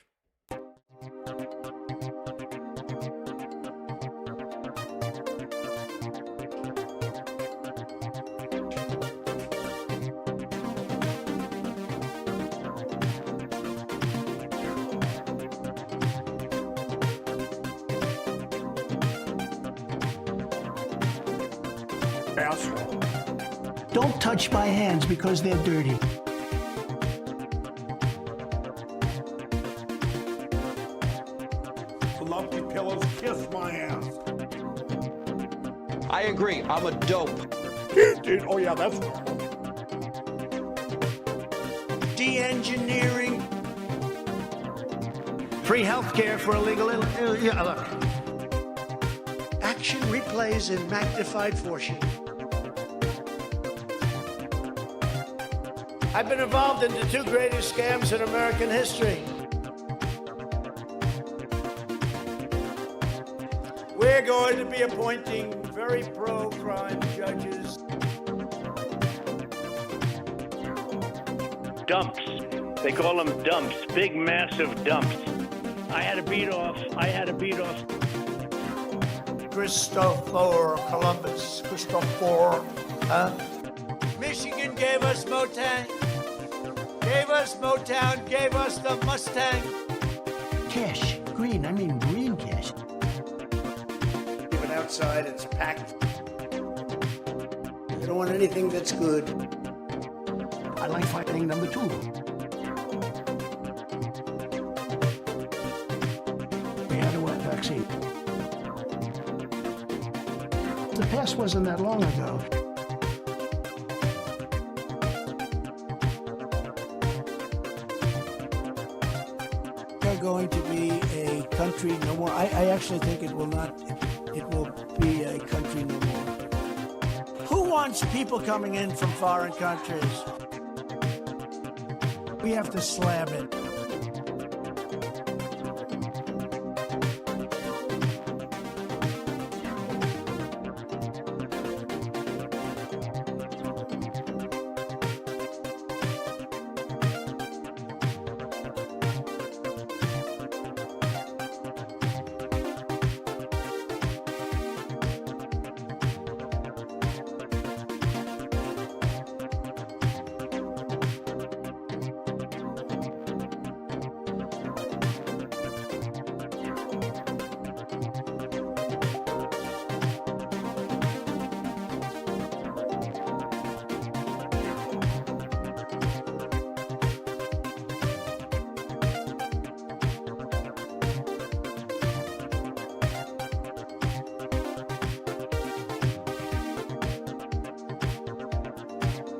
Don't touch my hands because they're dirty. Lumpy pillows, kiss my ass. I agree. I'm a dope. Oh, yeah, that's... De-engineering. Free health care for illegal... look. Action replays in magnified fortune. I've been involved in the two greatest scams in American history. We're going to be appointing very pro-crime judges. Dumps. They call them dumps. Big, massive dumps. I had to beat off. Christopher Columbus. Christopher. Michigan gave us Motang. Gave us Motown, gave us the Mustang. Cash. Green, I mean green cash. Even outside, it's packed. You don't want anything that's good. I like fighting number 2. We had a wet vaccine. The past wasn't that long ago. We're going to be a country no more. I actually think it will not. It will be a country no more. Who wants people coming in from foreign countries? We have to slab it.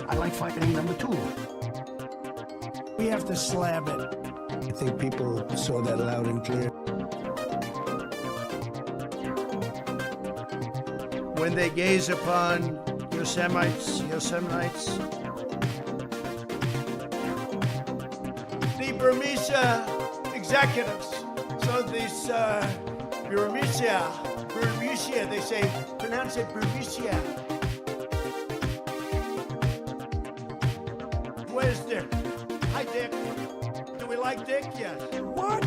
I like fighting number 2. We have to slab it. I think people saw that loud and clear. When they gaze upon Yosemites, the Burmese executives. So these Burmese, they say, pronounce it Burmese. Where's Dick? Hi, Dick. Do we like Dick? Yes. What?